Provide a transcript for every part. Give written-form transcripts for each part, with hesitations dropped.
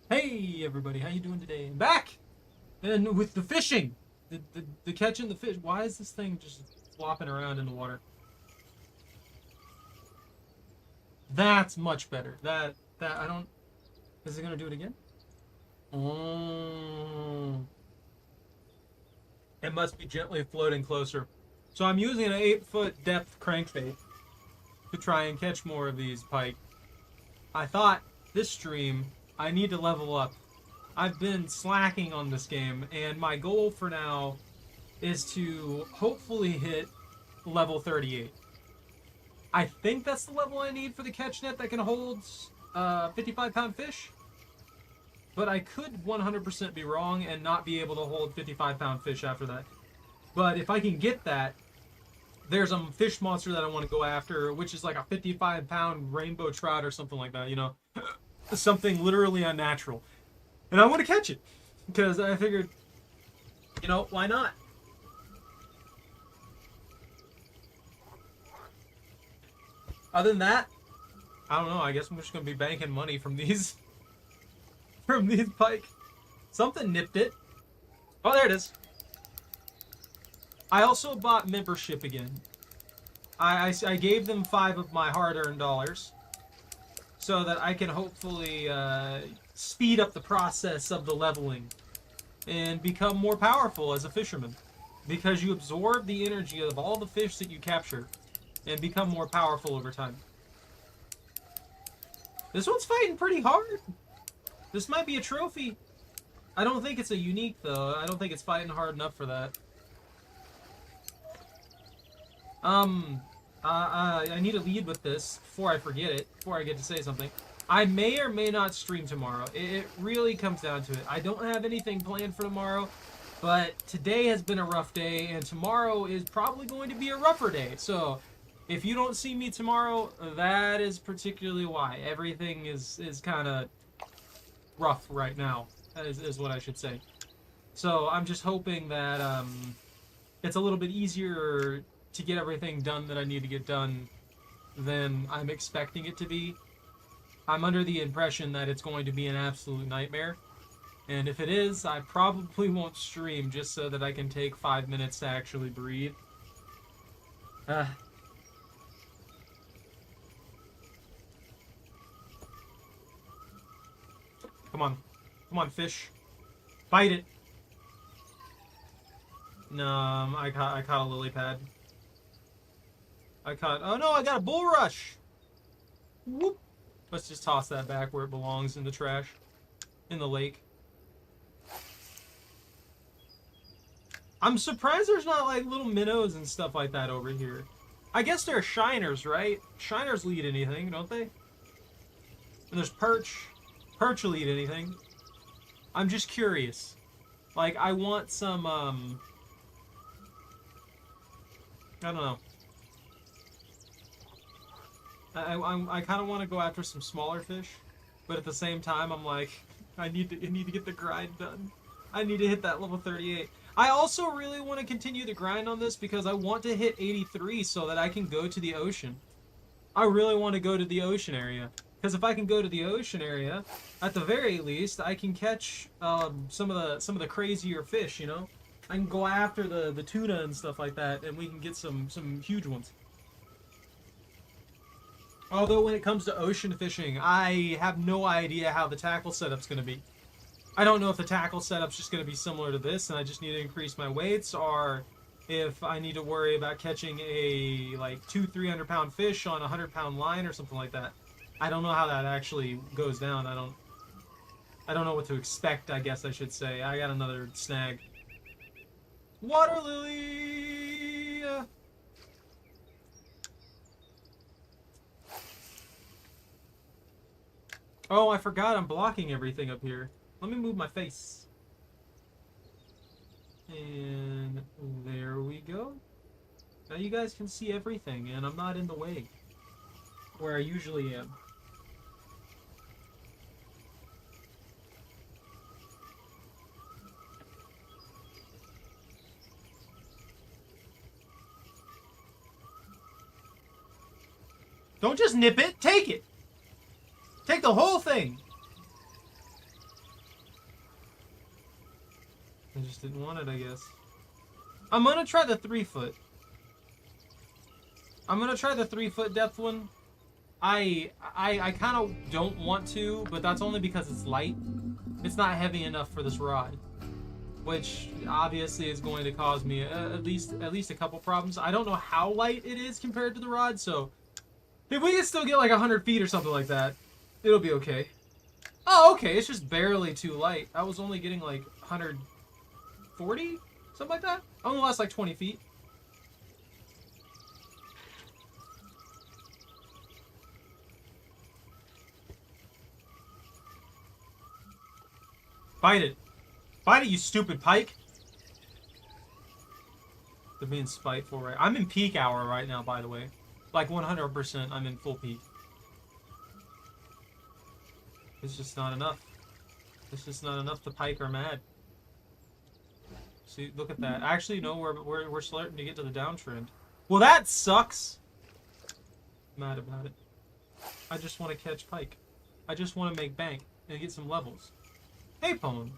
Hey everybody, how you doing today? I'm back! And with the fishing! The catching the fish. Why is this thing just flopping around in the water? That's much better. That I don't... Is it gonna do it again? Oh. It must be gently floating closer. So I'm using an 8-foot depth crankbait to try and catch more of these pike. I thought this stream I need to level up. I've been slacking on this game, and my goal for now is to hopefully hit level 38. I think that's the level I need for the catch net that can hold 55-pound fish, but I could 100% be wrong and not be able to hold 55-pound fish after that. But if I can get that, there's a fish monster that I want to go after, which is like a 55-pound rainbow trout or something like that, you know? Something literally unnatural. And I want to catch it, because I figured, you know, why not? Other than that, I don't know, I guess I'm just going to be banking money from these, from these pike. Something nipped it. Oh, there it is. I also bought membership again. I gave them 5 of my hard-earned dollars so that I can hopefully speed up the process of the leveling and become more powerful as a fisherman, because you absorb the energy of all the fish that you capture and become more powerful over time. This one's fighting pretty hard. This might be a trophy. I don't think it's a unique, though. I don't think it's fighting hard enough for that. I need to lead with this before I forget it, before I get to say something. I may or may not stream tomorrow. It really comes down to it. I don't have anything planned for tomorrow, but today has been a rough day, and tomorrow is probably going to be a rougher day. So, if you don't see me tomorrow, that is particularly why. Everything is kind of rough right now, is what I should say. So, I'm just hoping that it's a little bit easier to get everything done that I need to get done than I'm expecting it to be. I'm under the impression that it's going to be an absolute nightmare. And if it is, I probably won't stream just so that I can take 5 minutes to actually breathe. Come on. Come on, fish. Bite it. No, I caught a lily pad. Oh no, I got a bulrush! Whoop! Let's just toss that back where it belongs, in the trash. In the lake. I'm surprised there's not like little minnows and stuff like that over here. I guess they're shiners, right? Shiners will eat anything, don't they? And there's perch. Perch will eat anything. I'm just curious. Like, I want some, I don't know. I kind of want to go after some smaller fish, but at the same time, I'm like, I need to get the grind done. I need to hit that level 38. I also really want to continue the grind on this because I want to hit 83 so that I can go to the ocean. I really want to go to the ocean area, because if I can go to the ocean area, at the very least, I can catch some of the crazier fish. You know, I can go after the tuna and stuff like that, and we can get some huge ones. Although when it comes to ocean fishing, I have no idea how the tackle setup's going to be. I don't know if the tackle setup's just going to be similar to this and I just need to increase my weights, or if I need to worry about catching a like 200-300 pound fish on a 100-pound line or something like that. I don't know how that actually goes down. I don't know what to expect, I guess I should say. I got another snag. Water lily! Oh, I forgot I'm blocking everything up here. Let me move my face. And there we go. Now you guys can see everything, and I'm not in the way, where I usually am. Don't just nip it, take it! Take the whole thing! I just didn't want it, I guess. I'm gonna try the 3-foot. I'm gonna try the 3-foot depth one. I kind of don't want to, but that's only because it's light. It's not heavy enough for this rod, which obviously is going to cause me at least a couple problems. I don't know how light it is compared to the rod, so if we can still get like 100 feet or something like that, it'll be okay. Oh, okay, it's just barely too light. I was only getting like 140, something like that. Only lost like 20 feet. Bite it. Bite it, you stupid pike. They're being spiteful, right? I'm in peak hour right now, by the way. Like 100%, I'm in full peak. It's just not enough. It's just not enough. The pike are mad. See, look at that. Actually, no, we're starting to get to the downtrend. Well, that sucks. Mad about it. I just want to catch pike. I just want to make bank and get some levels. Hey, Pone.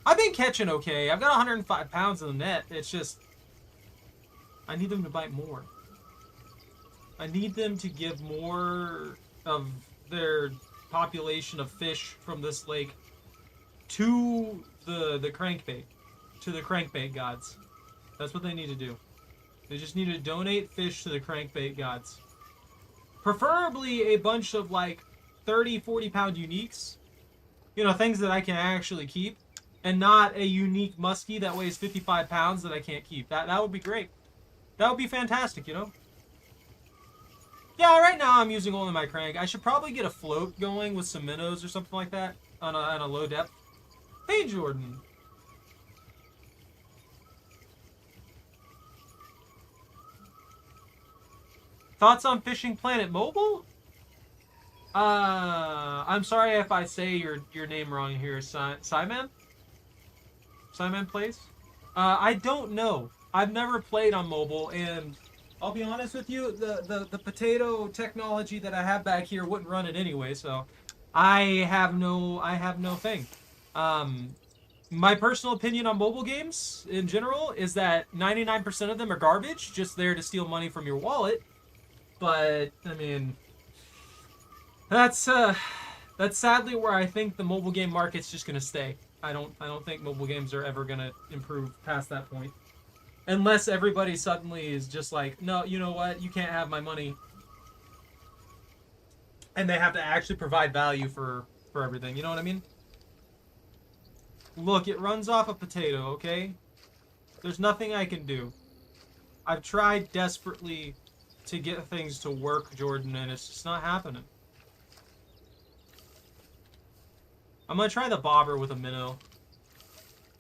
I've been catching okay. I've got 105 pounds in the net. It's just, I need them to bite more. I need them to give more of their population of fish from this lake to the crankbait, to the crankbait gods. That's what they need to do. They just need to donate fish to the crankbait gods. Preferably a bunch of like 30, 40 pound uniques. You know, things that I can actually keep. And not a unique muskie that weighs 55 pounds that I can't keep. That would be great. That would be fantastic, you know? Yeah, right now I'm using only my crank. I should probably get a float going with some minnows or something like that on a low depth. Hey, Jordan. Thoughts on Fishing Planet Mobile? I'm sorry if I say your name wrong here, Simon? Simon Plays? I don't know. I've never played on mobile, and I'll be honest with you, the potato technology that I have back here wouldn't run it anyway, so I have no thing. My personal opinion on mobile games in general is that 99% of them are garbage, just there to steal money from your wallet. But I mean, that's sadly where I think the mobile game market's just gonna stay. I don't think mobile games are ever gonna improve past that point. Unless everybody suddenly is just like, no, you know what, you can't have my money. And they have to actually provide value for everything, you know what I mean? Look, it runs off a potato, okay? There's nothing I can do. I've tried desperately to get things to work, Jordan, and it's just not happening. I'm gonna try the bobber with a minnow.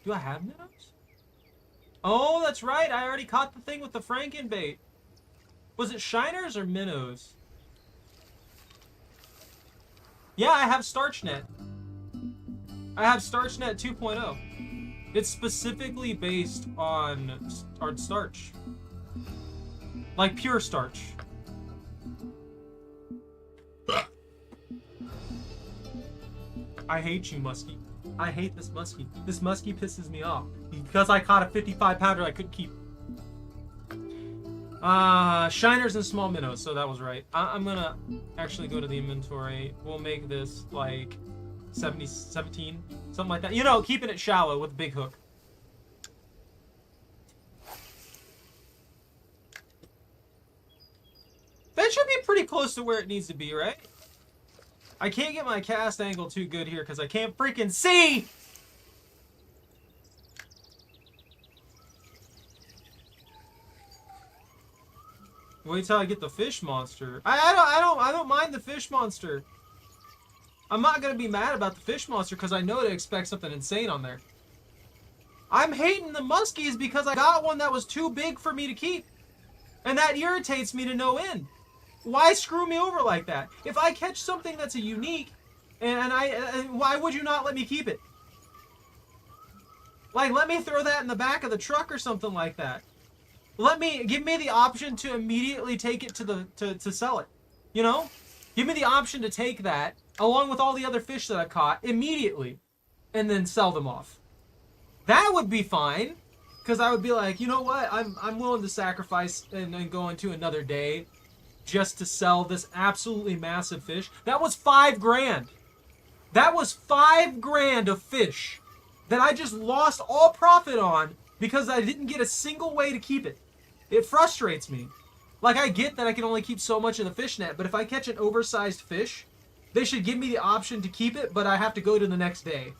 Do I have minnows? Oh, that's right. I already caught the thing with the frankenbait. Was it shiners or minnows? Yeah, I have StarchNet. I have StarchNet 2.0. It's specifically based on starch. Like pure starch. I hate you, muskie. I hate this muskie. This muskie pisses me off. Because I caught a 55 pounder I couldn't keep. Shiners and small minnows, so that was right. I'm gonna actually go to the inventory. We'll make this like 17, something like that. You know, keeping it shallow with a big hook. That should be pretty close to where it needs to be, right? I can't get my cast angle too good here because I can't freaking see! Wait till I get the fish monster. I don't mind the fish monster. I'm not gonna be mad about the fish monster because I know to expect something insane on there. I'm hating the muskies because I got one that was too big for me to keep. And that irritates me to no end. Why screw me over like that? If I catch something that's a unique, why would you not let me keep it? Like, let me throw that in the back of the truck or something like that. Give me the option to immediately take it to sell it. You know? Give me the option to take that, along with all the other fish that I've caught, immediately, and then sell them off. That would be fine. Because I would be like, you know what? I'm willing to sacrifice and go into another day just to sell this absolutely massive fish. That was $5 grand. That was $5 grand of fish that I just lost all profit on because I didn't get a single way to keep it. It frustrates me. Like, I get that I can only keep so much in the fish net, but if I catch an oversized fish, they should give me the option to keep it, but I have to go to the next day.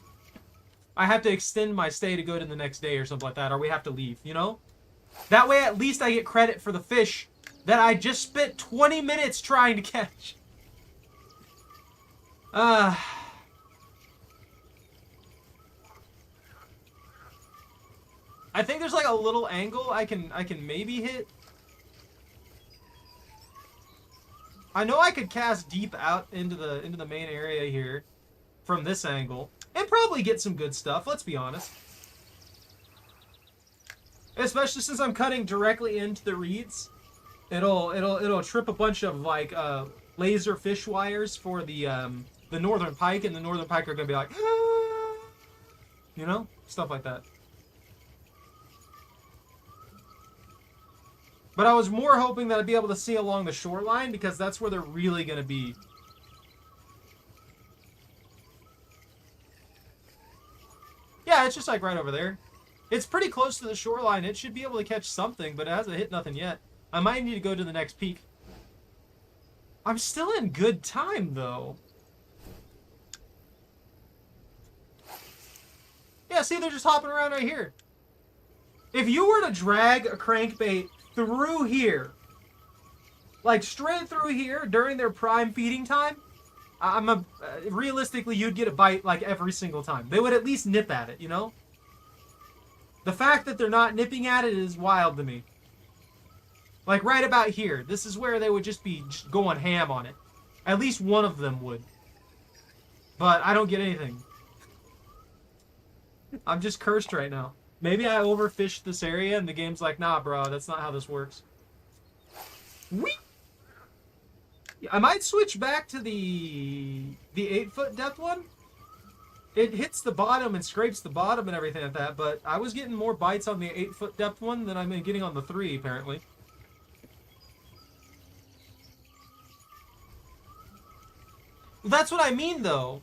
I have to extend my stay to go to the next day or something like that, or we have to leave, you know? That way at least I get credit for the fish that I just spent 20 minutes trying to catch. I think there's like a little angle I can maybe hit. I know I could cast deep out into the main area here from this angle and probably get some good stuff, let's be honest. Especially since I'm cutting directly into the reeds. It'll trip a bunch of like laser fish wires for the northern pike, and the northern pike are gonna be like, ah! You know, stuff like that. But I was more hoping that I'd be able to see along the shoreline because that's where they're really gonna be. Yeah, it's just like right over there. It's pretty close to the shoreline. It should be able to catch something, but it hasn't hit nothing yet. I might need to go to the next peak. I'm still in good time, though. Yeah, see, they're just hopping around right here. If you were to drag a crankbait through here, like straight through here during their prime feeding time, realistically, you'd get a bite like every single time. They would at least nip at it, you know? The fact that they're not nipping at it is wild to me. Like right about here, this is where they would just be going ham on it. At least one of them would. But I don't get anything. I'm just cursed right now. Maybe I overfished this area and the game's like, nah, bro, that's not how this works. Whee! I might switch back to the 8-foot depth one. It hits the bottom and scrapes the bottom and everything like that, but I was getting more bites on the 8-foot depth one than I'm getting on the 3, apparently. That's what I mean, though.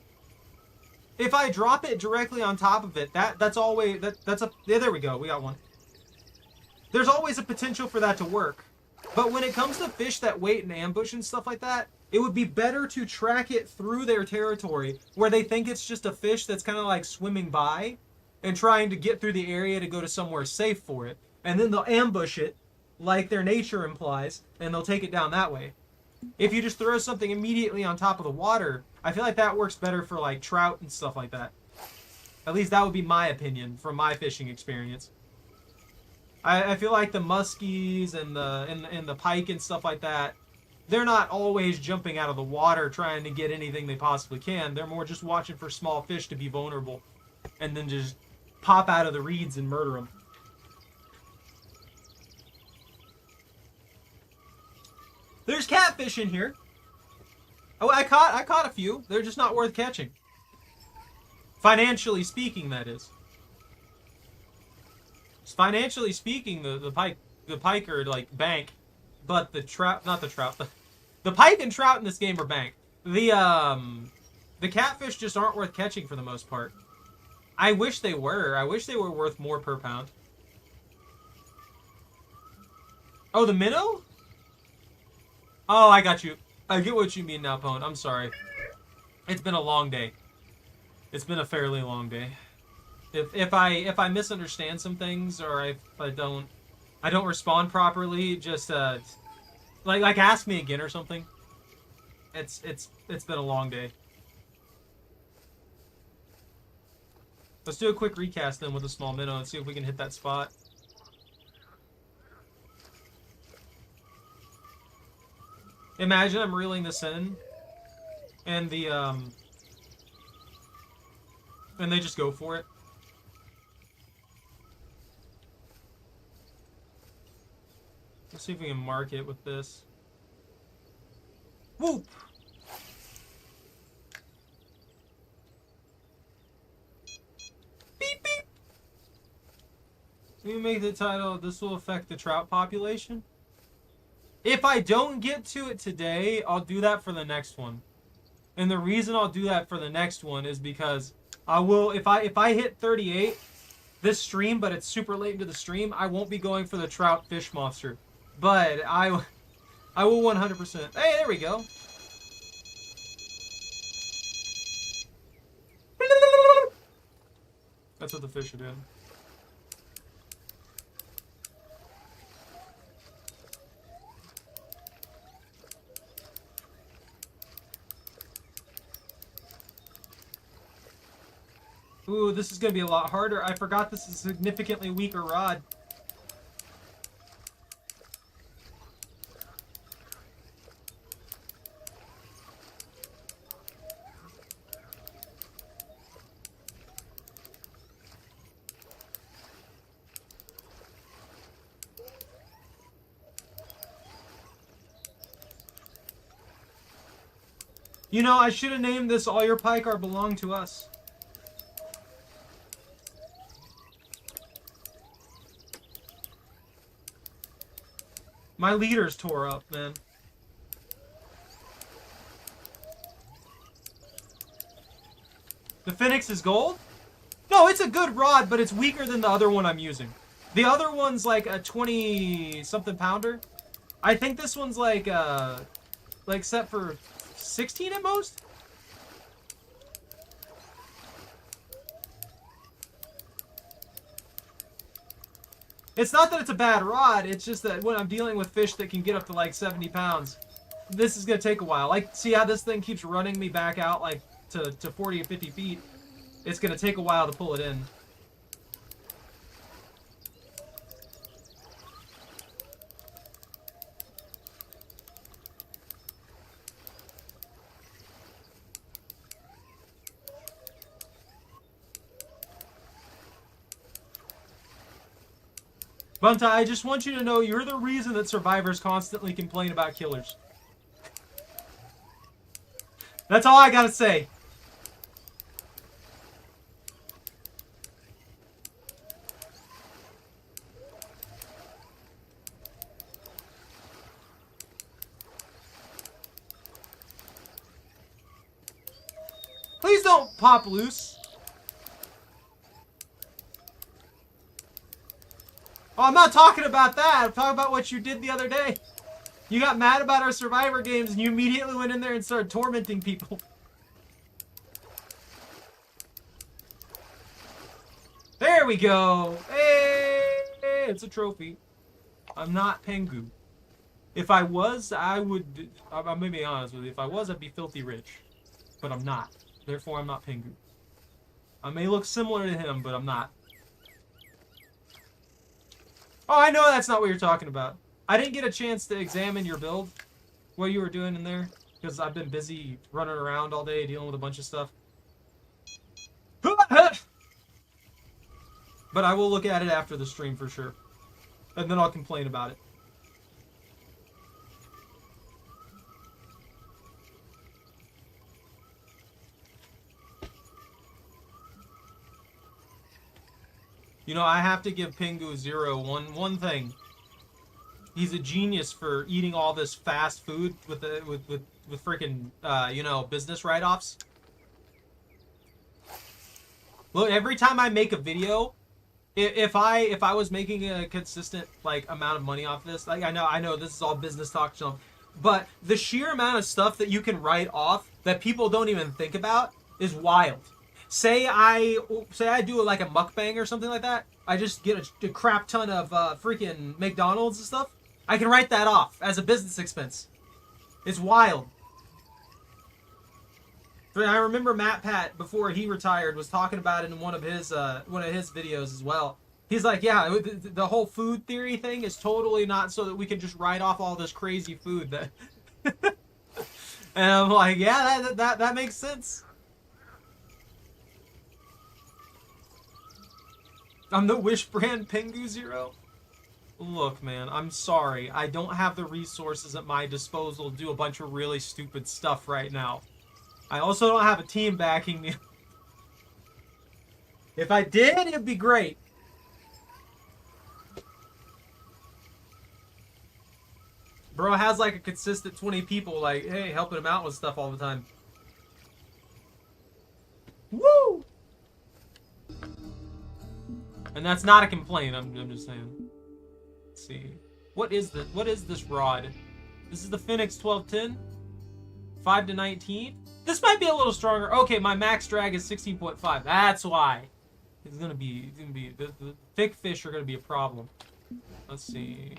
If I drop it directly on top of it, that's always yeah, there we go, we got one. There's always a potential for that to work. But when it comes to fish that wait in ambush and stuff like that, it would be better to track it through their territory where they think it's just a fish that's kind of like swimming by and trying to get through the area to go to somewhere safe for it. And then they'll ambush it like their nature implies, and they'll take it down that way. If you just throw something immediately on top of the water, I feel like that works better for like trout and stuff like that. At least that would be my opinion from my fishing experience. I feel like the muskies and the pike and stuff like that, they're not always jumping out of the water trying to get anything they possibly can. They're more just watching for small fish to be vulnerable and then just pop out of the reeds and murder them. There's catfish in here. Oh, I caught a few. They're just not worth catching. Financially speaking, that is. Financially speaking, the pike are like bank, but the trout, not the trout, the pike and trout in this game are bank. The catfish just aren't worth catching for the most part. I wish they were. I wish they were worth more per pound. Oh, the minnow? Oh, I got you. I get what you mean now, Pone. I'm sorry. It's been a long day. It's been a fairly long day. If I misunderstand some things or if I don't respond properly, just like ask me again or something. It's been a long day. Let's do a quick recast then with a small minnow and see if we can hit that spot. Imagine I'm reeling this in and and they just go for it. Let's see if we can mark it with this. Whoop! Beep, beep! We make the title, this will affect the trout population. If I don't get to it today, I'll do that for the next one. And the reason I'll do that for the next one is because I will, if I hit 38 this stream, but it's super late into the stream, I won't be going for the trout fish monster. But I will 100%. Hey, there we go. That's what the fish are doing. Ooh, this is going to be a lot harder. I forgot this is a significantly weaker rod. You know, I should have named this All Your Pike Are Belong to Us. My leaders tore up, man. The Phoenix is gold? No, it's a good rod, but it's weaker than the other one I'm using. The other one's like a 20-something pounder. I think this one's like set for 16 at most? It's not that it's a bad rod, it's just that when I'm dealing with fish that can get up to like 70 pounds, this is going to take a while. Like, see how this thing keeps running me back out like to 40 or 50 feet? It's going to take a while to pull it in. Bunta, I just want you to know you're the reason that survivors constantly complain about killers. That's all I gotta say. Please don't pop loose. Oh, I'm not talking about that. I'm talking about what you did the other day. You got mad about our Survivor games and you immediately went in there and started tormenting people. There we go. Hey, it's a trophy. I'm not Pengu. If I was, I would... I'm going to be honest with you. If I was, I'd be filthy rich. But I'm not. Therefore, I'm not Pengu. I may look similar to him, but I'm not. Oh, I know that's not what you're talking about. I didn't get a chance to examine your build, what you were doing in there, because I've been busy running around all day dealing with a bunch of stuff. But I will look at it after the stream for sure. And then I'll complain about it. You know, I have to give Pingu Zero one thing. He's a genius for eating all this fast food with freaking you know, business write-offs. Look, every time I make a video, if I was making a consistent like amount of money off this, like I know this is all business talk stuff, but the sheer amount of stuff that you can write off that people don't even think about is wild. Say I do like a mukbang or something like that. I just get a crap ton of freaking McDonald's and stuff. I can write that off as a business expense. It's wild. I remember Matt Pat before he retired was talking about it in one of his videos as well. He's like, yeah, the whole food theory thing is totally not so that we can just write off all this crazy food that. And I'm like, yeah, that makes sense. I'm the Wish brand Pingu Zero. Look, man, I'm sorry. I don't have the resources at my disposal to do a bunch of really stupid stuff right now. I also don't have a team backing me. If I did, it'd be great. Bro has like a consistent 20 people like, hey, helping him out with stuff all the time. Woo! And that's not a complaint, I'm just saying. Let's see. What is this rod? This is the Phoenix 1210. 5 to 19. This might be a little stronger. Okay, my max drag is 16.5. That's why. It's gonna be the thick fish are gonna be a problem. Let's see.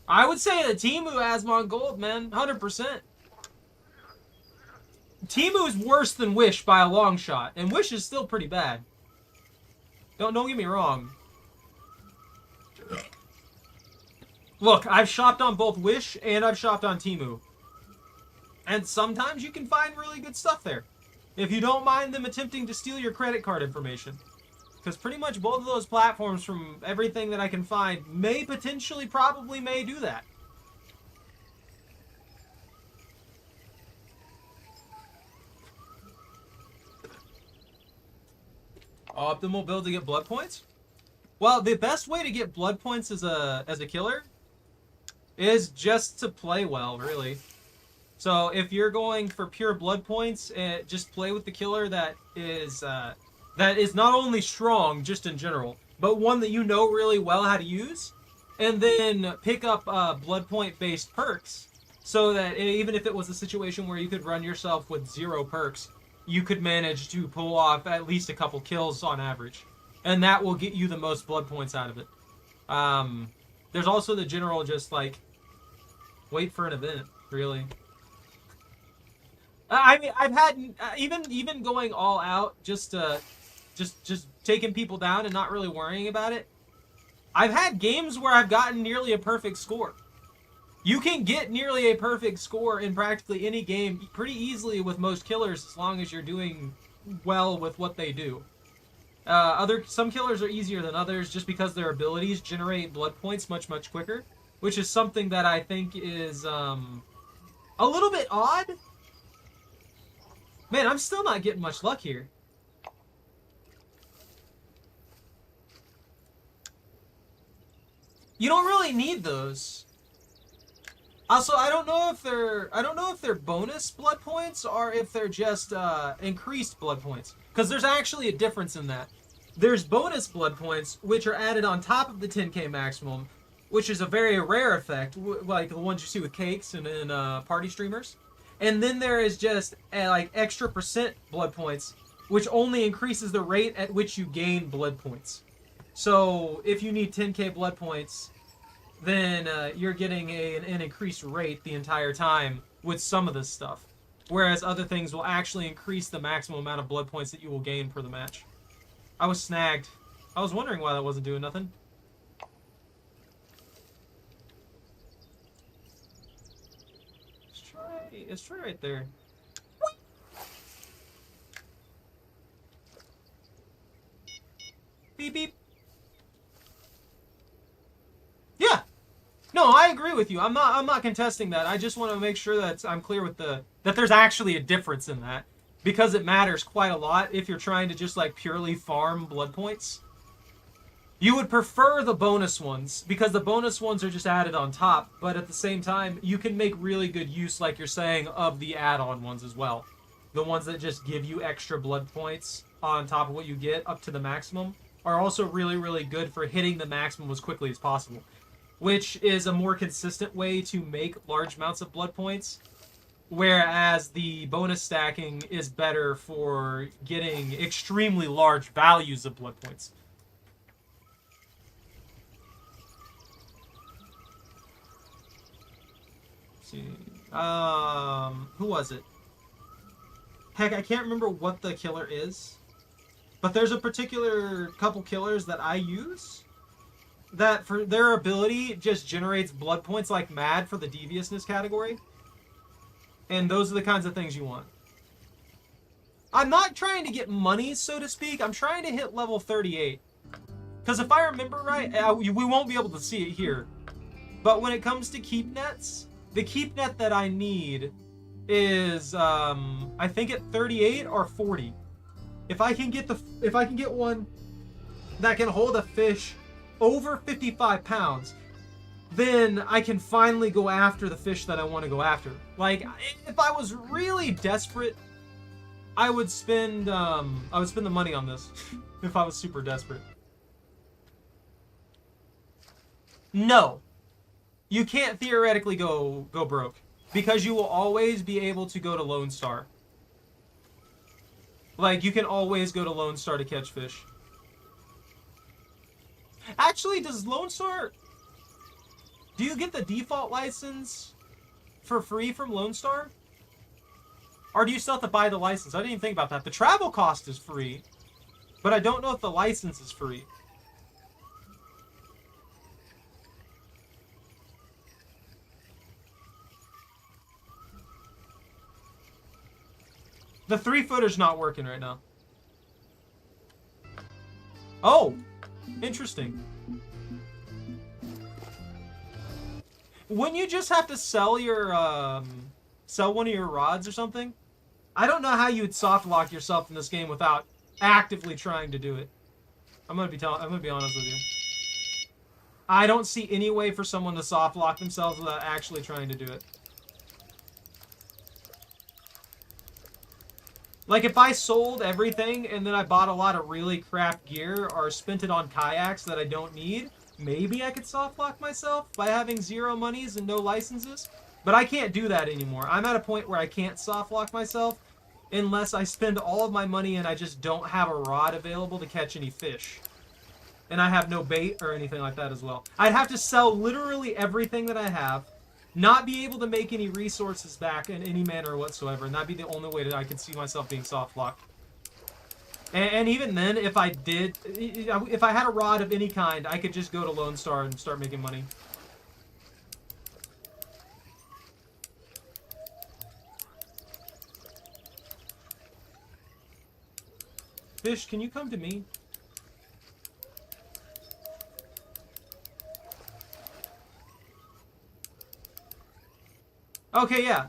I would say that Temu has him on gold, man. 100%. Temu is worse than Wish by a long shot, and Wish is still pretty bad. Don't get me wrong. Look, I've shopped on both Wish and I've shopped on Temu. And sometimes you can find really good stuff there. If you don't mind them attempting to steal your credit card information. Because pretty much both of those platforms, from everything that I can find, may potentially, probably may do that. Optimal build to get blood points? Well, the best way to get blood points as a killer is just to play well, really. So if you're going for pure blood points, just play with the killer that is not only strong, just in general, but one that you know really well how to use, and then pick up blood point based perks, so that even if it was a situation where you could run yourself with 0 perks, you could manage to pull off at least a couple kills on average, and that will get you the most blood points out of it. There's also the general just like wait for an event, really. I mean, I've had even going all out, just taking people down and not really worrying about it. I've had games where I've gotten nearly a perfect score. You can get nearly a perfect score in practically any game pretty easily with most killers, as long as you're doing well with what they do. Some killers are easier than others just because their abilities generate blood points much quicker, which is something that I think is a little bit odd. Man, I'm still not getting much luck here. You don't really need those. Also, I don't know if they're bonus blood points or if they're just increased blood points, because there's actually a difference in that. There's bonus blood points which are added on top of the 10k maximum, which is a very rare effect, like the ones you see with cakes and in party streamers. And then there is just like extra percent blood points, which only increases the rate at which you gain blood points. So if you need 10k blood points, then you're getting an increased rate the entire time with some of this stuff. Whereas other things will actually increase the maximum amount of blood points that you will gain per the match. I was snagged. I was wondering why that wasn't doing nothing. Let's try right there. Beep beep. Yeah. No, I agree with you. I'm not contesting that. I just want to make sure that I'm clear with that there's actually a difference in that, because it matters quite a lot if you're trying to just like purely farm blood points. You would prefer the bonus ones, because the bonus ones are just added on top, but at the same time, you can make really good use, like you're saying, of the add-on ones as well. The ones that just give you extra blood points on top of what you get up to the maximum are also really good for hitting the maximum as quickly as possible, which is a more consistent way to make large amounts of blood points, whereas the bonus stacking is better for getting extremely large values of blood points. Who was it? Heck, I can't remember what the killer is, but there's a particular couple killers that I use that for their ability just generates blood points like mad for the deviousness category, and those are the kinds of things you want. I'm not trying to get money, so to speak. I'm trying to hit level 38, because if I remember right, we won't be able to see it here, but when it comes to keep nets, the keep net that I need is I think at 38 or 40. If I can get one that can hold a fish over 55 pounds, then I can finally go after the fish that I want to go after. Like, if I was really desperate, I would spend the money on this if I was super desperate. No. You can't theoretically go broke, because you will always be able to go to Lone Star. Like, you can always go to Lone Star to catch fish. Actually, does Lone Star... Do you get the default license for free from Lone Star? Or do you still have to buy the license? I didn't even think about that. The travel cost is free, but I don't know if the license is free. The 3-footer's not working right now. Oh! Interesting. Wouldn't you just have to sell your, sell one of your rods or something? I don't know how you would soft lock yourself in this game without actively trying to do it. I'm gonna be honest with you. I don't see any way for someone to soft lock themselves without actually trying to do it. Like, if I sold everything and then I bought a lot of really crap gear or spent it on kayaks that I don't need, maybe I could soft lock myself by having 0 monies and no licenses. But I can't do that anymore. I'm at a point where I can't soft lock myself unless I spend all of my money and I just don't have a rod available to catch any fish. And I have no bait or anything like that as well. I'd have to sell literally everything that I have, not be able to make any resources back in any manner whatsoever, and that'd be the only way that I could see myself being soft locked. And even then, if I had a rod of any kind, I could just go to Lone Star and start making money. Fish, can you come to me? Okay, yeah.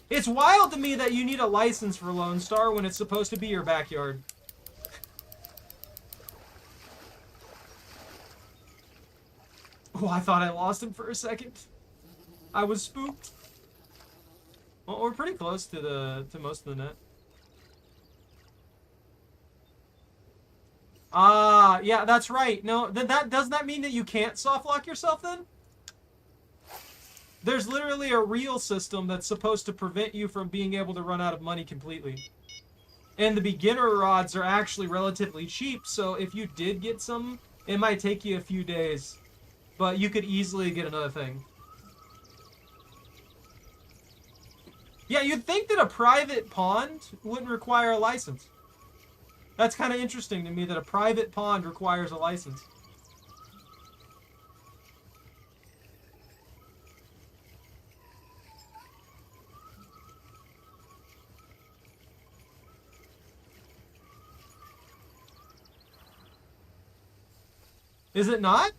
It's wild to me that you need a license for Lone Star when it's supposed to be your backyard. Oh, I thought I lost him for a second. I was spooked. Well, we're pretty close to most of the net. Ah, yeah, that's right. No, doesn't that mean that you can't soft lock yourself then? There's literally a reel system that's supposed to prevent you from being able to run out of money completely. And the beginner rods are actually relatively cheap, so if you did get some, it might take you a few days. But you could easily get another thing. Yeah, you'd think that a private pond wouldn't require a license. That's kind of interesting to me that a private pond requires a license. Is it not?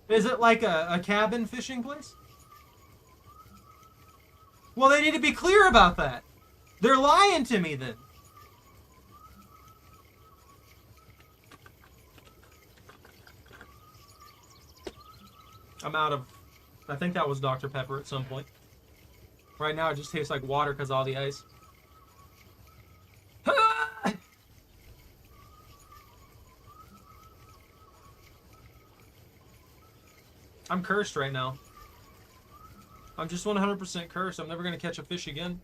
Is it like a cabin fishing place? Well, they need to be clear about that. They're lying to me then. I'm out of... I think that was Dr. Pepper at some point. Right now it just tastes like water because of all the ice. I'm cursed right now. I'm just 100% cursed. I'm never going to catch a fish again.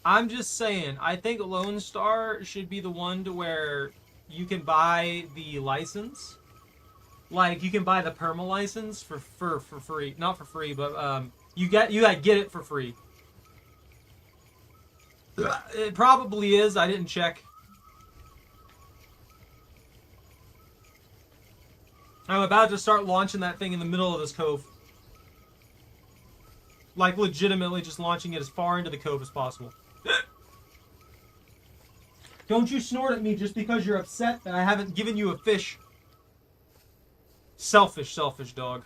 I'm just saying, I think Lone Star should be the one to where you can buy the license. Like, you can buy the perma license for free. Not for free, but you gotta get it for free. It probably is. I didn't check. I'm about to start launching that thing in the middle of this cove. Like, legitimately just launching it as far into the cove as possible. Don't you snort at me just because you're upset that I haven't given you a fish. Selfish, selfish dog.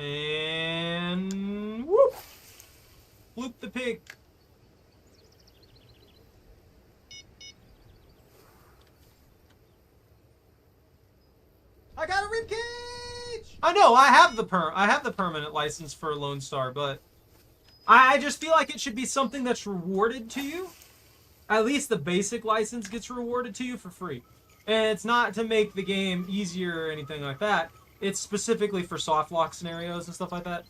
And whoop! Bloop the pig. I got a ribcage! I know, I have the permanent license for Lone Star, but I just feel like it should be something that's rewarded to you. At least the basic license gets rewarded to you for free. And it's not to make the game easier or anything like that. It's specifically for soft lock scenarios and stuff like that.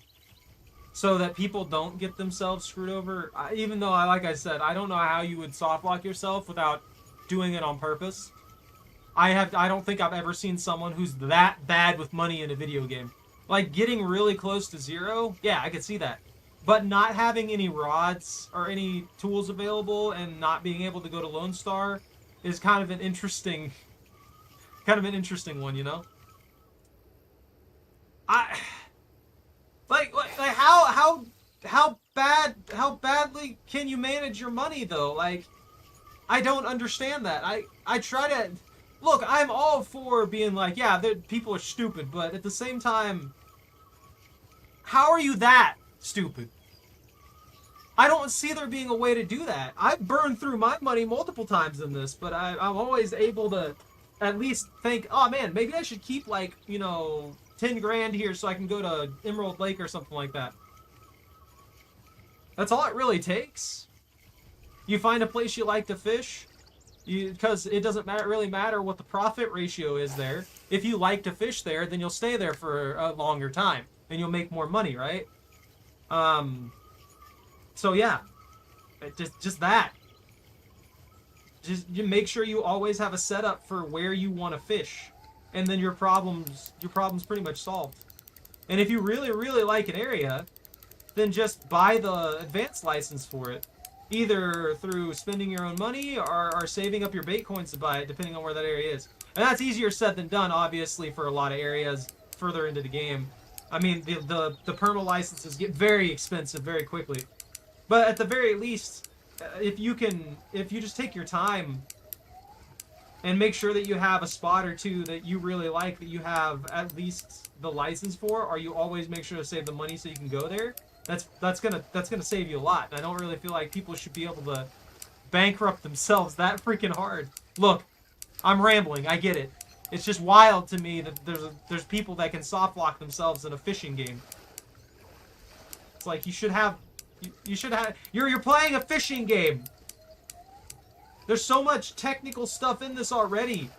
So that people don't get themselves screwed over. Even though, like I said, I don't know how you would soft lock yourself without doing it on purpose. I don't think I've ever seen someone who's that bad with money in a video game. Like, getting really close to zero, yeah, I could see that. But not having any rods or any tools available and not being able to go to Lone Star is kind of an interesting one, you know? How badly can you manage your money though? Like, I don't understand that. I try to look, I'm all for being like, yeah, people are stupid, but at the same time, how are you that stupid? I don't see there being a way to do that. I've burned through my money multiple times in this, but I'm always able to at least think, oh man, maybe I should keep like, 10 grand here so I can go to Emerald Lake or something like that. That's all it really takes. You find a place you like to fish, because it doesn't really matter what the profit ratio is there. If you like to fish there, then you'll stay there for a longer time, and you'll make more money, right? So yeah, just that. Just you make sure you always have a setup for where you want to fish, and then your problem's pretty much solved. And if you really, really like an area, then just buy the advanced license for it, either through spending your own money or saving up your bait coins to buy it, depending on where that area is. And that's easier said than done, obviously, for a lot of areas further into the game. I mean, the perma licenses get very expensive very quickly. But at the very least, if you just take your time and make sure that you have a spot or two that you really like, that you have at least the license for, or you always make sure to save the money so you can go there, that's gonna save you a lot. And I don't really feel like people should be able to bankrupt themselves that freaking hard. Look, I'm rambling, I get it. It's just wild to me that there's people that can soft lock themselves in a fishing game. It's like you're playing a fishing game. There's so much technical stuff in this already.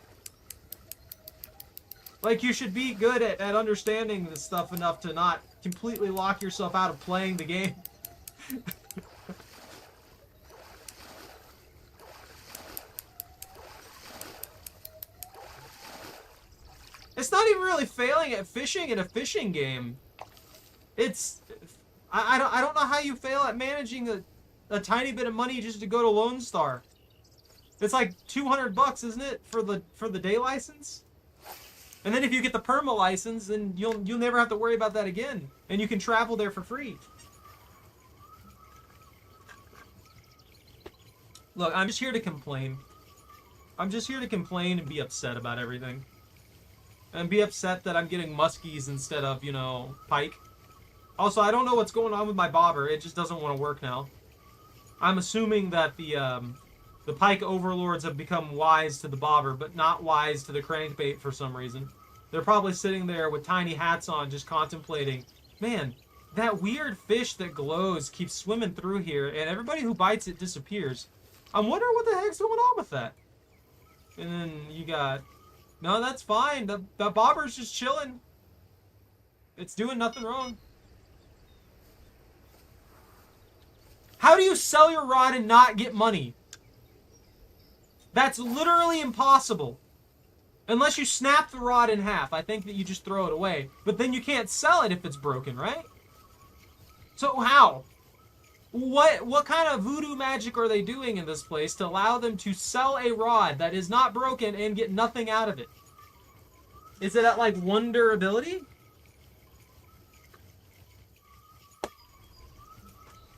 Like, you should be good at understanding this stuff enough to not completely lock yourself out of playing the game. It's not even really failing at fishing in a fishing game. It's I don't know how you fail at managing a tiny bit of money just to go to Lone Star. It's like $200, isn't it, for the day license? And then if you get the perma license, then you'll never have to worry about that again, and you can travel there for free. Look, I'm just here to complain. I'm just here to complain and be upset about everything. And be upset that I'm getting muskies instead of, pike. Also, I don't know what's going on with my bobber. It just doesn't want to work now. I'm assuming that the pike overlords have become wise to the bobber, but not wise to the crankbait for some reason. They're probably sitting there with tiny hats on, just contemplating, man, that weird fish that glows keeps swimming through here, and everybody who bites it disappears. I'm wondering what the heck's going on with that. And then you got, no, that's fine. The bobber's just chilling. It's doing nothing wrong. How do you sell your rod and not get money? That's literally impossible. Unless you snap the rod in half. I think that you just throw it away. But then you can't sell it if it's broken, right? So how? What kind of voodoo magic are they doing in this place to allow them to sell a rod that is not broken and get nothing out of it? Is it at like one durability?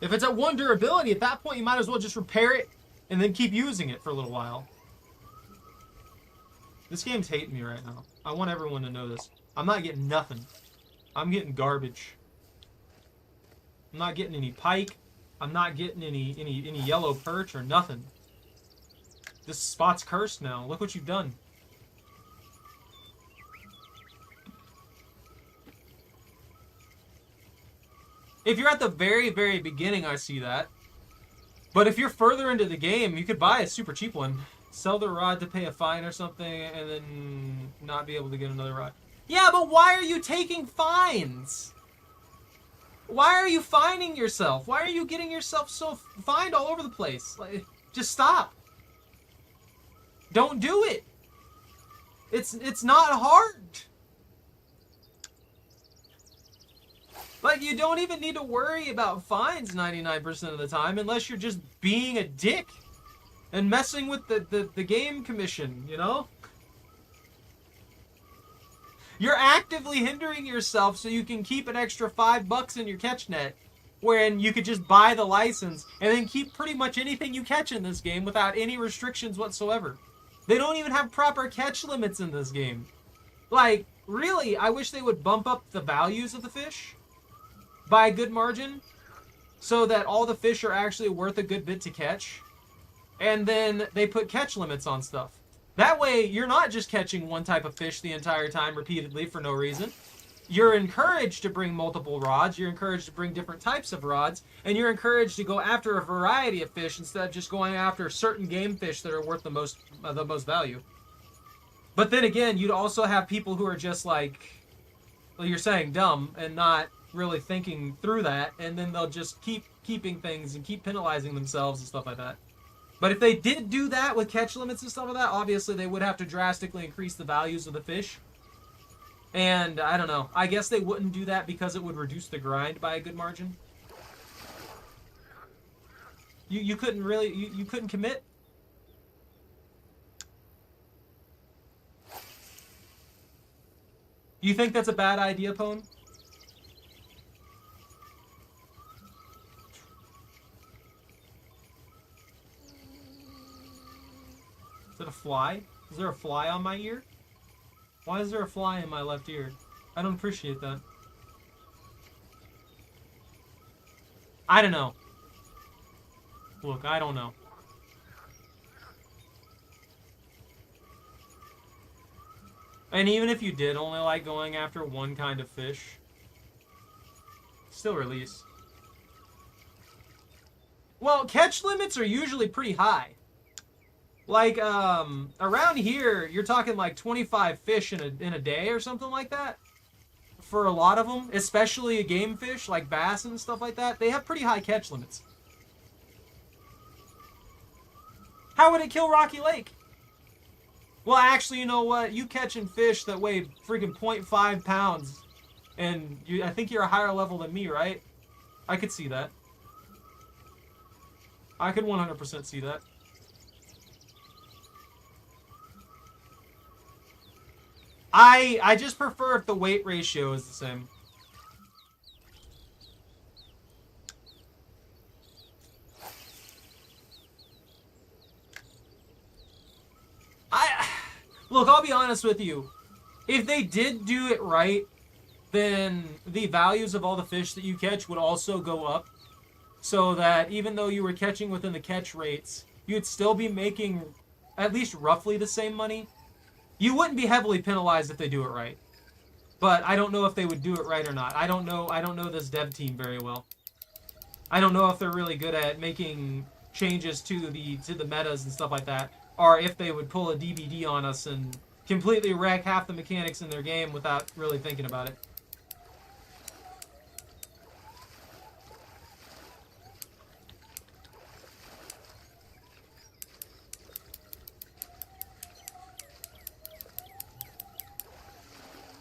If it's at one durability, at that point you might as well just repair it and then keep using it for a little while. This game's hating me right now. I want everyone to know this. I'm not getting nothing. I'm getting garbage. I'm not getting any pike. I'm not getting any yellow perch or nothing. This spot's cursed now. Look what you've done. If you're at the very, very beginning, I see that. But if you're further into the game, you could buy a super cheap one. Sell the rod to pay a fine or something, and then not be able to get another rod. Yeah, but why are you taking fines? Why are you fining yourself? Why are you getting yourself so fined all over the place? Like, just stop. Don't do it. It's not hard. Like, you don't even need to worry about fines 99% of the time unless you're just being a dick and messing with the game commission, you know? You're actively hindering yourself so you can keep an extra $5 in your catch net, wherein you could just buy the license and then keep pretty much anything you catch in this game without any restrictions whatsoever. They don't even have proper catch limits in this game. Like, really, I wish they would bump up the values of the fish by a good margin so that all the fish are actually worth a good bit to catch. And then they put catch limits on stuff. That way, you're not just catching one type of fish the entire time repeatedly for no reason. You're encouraged to bring multiple rods. You're encouraged to bring different types of rods. And you're encouraged to go after a variety of fish instead of just going after certain game fish that are worth the most value. But then again, you'd also have people who are just like, well, you're saying dumb and not really thinking through that. And then they'll just keep keeping things and keep penalizing themselves and stuff like that. But if they did do that with catch limits and stuff like that, obviously they would have to drastically increase the values of the fish. And I don't know. I guess they wouldn't do that because it would reduce the grind by a good margin. You couldn't really... You couldn't commit? You think that's a bad idea, Pone? Is that a fly? Is there a fly on my ear? Why is there a fly in my left ear? I don't appreciate that. I don't know. Look, I don't know. And even if you did only like going after one kind of fish, still release. Well, catch limits are usually pretty high. Like, around here, you're talking like 25 fish in a day or something like that. For a lot of them, especially game fish, like bass and stuff like that, they have pretty high catch limits. How would it kill Rocky Lake? Well, actually, you know what? You catching fish that weigh freaking 0.5 pounds, and I think you're a higher level than me, right? I could see that. I could 100% see that. I just prefer if the weight ratio is the same. Look, I'll be honest with you. If they did do it right, then the values of all the fish that you catch would also go up. So that even though you were catching within the catch rates, you'd still be making at least roughly the same money. You wouldn't be heavily penalized if they do it right. But I don't know if they would do it right or not. I don't know this dev team very well. I don't know if they're really good at making changes to the metas and stuff like that, or if they would pull a DBD on us and completely wreck half the mechanics in their game without really thinking about it.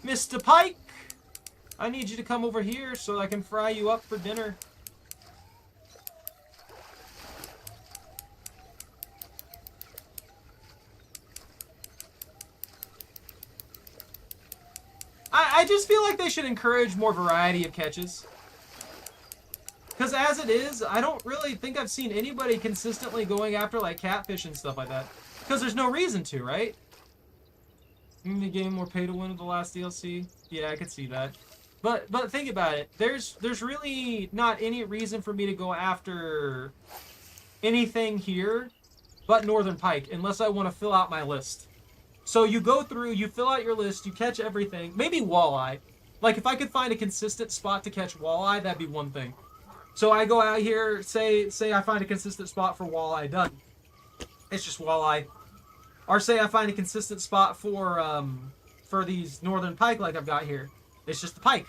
Mr. Pike, I need you to come over here so I can fry you up for dinner. I just feel like they should encourage more variety of catches. Because as it is, I don't really think I've seen anybody consistently going after like catfish and stuff like that. Because there's no reason to, right? The game more pay to win of the last DLC? Yeah, I could see that. But think about it. There's really not any reason for me to go after anything here but northern pike unless I want to fill out my list. So you go through, you fill out your list, you catch everything. Maybe walleye. Like if I could find a consistent spot to catch walleye, that'd be one thing. So I go out here, say I find a consistent spot for walleye, done. It's just walleye. Or say I find a consistent spot for these northern pike like I've got here. It's just the pike.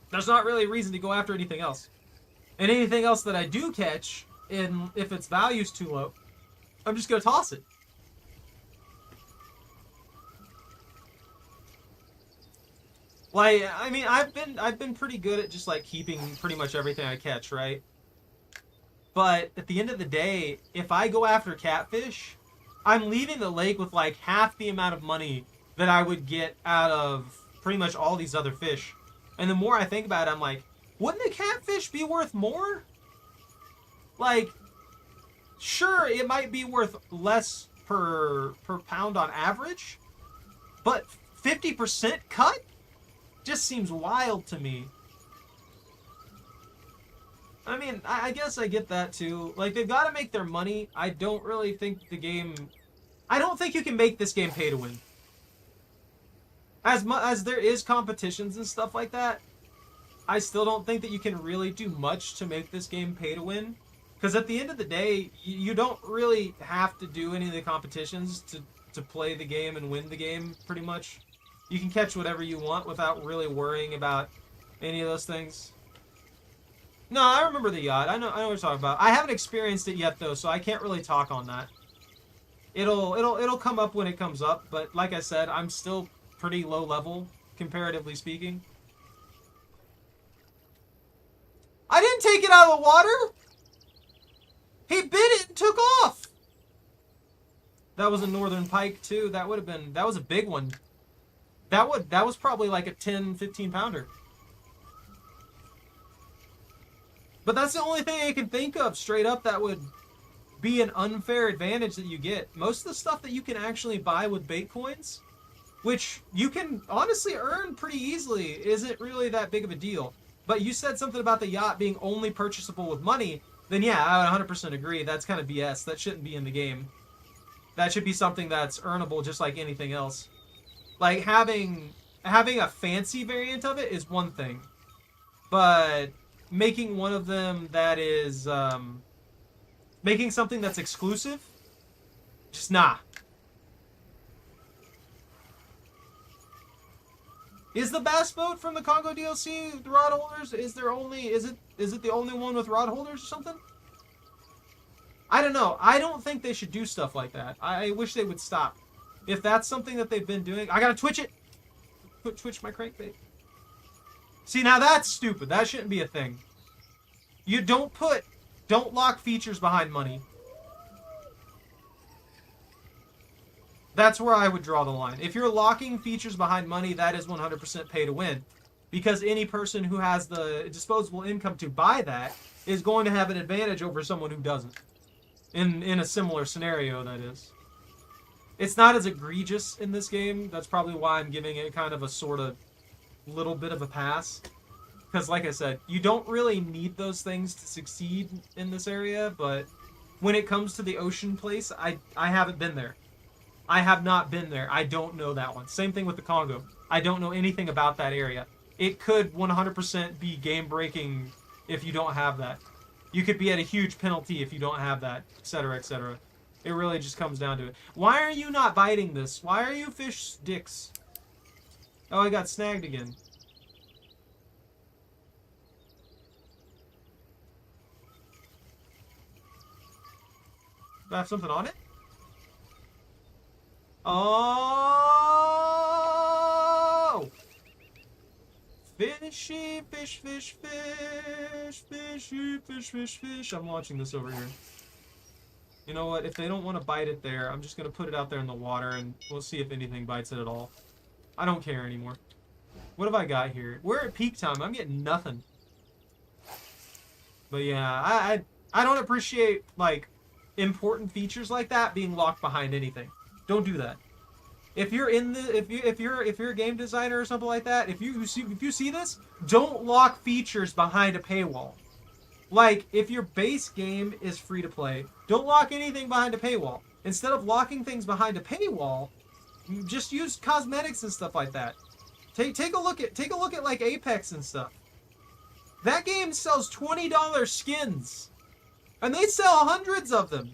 There's not really a reason to go after anything else. And anything else that I do catch, if its value's too low, I'm just gonna toss it. Like, I mean, I've been pretty good at just like keeping pretty much everything I catch, right? But at the end of the day, if I go after catfish, I'm leaving the lake with like half the amount of money that I would get out of pretty much all these other fish. And the more I think about it, I'm like, wouldn't the catfish be worth more? Like, sure, it might be worth less per pound on average, but 50% cut just seems wild to me. I mean, I guess I get that too. Like, they've got to make their money. I don't really think the game... I don't think you can make this game pay to win. As there is competitions and stuff like that, I still don't think that you can really do much to make this game pay to win. Because at the end of the day, you don't really have to do any of the competitions to play the game and win the game, pretty much. You can catch whatever you want without really worrying about any of those things. No, I remember the yacht. I know what you're talking about. I haven't experienced it yet, though, so I can't really talk on that. It'll come up when it comes up, but like I said, I'm still pretty low level, comparatively speaking. I didn't take it out of the water! He bit it and took off! That was a northern pike, too. That was a big one. That was probably like a 10, 15 pounder. But that's the only thing I can think of straight up that would be an unfair advantage that you get. Most of the stuff that you can actually buy with bait coins, which you can honestly earn pretty easily, isn't really that big of a deal. But you said something about the yacht being only purchasable with money, then yeah, I would 100% agree. That's kind of BS. That shouldn't be in the game. That should be something that's earnable just like anything else. Like, having a fancy variant of it is one thing. But making one of them that is, making something that's exclusive, just nah. Is the bass boat from the Congo DLC the rod holders? Is it the only one with rod holders or something? I don't know. I don't think they should do stuff like that. I wish they would stop. If that's something that they've been doing, I gotta twitch it. Twitch my crankbait. See, now that's stupid. That shouldn't be a thing. You don't lock features behind money. That's where I would draw the line. If you're locking features behind money, that is 100% pay to win. Because any person who has the disposable income to buy that is going to have an advantage over someone who doesn't. In a similar scenario, that is. It's not as egregious in this game. That's probably why I'm giving it kind of a sort of little bit of a pass. Because like I said, you don't really need those things to succeed in this area, but when it comes to the ocean place, I haven't been there. I have not been there. I don't know that one. Same thing with the Congo. I don't know anything about that area. It could 100% be game-breaking if you don't have that. You could be at a huge penalty if you don't have that, etc., etc. It really just comes down to it. Why are you not biting this? Why are you fish dicks? Oh, I got snagged again. Do I have something on it? Oh! Fishy, fish, fish, fish, fishy, fish, fish, fish. I'm watching this over here. You know what? If they don't want to bite it there, I'm just going to put it out there in the water and we'll see if anything bites it at all. I don't care anymore. What have I got here? We're at peak time. I'm getting nothing. But yeah, I don't appreciate, like, important features like that being locked behind anything. Don't do that. if you're in the if you're a game designer or something like that, if you see this, don't lock features behind a paywall. Like, if your base game is free to play, don't lock anything behind a paywall. Instead of locking things behind a paywall, just use cosmetics and stuff like that. Take a look at like Apex and stuff. That game sells $20 skins, and they sell hundreds of them.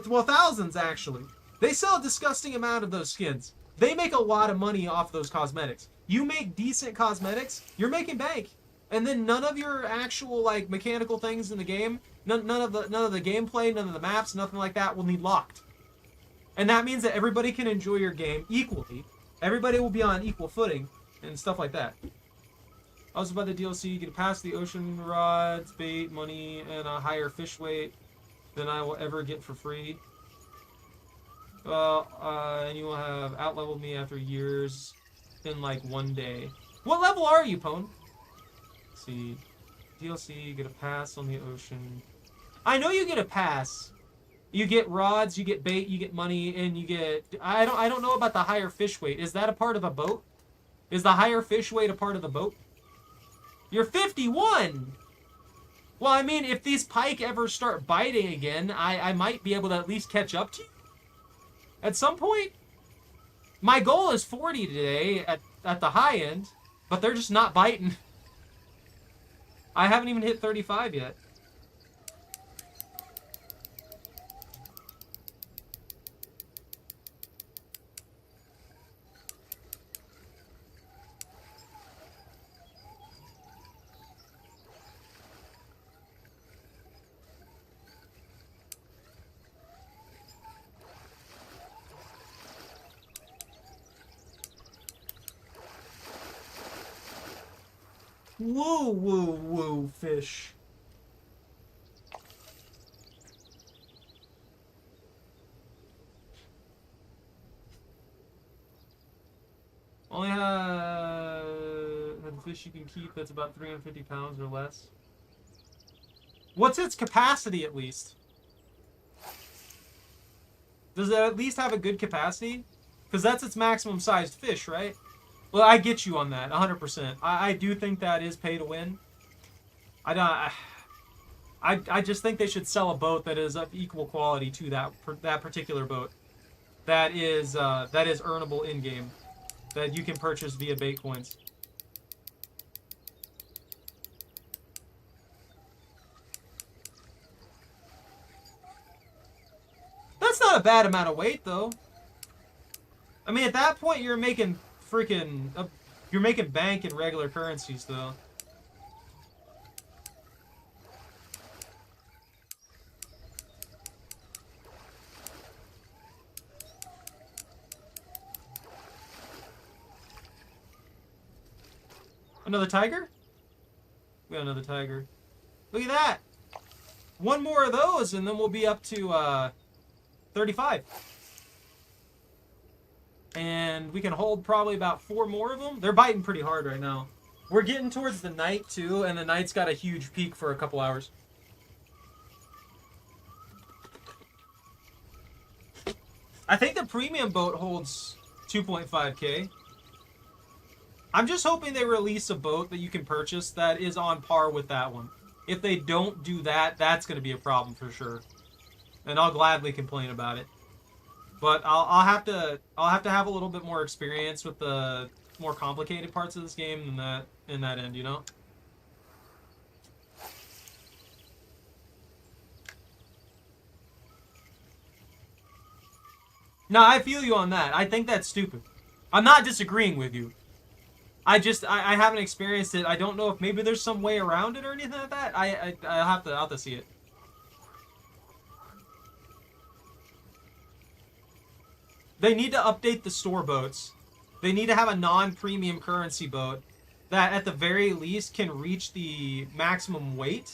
Well, thousands actually. They sell a disgusting amount of those skins. They make a lot of money off those cosmetics. You make decent cosmetics, you're making bank. And then none of your actual like mechanical things in the game, none of the gameplay, none of the maps, nothing like that will need locked. And that means that everybody can enjoy your game equally. Everybody will be on equal footing and stuff like that. Also, by the DLC, you get past the ocean rods, bait, money, and a higher fish weight than I will ever get for free. Well, and you will have out-leveled me after years in like one day. What level are you, Pone? Let's see. DLC, you get a pass on the ocean. I know you get a pass. You get rods, you get bait, you get money, and you get... I don't know about the higher fish weight. Is that a part of a boat? Is the higher fish weight a part of the boat? You're 51! Well, I mean, if these pike ever start biting again, I might be able to at least catch up to you. At some point. My goal is 40 today at the high end, but they're just not biting. I haven't even hit 35 yet. Woo, woo, woo, fish. Only have a fish you can keep that's about 350 pounds or less. What's its capacity, at least? Does it at least have a good capacity? Because that's its maximum sized fish, right? Well, I get you on that, 100%. I do think that is pay to win. I just think they should sell a boat that is of equal quality to that particular boat. That is earnable in game, that you can purchase via bait coins. That's not a bad amount of weight, though. I mean, at that point, you're making you're making bank in regular currencies, though. Another tiger? We got another tiger. Look at that! One more of those, and then we'll be up to 35. And we can hold probably about 4 more of them. They're biting pretty hard right now. We're getting towards the night, too, and the night's got a huge peak for a couple hours. I think the premium boat holds 2.5K. I'm just hoping they release a boat that you can purchase that is on par with that one. If they don't do that, that's going to be a problem for sure. And I'll gladly complain about it. But I'll have to have a little bit more experience with the more complicated parts of this game than that in that end, you know? No, I feel you on that. I think that's stupid. I'm not disagreeing with you. I haven't experienced it. I don't know if maybe there's some way around it or anything like that. I'll have to see it. They need to update the store boats. They need to have a non-premium currency boat that at the very least can reach the maximum weight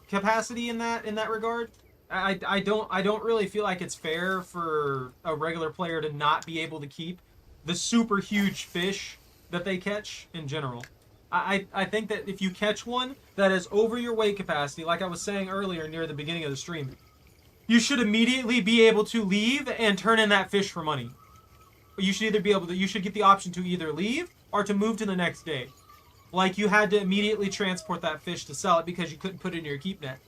capacity in that regard. I don't really feel like it's fair for a regular player to not be able to keep the super huge fish that they catch in general. I think that if you catch one that is over your weight capacity, like I was saying earlier near the beginning of the stream, you should immediately be able to leave and turn in that fish for money. You should either be able to, you should get the option to either leave or to move to the next day. Like you had to immediately transport that fish to sell it because you couldn't put it in your keep net.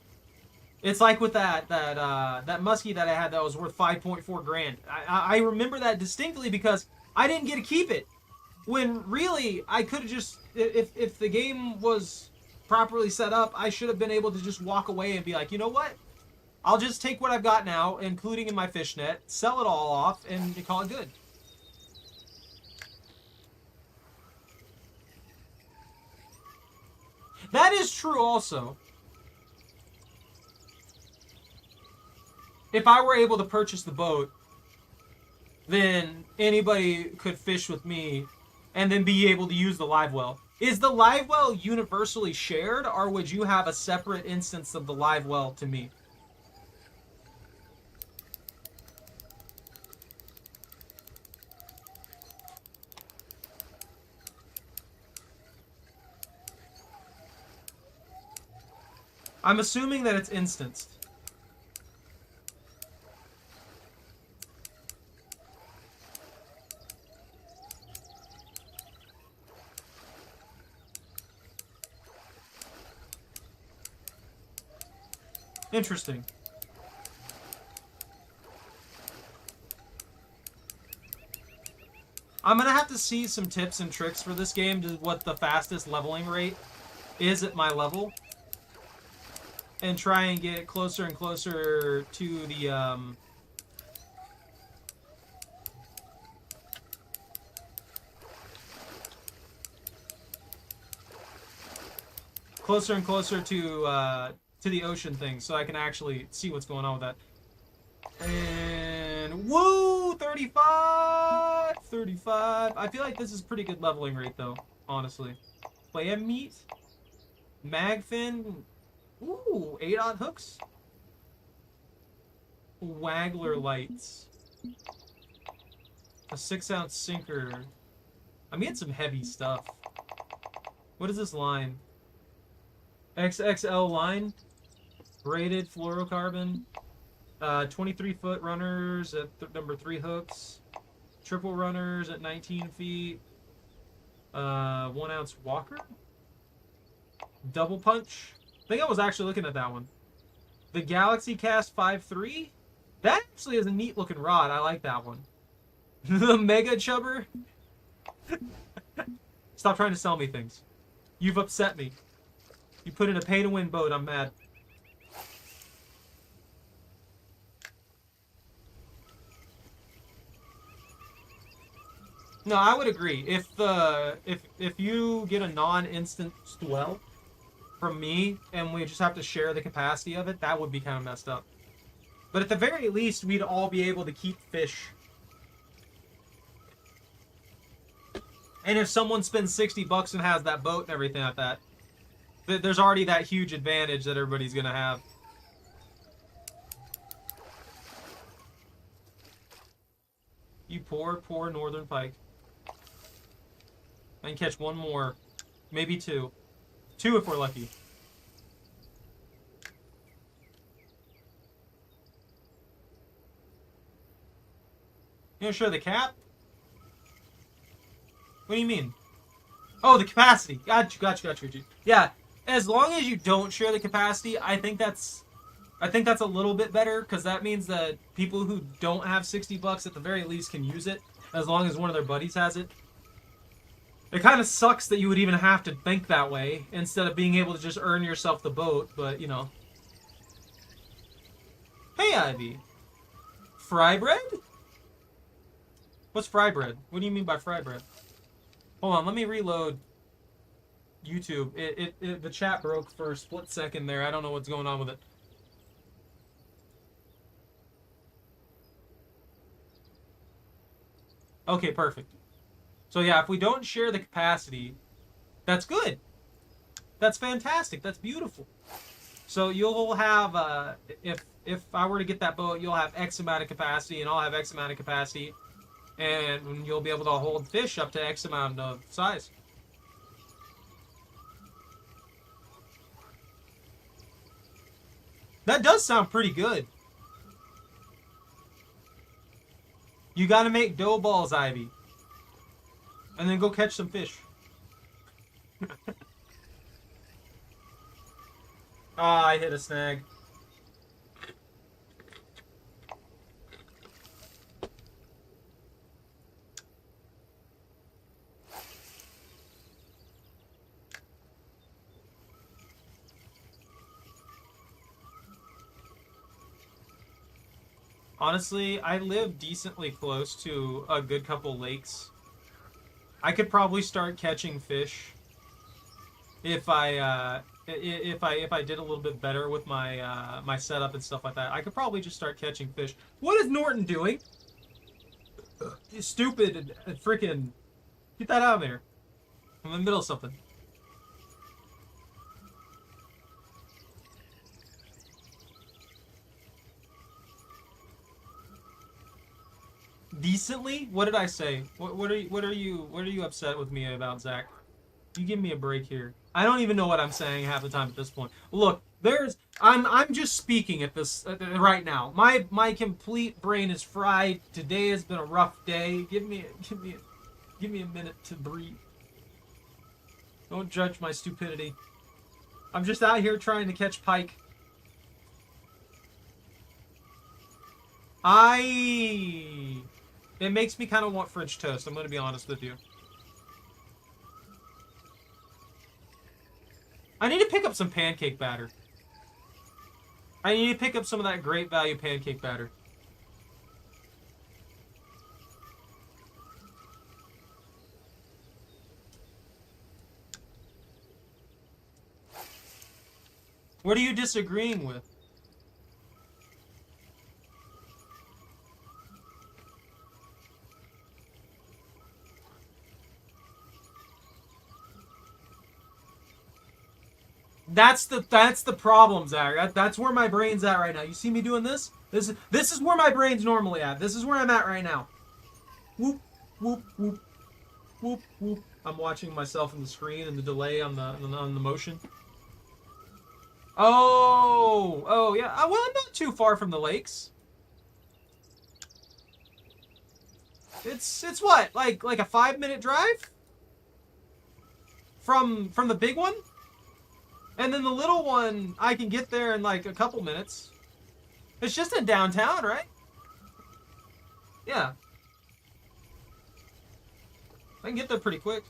It's like with that muskie that I had that was worth 5.4 grand. I remember that distinctly because I didn't get to keep it. When really I could have just, if the game was properly set up, I should have been able to just walk away and be like, you know what? I'll just take what I've got now, including in my fish net, sell it all off, and call it good. That is true also. If I were able to purchase the boat, then anybody could fish with me and then be able to use the live well. Is the live well universally shared, or would you have a separate instance of the live well to me? I'm assuming that it's instanced. Interesting. I'm gonna have to see some tips and tricks for this game to what the fastest leveling rate is at my level. And try and get closer and closer to the, closer and closer to the ocean thing, so I can actually see what's going on with that. And woo, 35, 35. I feel like this is pretty good leveling rate though, honestly. Clam meat, magfin. Ooh, 8-aught hooks. Waggler lights. A 6-ounce sinker. I'm getting some heavy stuff. What is this line? XXL line. Braided fluorocarbon. 23-foot runners at number 3 hooks. Triple runners at 19 feet. 1-ounce walker. Double punch. I think I was actually looking at that one. The Galaxy Cast 5.3? That actually is a neat looking rod. I like that one. The Mega Chubber? Stop trying to sell me things. You've upset me. You put in a pay-to-win boat. I'm mad. No, I would agree. If you get a non-instanced well from me, and we just have to share the capacity of it, that would be kind of messed up. But at the very least, we'd all be able to keep fish. And if someone spends 60 bucks and has that boat and everything like that, there's already that huge advantage that everybody's gonna have. You poor, poor northern pike. I can catch one more. Maybe two. 2 if we're lucky. You gonna show the cap? What do you mean? Oh, the capacity. Got you. Yeah, as long as you don't share the capacity, I think that's a little bit better, because that means that people who don't have 60 bucks at the very least can use it, as long as one of their buddies has it. It kind of sucks that you would even have to think that way, instead of being able to just earn yourself the boat, but, you know. Hey, Ivy. Fry bread? What's fry bread? What do you mean by fry bread? Hold on, let me reload YouTube. The chat broke for a split second there. I don't know what's going on with it. Okay, perfect. So yeah, if we don't share the capacity, that's good. That's fantastic. That's beautiful. So you'll have, if I were to get that boat, you'll have X amount of capacity, and I'll have X amount of capacity, and you'll be able to hold fish up to X amount of size. That does sound pretty good. You gotta make dough balls, Ivy. And then go catch some fish. Ah, I hit a snag. Honestly, I live decently close to a good couple lakes. I could probably start catching fish if I did a little bit better with my my setup and stuff like that. I could probably just start catching fish. What is Norton doing? You stupid freaking get that out of there. I'm in the middle of something. Decently? What did I say? What are you upset with me about, Zach? You give me a break here. I don't even know what I'm saying half the time at this point. Look, I'm just speaking at this right now. My complete brain is fried. Today has been a rough day. Give me a minute to breathe. Don't judge my stupidity. I'm just out here trying to catch pike. It makes me kind of want French toast, I'm going to be honest with you. I need to pick up some pancake batter. I need to pick up some of that great value pancake batter. What are you disagreeing with? That's the problem, Zach. That's where my brain's at right now. You see me doing this? This is where my brain's normally at. This is where I'm at right now. Whoop, whoop, whoop, whoop, whoop. I'm watching myself in the screen and the delay on the motion. Oh yeah. Well, I'm not too far from the lakes. It's what, like a 5-minute drive from the big one. And then the little one, I can get there in like a couple minutes. It's just in downtown, right? Yeah. I can get there pretty quick.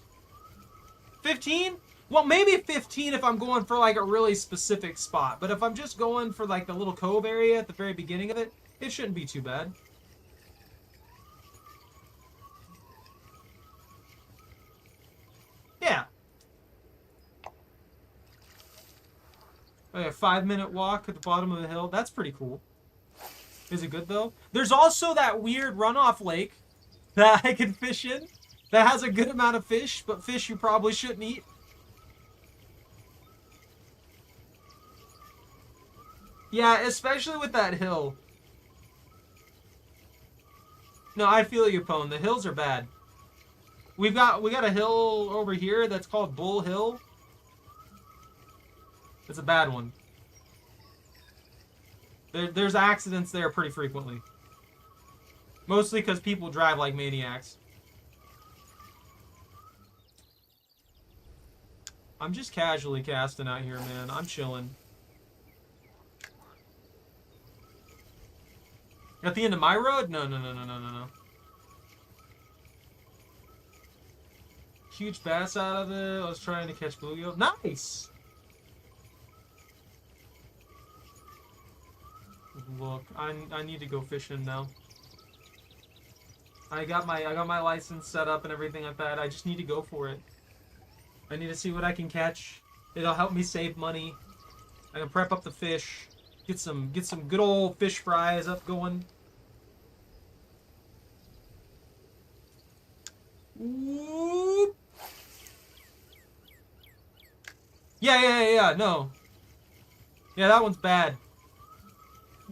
15? Well, maybe 15 if I'm going for like a really specific spot. But if I'm just going for like the little cove area at the very beginning of it, it shouldn't be too bad. Yeah. A 5-minute walk at the bottom of the hill. That's pretty cool. Is it good, though? There's also that weird runoff lake that I can fish in that has a good amount of fish, but fish you probably shouldn't eat. Yeah, especially with that hill. No, I feel you, Pone. The hills are bad. We got a hill over here that's called Bull Hill. It's a bad one. There's accidents there pretty frequently. Mostly because people drive like maniacs. I'm just casually casting out here, man. I'm chilling. At the end of my road? No. Huge bass out of it. I was trying to catch bluegill. Nice! Look, I need to go fishing now. I got my license set up and everything like that. I just need to go for it. I need to see what I can catch. It'll help me save money. I can prep up the fish. Get some good old fish fries up going. Whoop. Yeah, no. Yeah, that one's bad.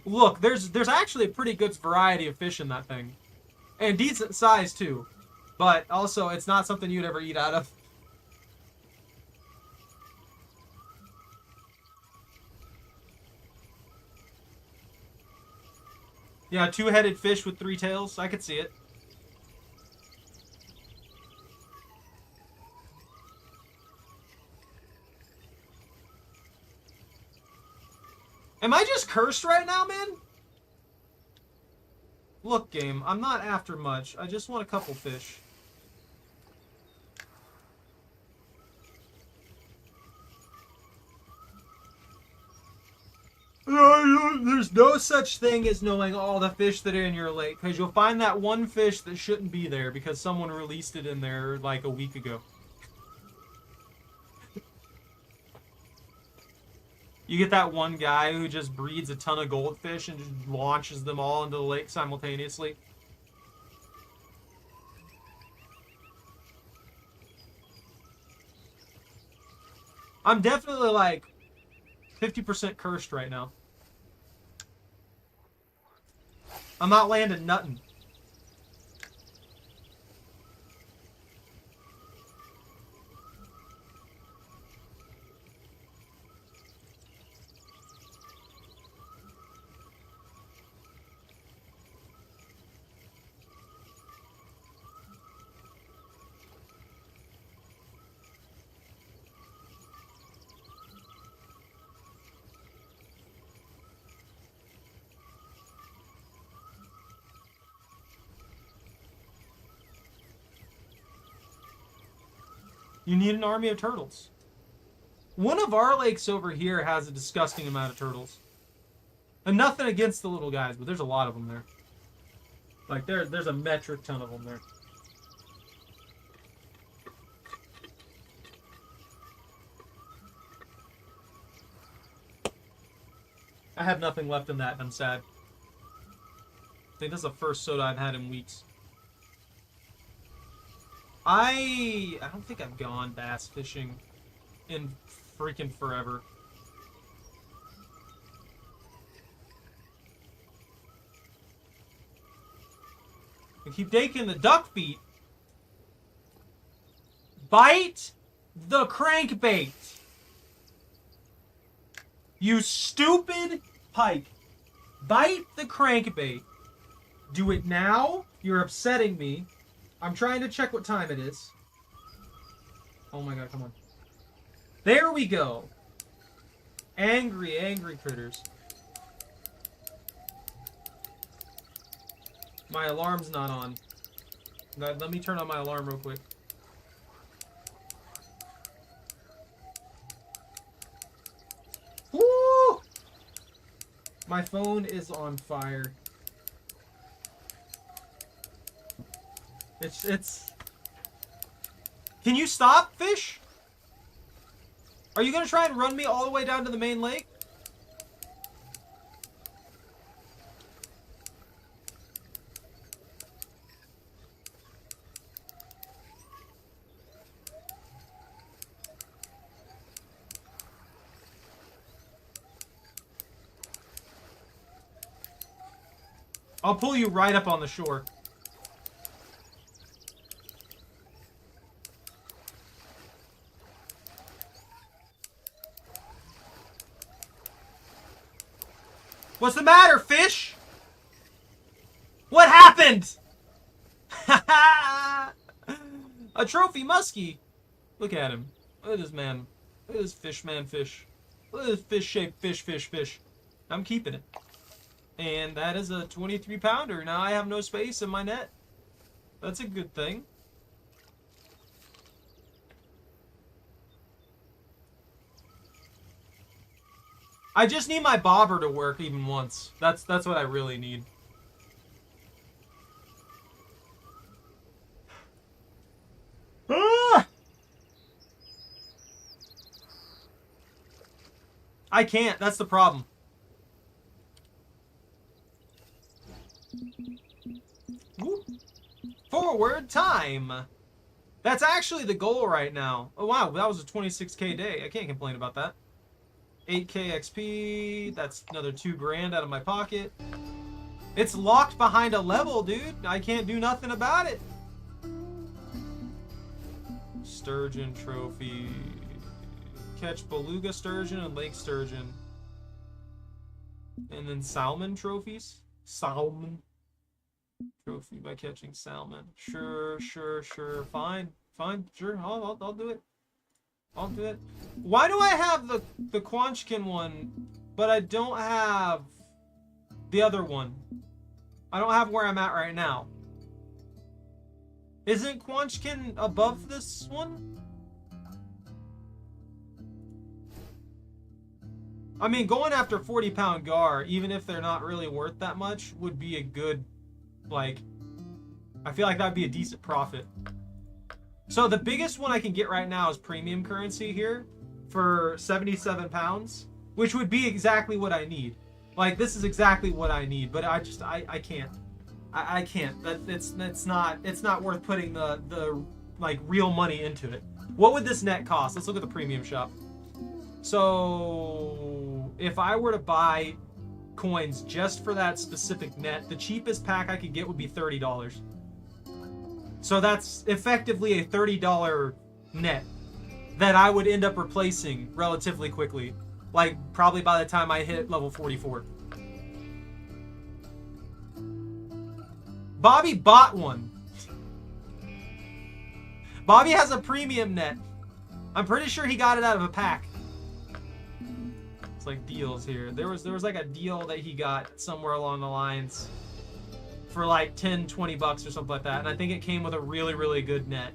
Look, there's actually a pretty good variety of fish in that thing. And decent size, too. But also, it's not something you'd ever eat out of. Yeah, two-headed fish with three tails. I could see it. Am I just cursed right now, man? Look, game, I'm not after much. I just want a couple fish. There's no such thing as knowing all the fish that are in your lake, because you'll find that one fish that shouldn't be there because someone released it in there like a week ago. You get that one guy who just breeds a ton of goldfish and just launches them all into the lake simultaneously. I'm definitely like 50% cursed right now. I'm not landing nothing. You need an army of turtles. One of our lakes over here has a disgusting amount of turtles. And nothing against the little guys, but there's a lot of them there. Like, there's a metric ton of them there. I have nothing left in that, and I'm sad. I think this is the first soda I've had in weeks. I don't think I've gone bass fishing in freaking forever. I keep taking the duck feet. Bite the crankbait. You stupid pike. Bite the crankbait. Do it now. You're upsetting me. I'm trying to check what time it is. Oh my god, come on. There we go. Angry, angry critters. My alarm's not on. Let me turn on my alarm real quick. Woo! My phone is on fire. It's... Can you stop, fish? Are you gonna try and run me all the way down to the main lake? I'll pull you right up on the shore. What's the matter, fish? What happened? A trophy muskie. Look at him. Look at this man. Look at this fish man fish. Look at this fish-shaped fish. I'm keeping it. And that is a 23-pounder. Now I have no space in my net. That's a good thing. I just need my bobber to work even once. That's what I really need. Ah! I can't. That's the problem. Woo. Forward time. That's actually the goal right now. Oh wow, that was a 26k day. I can't complain about that. 8k XP. That's another 2 grand out of my pocket. It's locked behind a level, dude. I can't do nothing about it. Sturgeon trophy. Catch beluga sturgeon and lake sturgeon. And then salmon trophies. Salmon. Trophy by catching salmon. Sure. Fine. Sure. I'll do it. I'll do it. Why do I have the Quanchkin one, but I don't have the other one? I don't have where I'm at right now. Isn't Quanchkin above this one? I mean, going after 40-pound gar, even if they're not really worth that much, would be a good, like, I feel like that'd be a decent profit. So the biggest one I can get right now is premium currency here for 77 pounds, which would be exactly what I need. Like, this is exactly what I need, but I can't. I can't. It's not worth putting the like real money into it. What would this net cost? Let's look at the premium shop. So if I were to buy coins just for that specific net, the cheapest pack I could get would be $30. So that's effectively a $30 net that I would end up replacing relatively quickly. Like, probably by the time I hit level 44. Bobby bought one. Bobby has a premium net. I'm pretty sure he got it out of a pack. It's like deals here. There was like a deal that he got somewhere along the lines for like 10, 20 bucks or something like that. And I think it came with a really, really good net.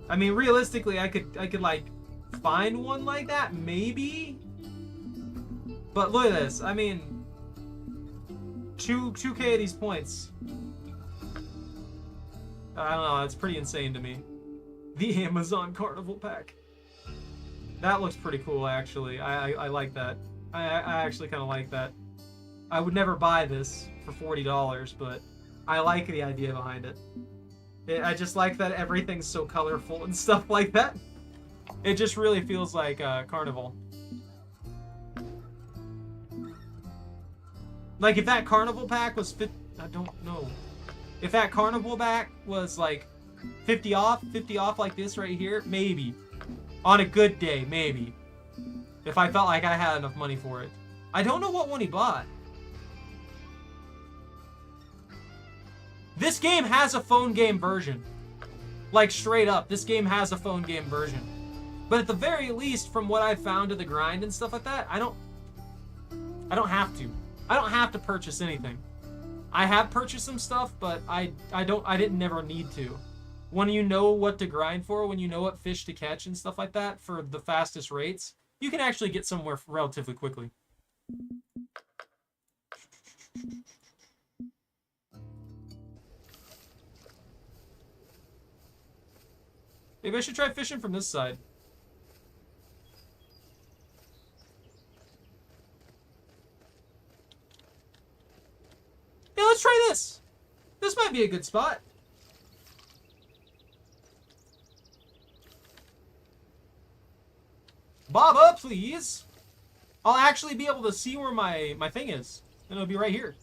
I mean, realistically, I could like find one like that, maybe. But look at this. I mean, 2K of these points. I don't know. It's pretty insane to me. The Amazon Carnival pack. That looks pretty cool, actually. I like that. I actually kind of like that. I would never buy this for $40, but I like the idea behind it. I just like that everything's so colorful and stuff like that. It just really feels like Carnival. Like, if that Carnival pack was I don't know. If that Carnival pack was like 50 off like this right here, maybe. On a good day, maybe. If I felt like I had enough money for it. I don't know what one he bought. This game has a phone game version. Like, straight up, this game has a phone game version. But at the very least, from what I've found of the grind and stuff like that, I don't have to. I don't have to purchase anything. I have purchased some stuff, but I didn't never need to. When you know what to grind for, when you know what fish to catch and stuff like that for the fastest rates, you can actually get somewhere relatively quickly. Maybe I should try fishing from this side. Yeah, let's try this. This might be a good spot. Bob up, please. I'll actually be able to see where my thing is. And it'll be right here.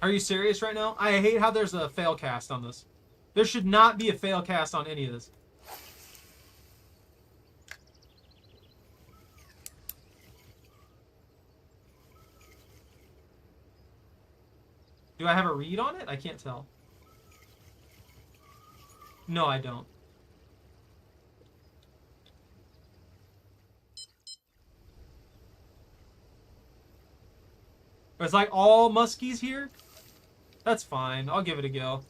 Are you serious right now? I hate how there's a fail cast on this. There should not be a fail cast on any of this. Do I have a read on it? I can't tell. No, I don't. It's like all muskies here? That's fine. I'll give it a go.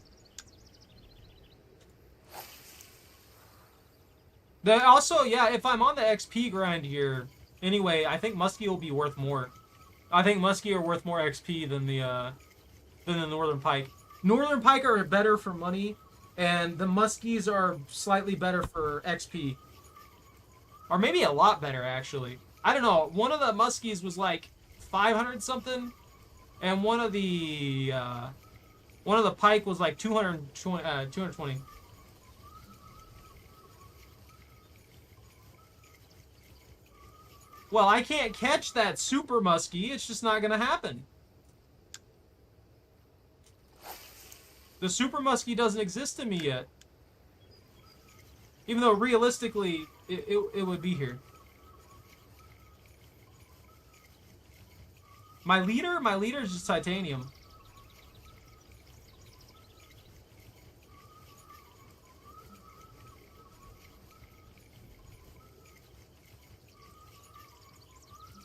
Also, yeah, if I'm on the XP grind here, anyway, I think muskie will be worth more. I think muskie are worth more XP than the northern pike. Northern pike are better for money, and the muskies are slightly better for XP. Or maybe a lot better, actually. I don't know. One of the muskies was like 500 something, and one of the pike was like 220. Well, I can't catch that super muskie. It's just not gonna happen. The super muskie doesn't exist to me yet. Even though realistically, it would be here. My leader is just titanium.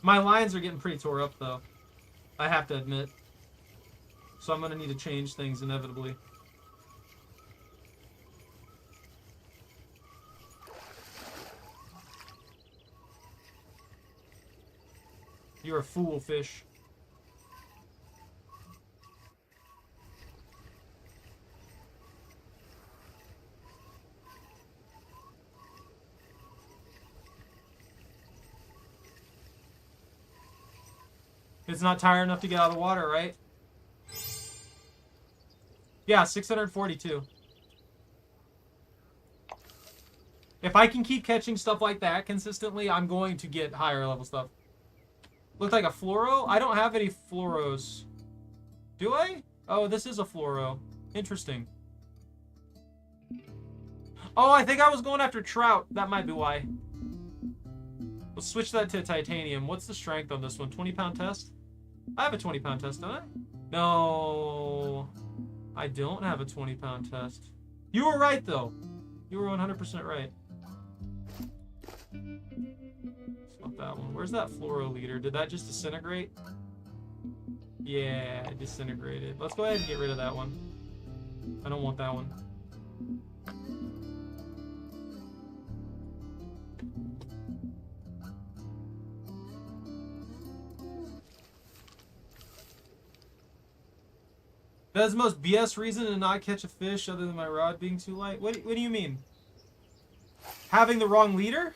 My lines are getting pretty tore up, though. I have to admit. So I'm going to need to change things inevitably. You're a fool, fish. It's not tired enough to get out of the water, right? Yeah, 642. If I can keep catching stuff like that consistently, I'm going to get higher level stuff. Looked like a fluoro? I don't have any fluoros. Do I? Oh, this is a fluoro. Interesting. Oh, I think I was going after trout. That might be why. Let's switch that to titanium. What's the strength on this one? 20-pound test? I have a 20-pound test, don't I? No. I don't have a 20-pound test. You were right, though. You were 100% right. It's not that one. Where's that fluoro leader? Did that just disintegrate? Yeah, it disintegrated. Let's go ahead and get rid of that one. I don't want that one. That's the most BS reason to not catch a fish other than my rod being too light. What do you mean? Having the wrong leader?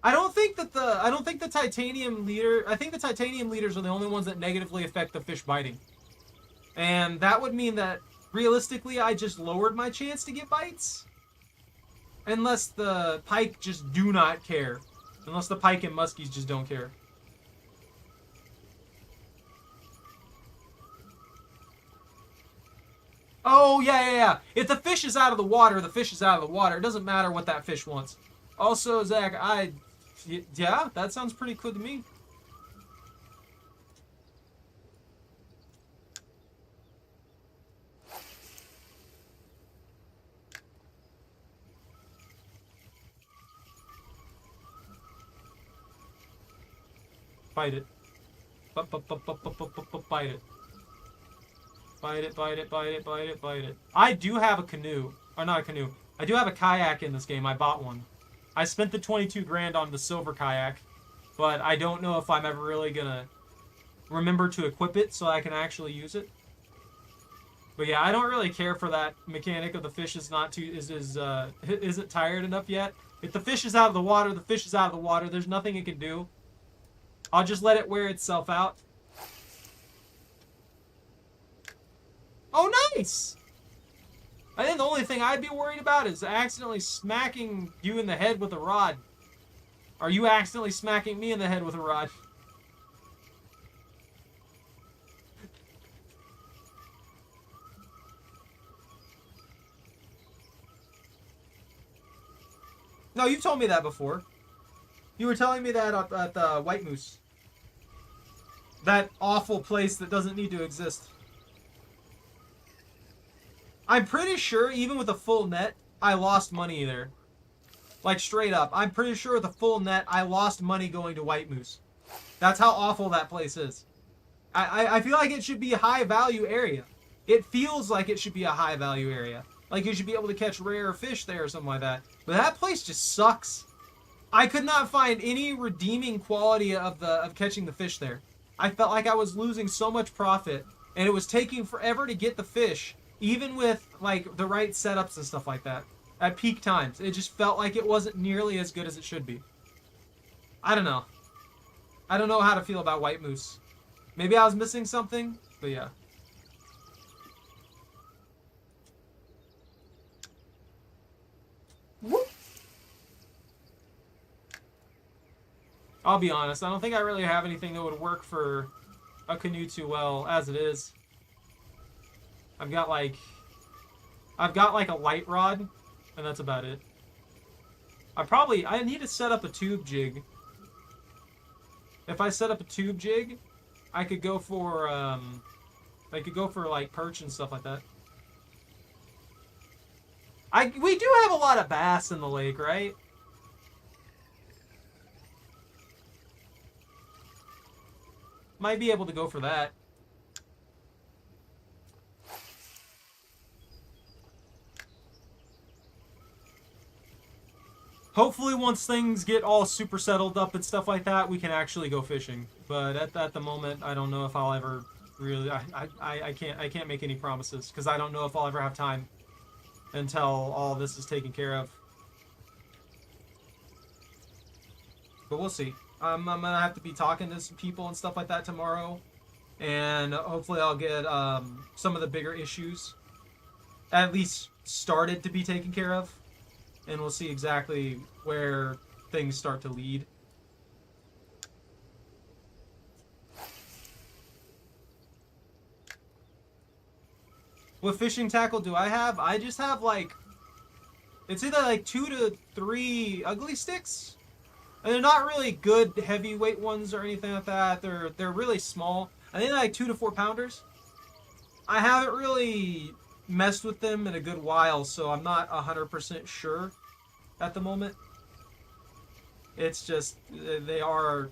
I don't think the titanium leader, I think the titanium leaders are the only ones that negatively affect the fish biting. And that would mean that realistically I just lowered my chance to get bites. Unless the pike just do not care. Unless the pike and muskies just don't care. Oh, yeah. If the fish is out of the water, the fish is out of the water. It doesn't matter what that fish wants. Also, Zach, yeah, that sounds pretty good to me. Bite it. Bite it. Bite it. I do have a canoe. Or not a canoe. I do have a kayak in this game. I bought one. I spent the 22 grand on the silver kayak. But I don't know if I'm ever really gonna remember to equip it so I can actually use it. But yeah, I don't really care for that mechanic of the fish isn't tired enough yet. If the fish is out of the water, the fish is out of the water. There's nothing it can do. I'll just let it wear itself out. Oh, nice! I think the only thing I'd be worried about is accidentally smacking you in the head with a rod. Or you accidentally smacking me in the head with a rod. No, you've told me that before. You were telling me that at the White Moose. That awful place that doesn't need to exist. I'm pretty sure, even with a full net, I lost money there. Like, straight up. I'm pretty sure with a full net, I lost money going to White Moose. That's how awful that place is. I feel like it should be a high-value area. It feels like it should be a high-value area. Like, you should be able to catch rare fish there or something like that. But that place just sucks. I could not find any redeeming quality of catching the fish there. I felt like I was losing so much profit, and it was taking forever to get the fish, even with, like, the right setups and stuff like that. At peak times. It just felt like it wasn't nearly as good as it should be. I don't know. I don't know how to feel about White Moose. Maybe I was missing something, but yeah. Whoop. I'll be honest, I don't think I really have anything that would work for a canoe too well as it is. I've got like a light rod, and that's about it. I need to set up a tube jig. If I set up a tube jig, I could go for like perch and stuff like that. We do have a lot of bass in the lake, right? Might be able to go for that. Hopefully once things get all super settled up and stuff like that, we can actually go fishing. But at the moment, I don't know if I'll ever really... I can't make any promises, because I don't know if I'll ever have time until all this is taken care of. But we'll see. I'm going to have to be talking to some people and stuff like that tomorrow. And hopefully I'll get some of the bigger issues at least started to be taken care of. And we'll see exactly where things start to lead. What fishing tackle do I have? I just have like... It's either like 2 to 3 ugly sticks. And they're not really good heavyweight ones or anything like that. They're really small. I think they're like 2 to 4 pounders. I haven't really messed with them in a good while, so I'm not 100% sure at the moment. It's just they're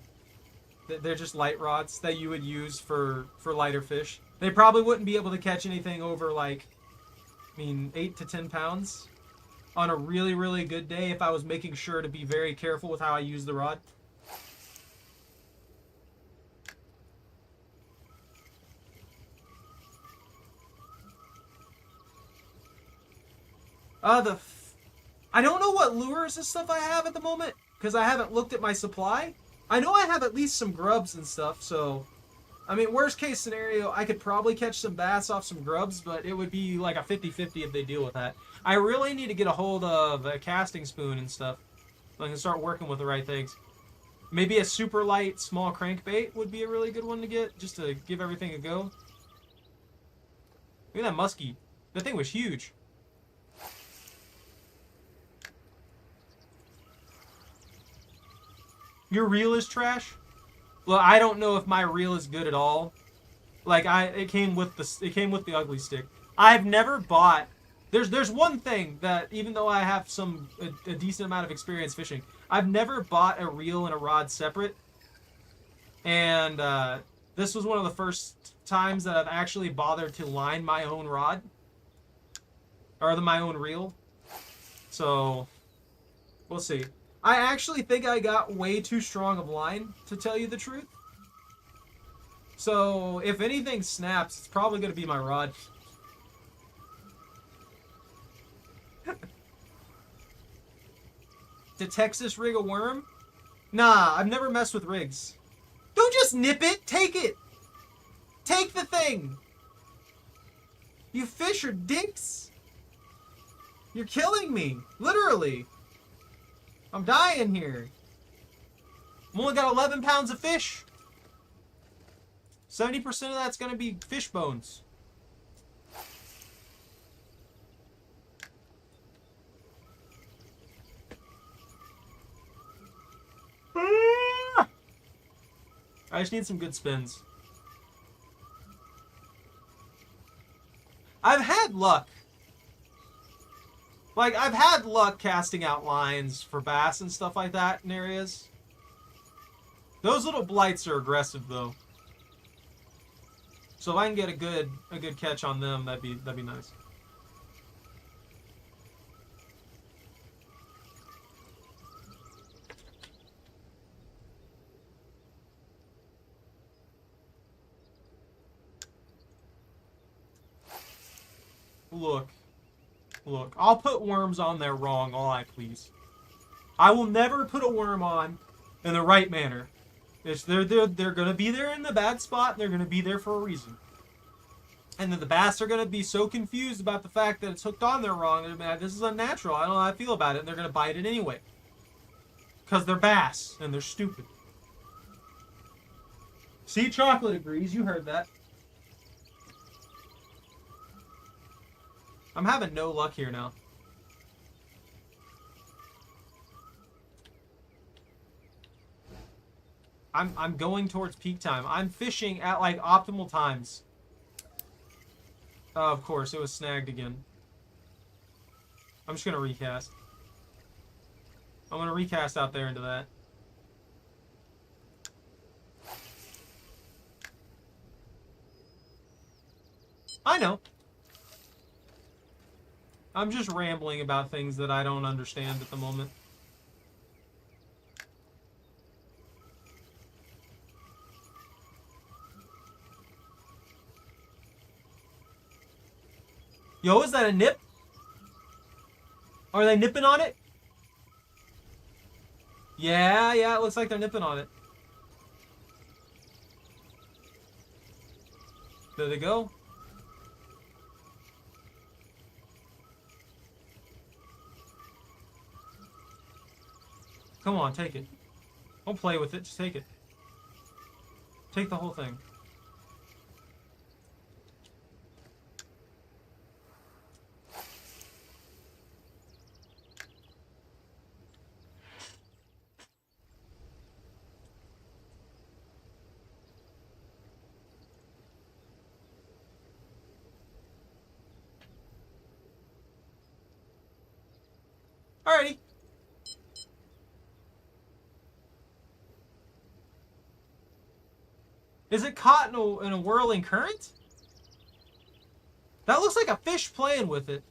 just light rods that you would use for lighter fish. They probably wouldn't be able to catch anything over like 8 to 10 pounds on a really, really good day if I was making sure to be very careful with how I use the rod. I don't know what lures and stuff I have at the moment, because I haven't looked at my supply. I know I have at least some grubs and stuff, so... I mean, worst case scenario, I could probably catch some bass off some grubs, but it would be like a 50-50 if they deal with that. I really need to get a hold of a casting spoon and stuff, so I can start working with the right things. Maybe a super light, small crankbait would be a really good one to get, just to give everything a go. Look at that muskie. That thing was huge. Your reel is trash? Well, I don't know if my reel is good at all. Like it came with the ugly stick. I've never bought... There's one thing that, even though I have a decent amount of experience fishing, I've never bought a reel and a rod separate. And this was one of the first times that I've actually bothered to line my own rod. Or my own reel. So, we'll see. I actually think I got way too strong of line, to tell you the truth. So, if anything snaps, it's probably going to be my rod. Did Texas rig a worm? Nah, I've never messed with rigs. Don't just nip it! Take it! Take the thing! You fish are dicks! You're killing me! Literally! I'm dying here. I've only got 11 pounds of fish. 70% of that's going to be fish bones. I just need some good spins. I've had luck. Like, I've had luck casting out lines for bass and stuff like that in areas. Those little blights are aggressive, though. So if I can get a good catch on them, that'd be nice. Look, I'll put worms on there wrong, all I please. I will never put a worm on in the right manner. They're going to be there in the bad spot, and they're going to be there for a reason. And then the bass are going to be so confused about the fact that it's hooked on there wrong, and man, this is unnatural, I don't know how I feel about it, and they're going to bite it anyway. Because they're bass, and they're stupid. See, chocolate agrees, you heard that. I'm having no luck here now. I'm going towards peak time. I'm fishing at like optimal times. Of course, it was snagged again. I'm just gonna recast. I'm gonna recast out there into that. I know. I'm just rambling about things that I don't understand at the moment. Yo, is that a nip? Are they nipping on it? Yeah, it looks like they're nipping on it. There they go. Come on, take it. Don't play with it, just take it. Take the whole thing. Alrighty. Is it caught in a whirling current? That looks like a fish playing with it.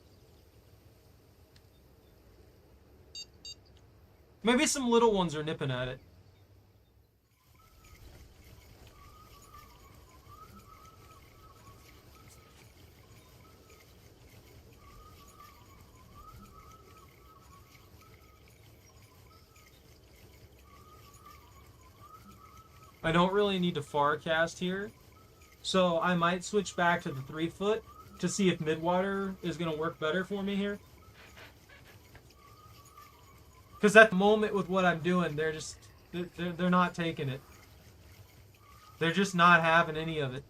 Maybe some little ones are nipping at it. I don't really need to far cast here, so I might switch back to the 3-foot to see if midwater is going to work better for me here. Because at the moment with what I'm doing, they're not taking it. They're just not having any of it.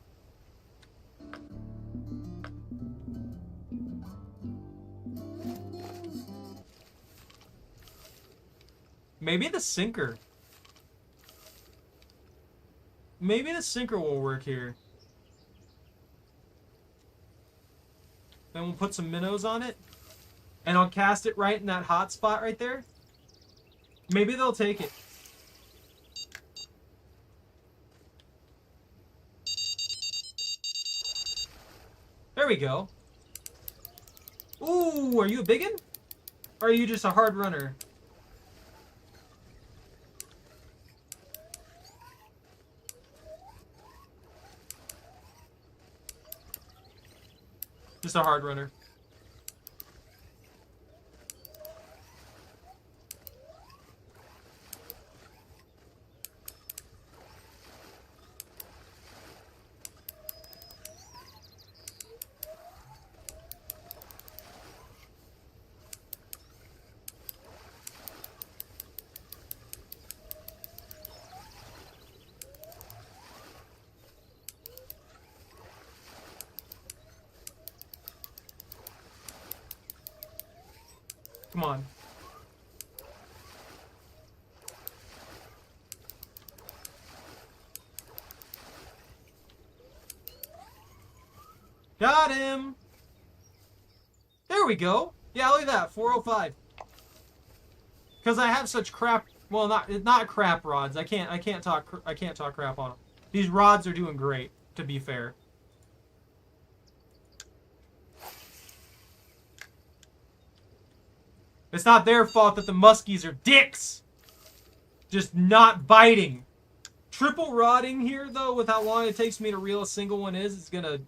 Maybe the sinker. Maybe the sinker will work here. Then we'll put some minnows on it. And I'll cast it right in that hot spot right there. Maybe they'll take it. There we go. Ooh, are you a biggin? Or are you just a hard runner? Just a hard runner. Come on. Got him. There we go. Yeah, look at that. 405. Because I have such crap. Well, not crap rods. I can't talk crap on them. These rods are doing great, to be fair. It's not their fault that the muskies are dicks. Just not biting. Triple rodding here, though, with how long it takes me to reel a single one it's gonna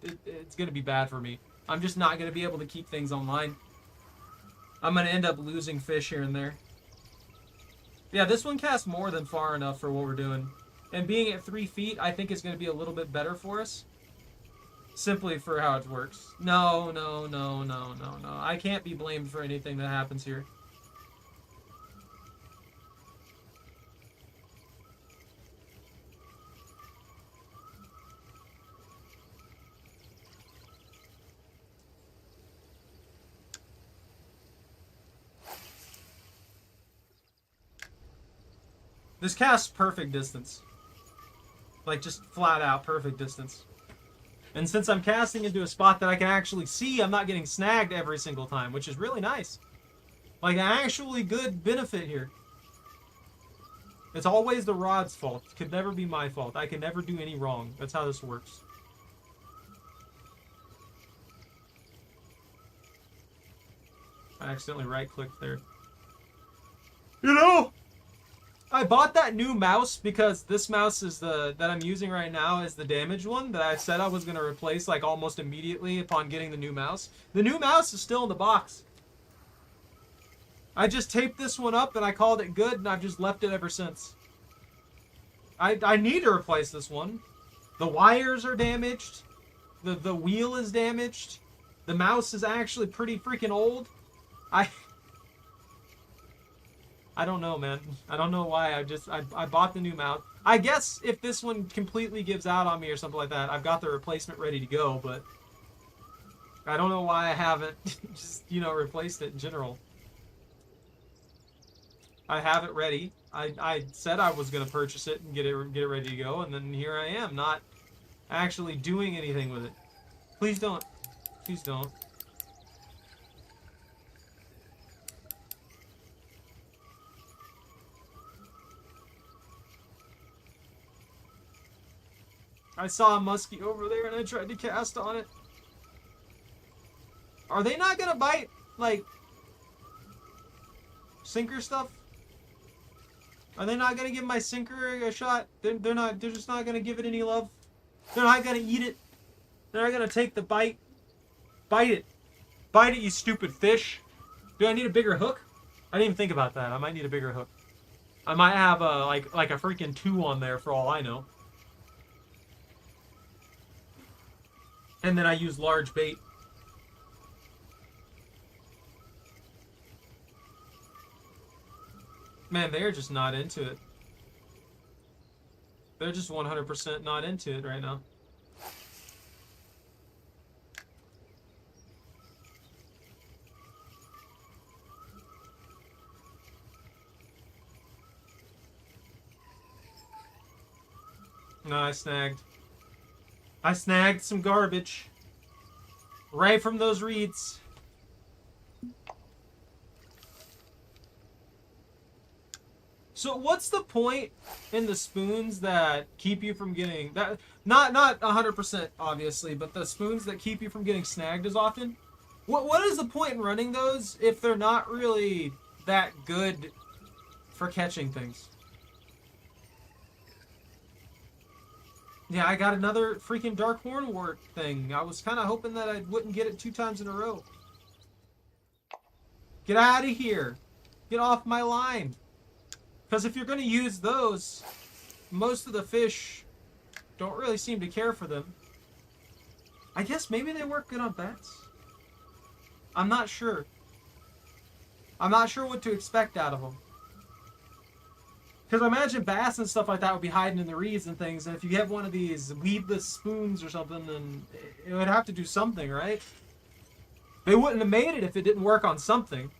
be bad for me. I'm just not gonna be able to keep things online. I'm gonna end up losing fish here and there. Yeah, this one casts more than far enough for what we're doing. And being at 3 feet, I think is gonna be a little bit better for us. Simply for how it works. No. I can't be blamed for anything that happens here. This casts perfect distance. Like, just flat out perfect distance. And since I'm casting into a spot that I can actually see, I'm not getting snagged every single time, which is really nice. Like, an actually good benefit here. It's always the rod's fault. It could never be my fault. I can never do any wrong. That's how this works. I accidentally right-clicked there. You know, I bought that new mouse because this mouse is that I'm using right now is the damaged one that I said I was going to replace like almost immediately upon getting the new mouse. The new mouse is still in the box. I just taped this one up and I called it good and I've just left it ever since. I need to replace this one. The wires are damaged. The wheel is damaged. The mouse is actually pretty freaking old. I don't know, man. I don't know why. I bought the new mouse. I guess if this one completely gives out on me or something like that, I've got the replacement ready to go, but I don't know why I haven't just, replaced it in general. I have it ready. I said I was going to purchase it and get it ready to go, and then here I am, not actually doing anything with it. Please don't. Please don't. I saw a muskie over there and I tried to cast on it. Are they not gonna bite, like, sinker stuff? Are they not gonna give my sinker a shot? They're just not gonna give it any love. They're not gonna eat it. They're not gonna take the bite. Bite it. Bite it, you stupid fish. Do I need a bigger hook? I didn't even think about that. I might need a bigger hook. I might have a, like a freaking 2 on there for all I know. And then I use large bait. Man, they're just not into it. They're just 100% not into it right now. No, I snagged. I snagged some garbage. Right from those reeds. So what's the point in the spoons that keep you from getting that? Not 100% obviously, but the spoons that keep you from getting snagged as often. What is the point in running those if they're not really that good for catching things? Yeah, I got another freaking dark hornwort thing. I was kind of hoping that I wouldn't get it 2 times in a row. Get out of here. Get off my line. Because if you're going to use those, most of the fish don't really seem to care for them. I guess maybe they work good on bats. I'm not sure. I'm not sure what to expect out of them. Because I imagine bass and stuff like that would be hiding in the reeds and things, and if you get one of these weedless spoons or something, then it would have to do something, right? They wouldn't have made it if it didn't work on something.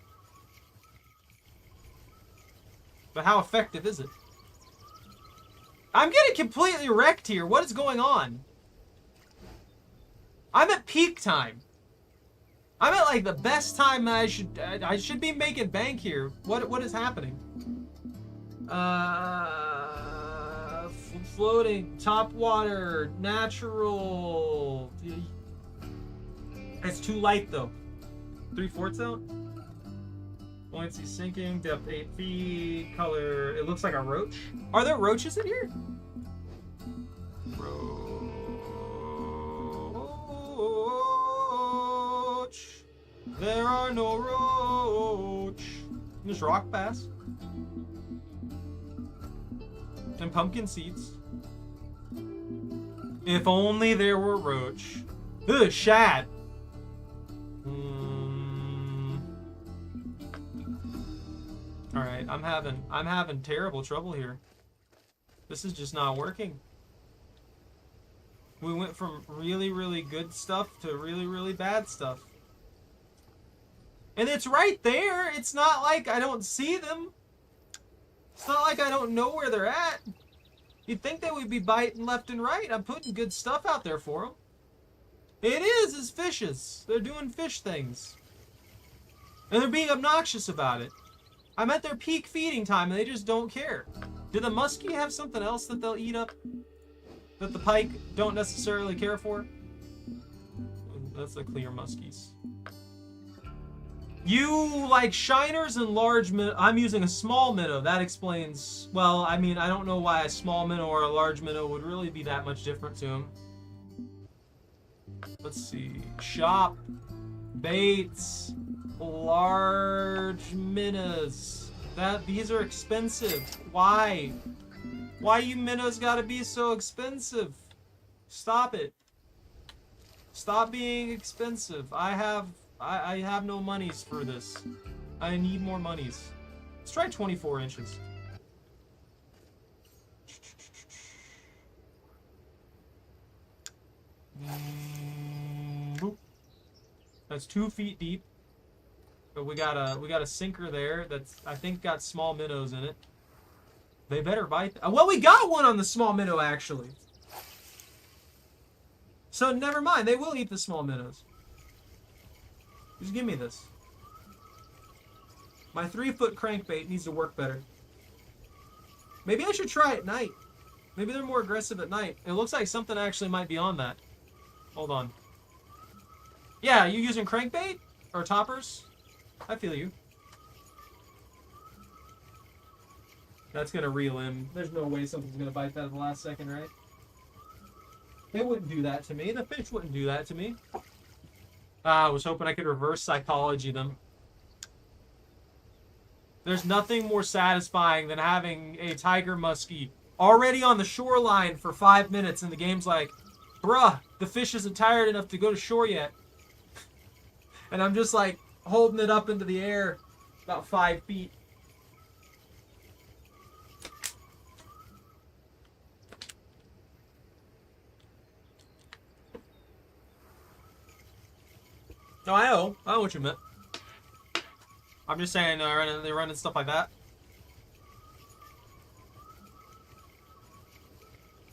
But how effective is it? I'm getting completely wrecked here. What is going on? I'm at peak time. I'm at like the best time I should be making bank here. What is happening? Floating, top water, natural. It's too light though. 3/4 out. Buoyancy sinking, depth 8 feet, color. It looks like a roach. Are there roaches in here? Roach. There are no roach. There's rock bass. And pumpkin seeds. If only there were roach. Ugh, shad. Alright, I'm having terrible trouble here. This is just not working. We went from really, really good stuff to really, really bad stuff. And it's right there. It's not like I don't see them. It's not like I don't know where they're at. You'd think they would be biting left and right. I'm putting good stuff out there for them. It is, it's fishes. They're doing fish things. And they're being obnoxious about it. I'm at their peak feeding time and they just don't care. Do the muskie have something else that they'll eat up that the pike don't necessarily care for? That's the clear muskies. You like shiners and large minnow. I'm using a small minnow. That explains... Well, I mean, I don't know why a small minnow or a large minnow would really be that much different to him. Let's see. Shop. Baits. Large minnows. These are expensive. Why? Why you minnows gotta be so expensive? Stop it. Stop being expensive. I have no monies for this. I need more monies. Let's try 24 inches. That's 2 feet deep. But we got a sinker there that's, I think, got small minnows in it. They better bite. Well, we got one on the small minnow actually. So never mind. They will eat the small minnows. Just give me this. My 3-foot crankbait needs to work better. Maybe I should try at night. Maybe they're more aggressive at night. It looks like something actually might be on that. Hold on. Yeah, you using crankbait? Or toppers? I feel you. That's gonna reel in. There's no way something's gonna bite that at the last second, right? It wouldn't do that to me. The fish wouldn't do that to me. I was hoping I could reverse psychology them. There's nothing more satisfying than having a tiger muskie already on the shoreline for 5 minutes and the game's like, bruh, the fish isn't tired enough to go to shore yet. And I'm just like holding it up into the air about 5 feet. No, I know what you meant. I'm just saying they're running stuff like that.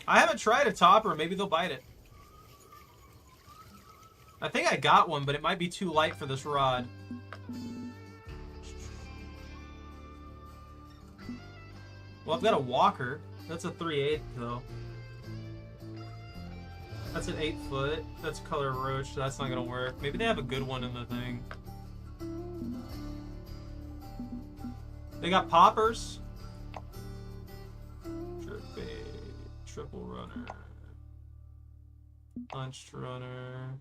I haven't tried a topper. Maybe they'll bite it. I think I got one, but it might be too light for this rod. Well, I've got a walker. That's a 3/8 though. That's an 8-foot. That's color roach, so that's not gonna work. Maybe they have a good one in the thing. They got poppers. Jerkbait, triple runner, punched runner.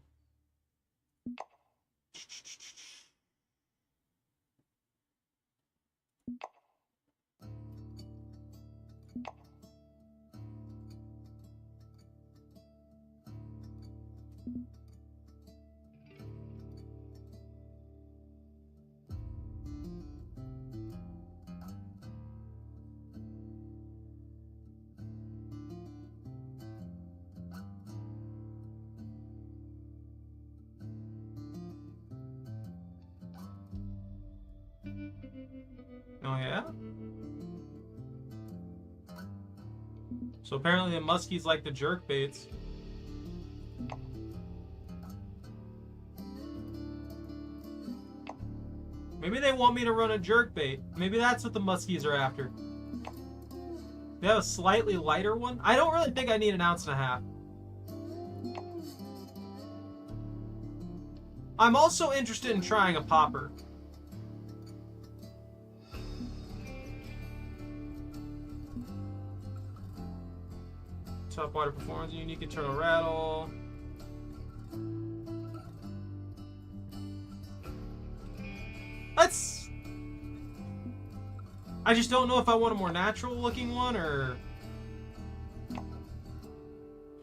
Oh yeah? So apparently the muskies like the jerk baits. Maybe they want me to run a jerk bait. Maybe that's what the muskies are after. They have a slightly lighter one. I don't really think I need 1.5 ounces. I'm also interested in trying a popper. Top water performance, unique internal rattle. I just don't know if I want a more natural looking one or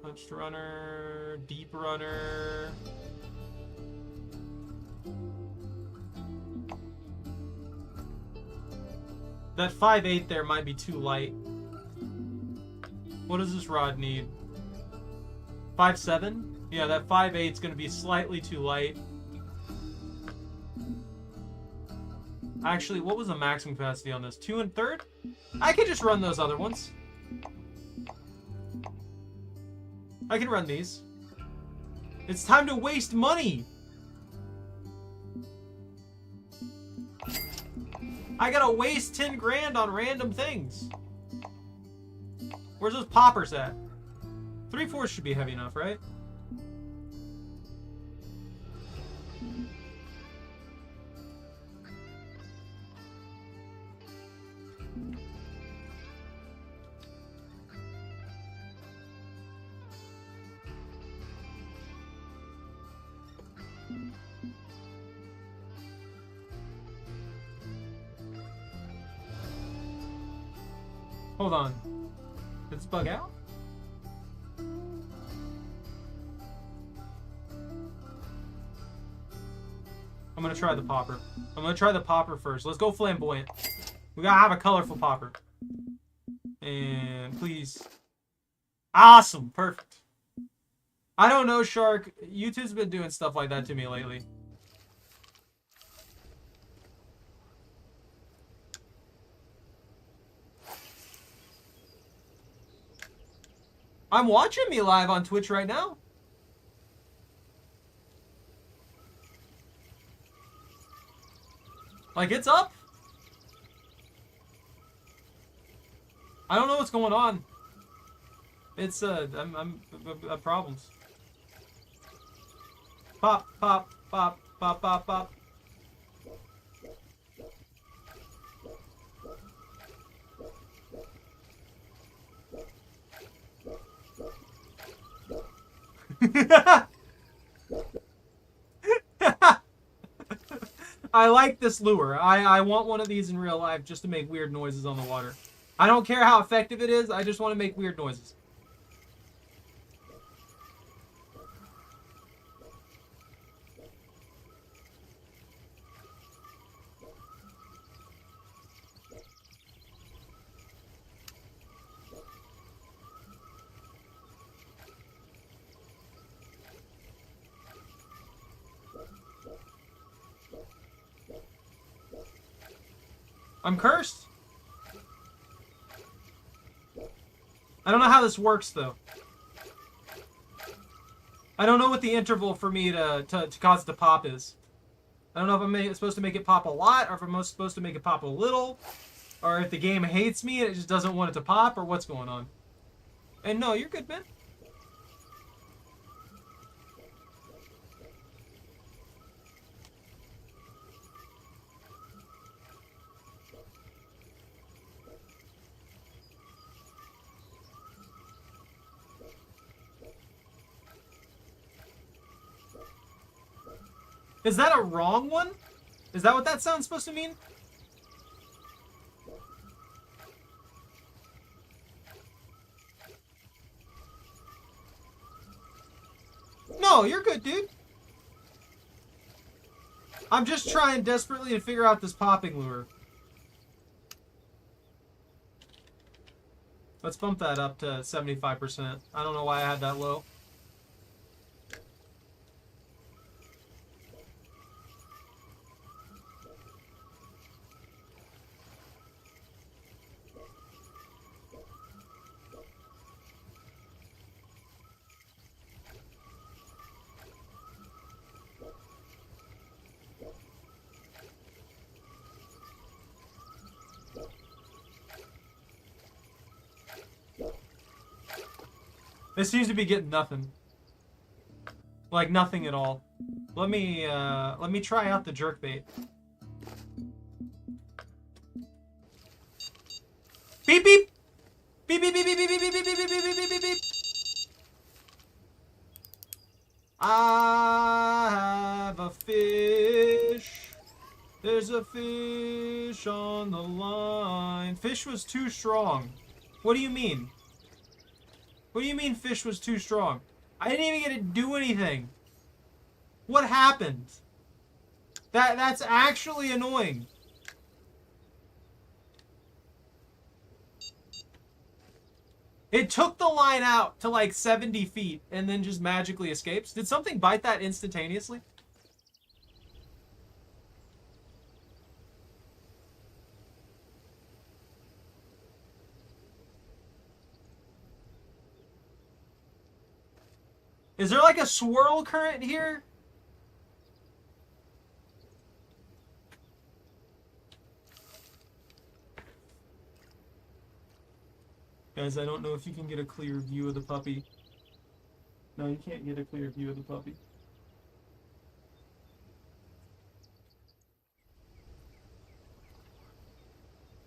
punched runner, deep runner. That 5/8 there might be too light. What does this rod need? 5/7? Yeah, that 5/8 is going to be slightly too light. Actually, what was the maximum capacity on this? 2 1/3? I could just run those other ones. I can run these. It's time to waste money. I gotta waste 10 grand on random things. Where's those poppers at? 3/4 should be heavy enough, right? Hold on. Did this bug out? I'm gonna try the popper. I'm gonna try the popper first. Let's go flamboyant. We gotta have a colorful popper. And please. Awesome. Perfect. I don't know, Shark. YouTube's been doing stuff like that to me lately. I'm watching me live on Twitch right now. Like, it's up. I don't know what's going on. It's, I'm problems. Pop, pop, pop, pop, pop, pop. I like this lure. I want one of these in real life just to make weird noises on the water. I don't care how effective it is. I just want to make weird noises. I'm cursed. I don't know how this works, though. I don't know what the interval for me to cause it to pop is. I don't know if I'm supposed to make it pop a lot, or if I'm supposed to make it pop a little, or if the game hates me and it just doesn't want it to pop, or what's going on. And no, you're good, man. Is that a wrong one? Is that what that sound's supposed to mean? No, you're good, dude. I'm just trying desperately to figure out this popping lure. Let's bump that up to 75%. I don't know why I had that low. This seems to be getting nothing. Like nothing at all. Let me try out the jerkbait. Beep beep! Beep beep beep beep beep beep beep beep beep beep beep beep beep beep. I have a fish. There's a fish on the line. Fish was too strong. What do you mean? What do you mean fish was too strong? I didn't even get to do anything. What happened? That's actually annoying. It took the line out to like 70 feet and then just magically escapes. Did something bite that instantaneously? Is there like a swirl current here? Guys, I don't know if you can get a clear view of the puppy. No, you can't get a clear view of the puppy.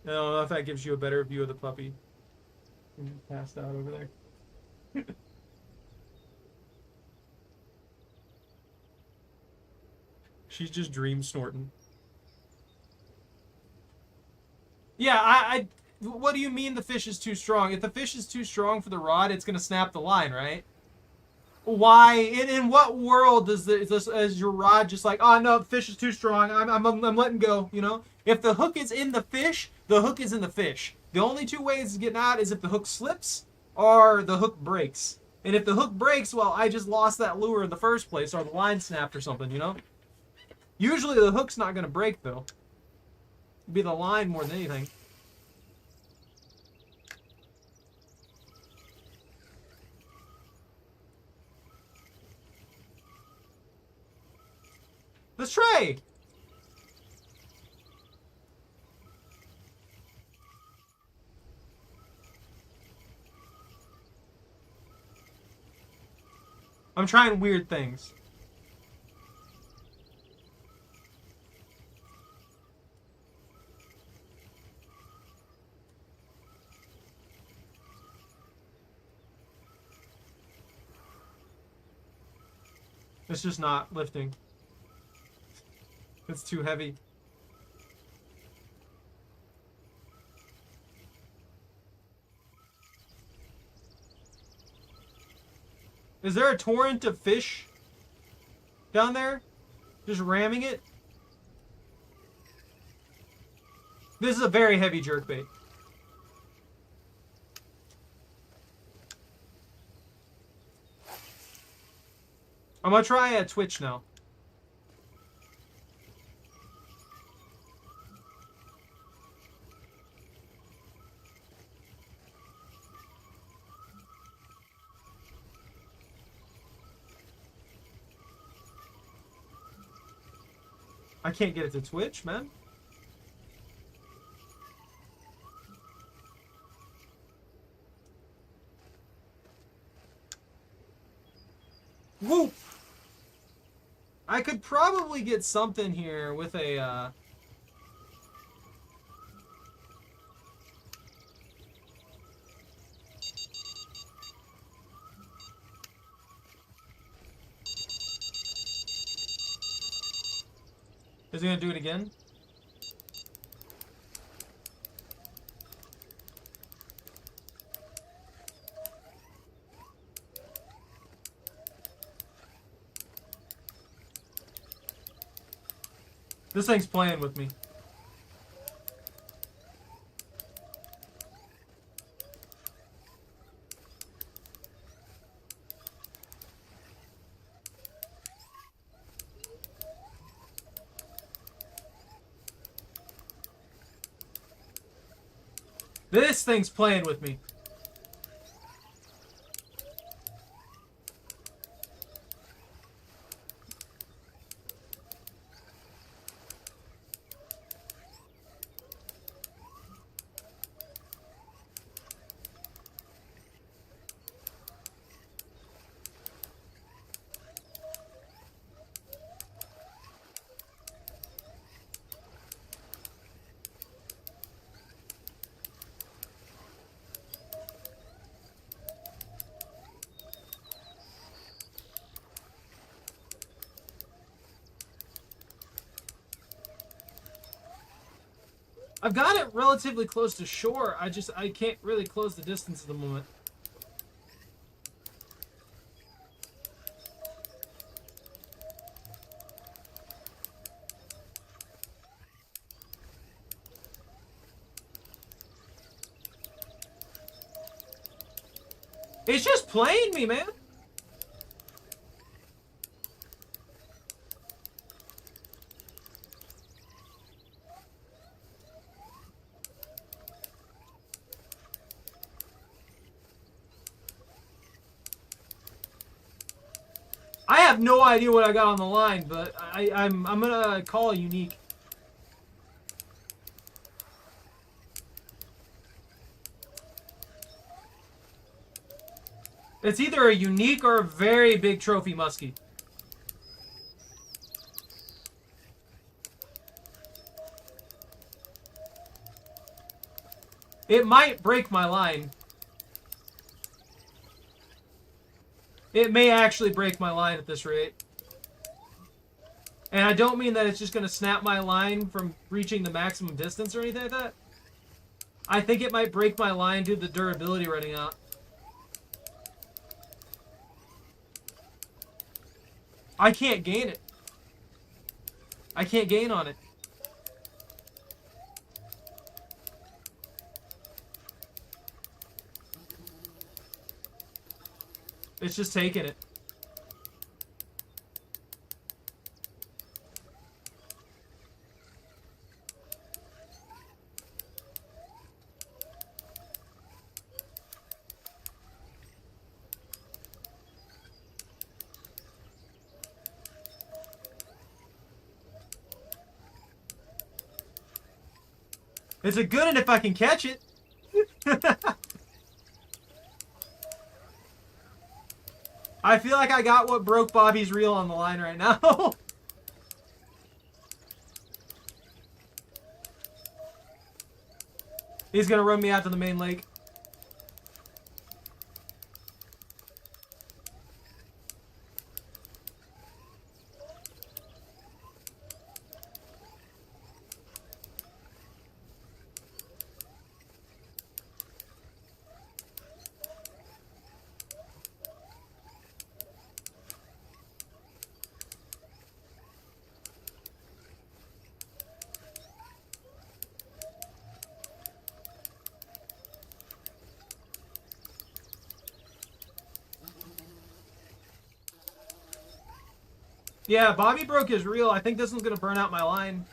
I don't know if that gives you a better view of the puppy. Passed out over there. She's just dream snorting. Yeah, what do you mean the fish is too strong? If the fish is too strong for the rod, it's gonna snap the line, right? Why? In what world is your rod just like, oh no, the fish is too strong. I'm letting go. You know, if the hook is in the fish, the hook is in the fish. The only two ways of getting out is if the hook slips or the hook breaks. And if the hook breaks, well, I just lost that lure in the first place, or the line snapped or something. You know. Usually the hook's not gonna break though. It'd be the line more than anything. Let's try. I'm trying weird things. It's just not lifting. It's too heavy. Is there a torrent of fish down there? Just ramming it? This is a very heavy jerkbait. I'm gonna try a twitch now. I can't get it to twitch, man. Whoop! I could probably get something here with a, Is he gonna do it again? This thing's playing with me. This thing's playing with me. I've got it relatively close to shore. I can't really close the distance at the moment. It's just playing me, man. I have no idea what I got on the line, but I'm gonna call a unique. It's either a unique or a very big trophy muskie. It might break my line. It may actually break my line at this rate. And I don't mean that it's just going to snap my line from reaching the maximum distance or anything like that. I think it might break my line due to the durability running out. I can't gain it. I can't gain on it. It's just taking it. It's a good one if I can catch it. I feel like I got what broke Bobby's reel on the line right now. He's gonna run me out to the main lake. Yeah, Bobby broke his reel. I think this one's going to burn out my line.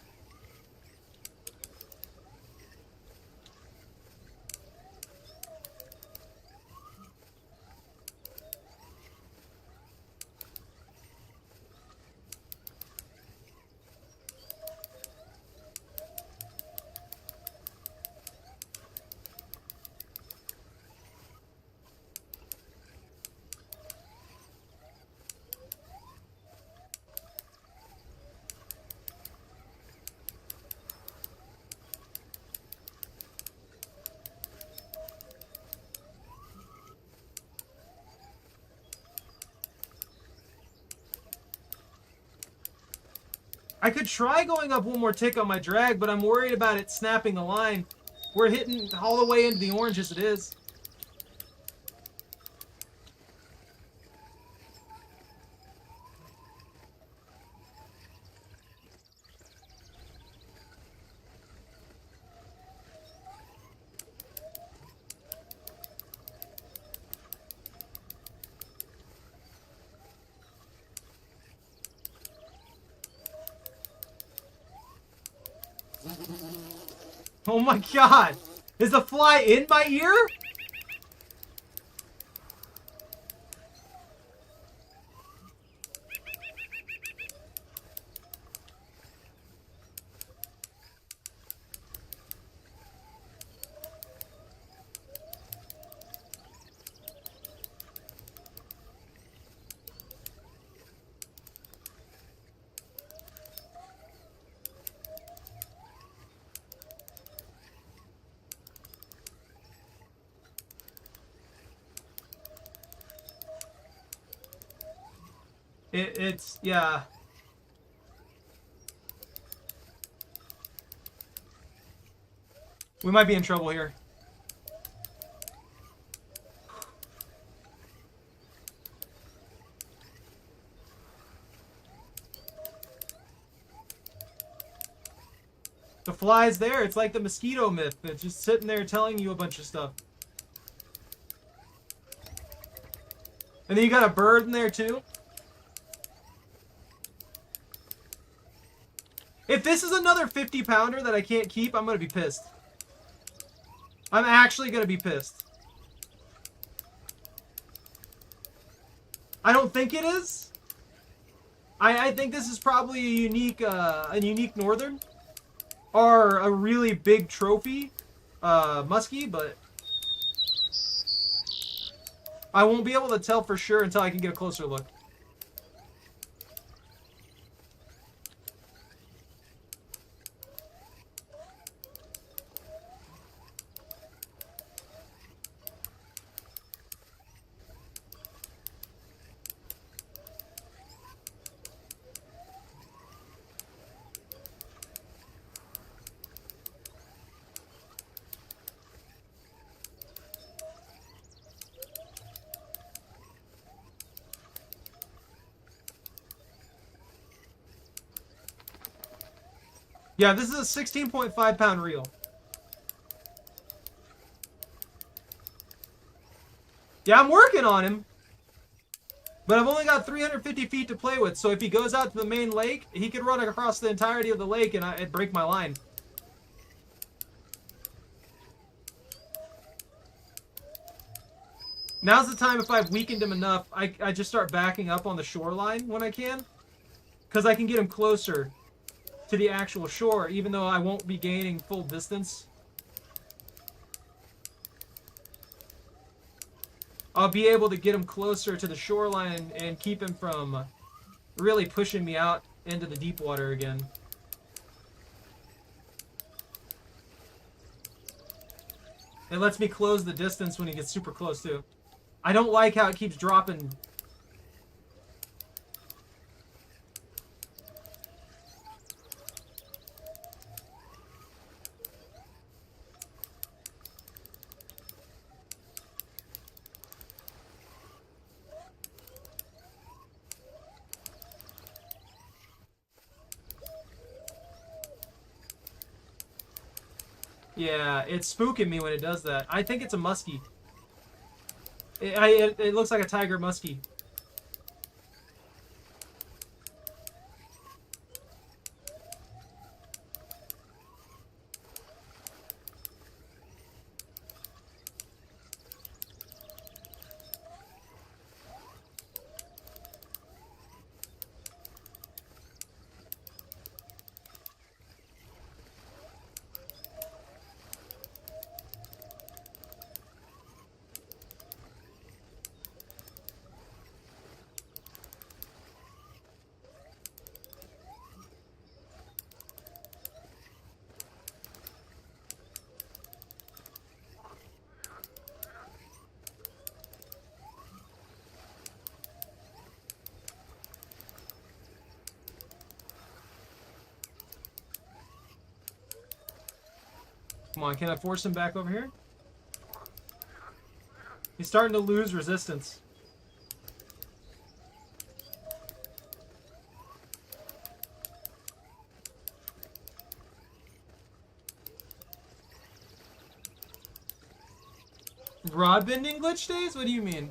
I could try going up one more tick on my drag, but I'm worried about it snapping the line. We're hitting all the way into the orange as it is. Oh my god! Is the fly in my ear? It's, yeah. We might be in trouble here. The fly's there. It's like the mosquito myth. It's just sitting there telling you a bunch of stuff. And then you got a bird in there too. If this is another 50-pounder that I can't keep, I'm going to be pissed. I'm actually going to be pissed. I don't think it is, I think this is probably a unique northern or a really big trophy muskie, but I won't be able to tell for sure until I can get a closer look. Yeah, this is a 16.5 pound reel. Yeah, I'm working on him. But I've only got 350 feet to play with, so if he goes out to the main lake, he could run across the entirety of the lake and it'd break my line. Now's the time, if I've weakened him enough, I just start backing up on the shoreline when I can. Because I can get him closer to the actual shore, even though I won't be gaining full distance. I'll be able to get him closer to the shoreline and keep him from really pushing me out into the deep water again. It lets me close the distance when he gets super close too. I don't like how it keeps dropping. Yeah, it's spooking me when it does that. I think it's a muskie. It looks like a tiger muskie. Come on, can I force him back over here? He's starting to lose resistance. Rod bending glitch days? What do you mean?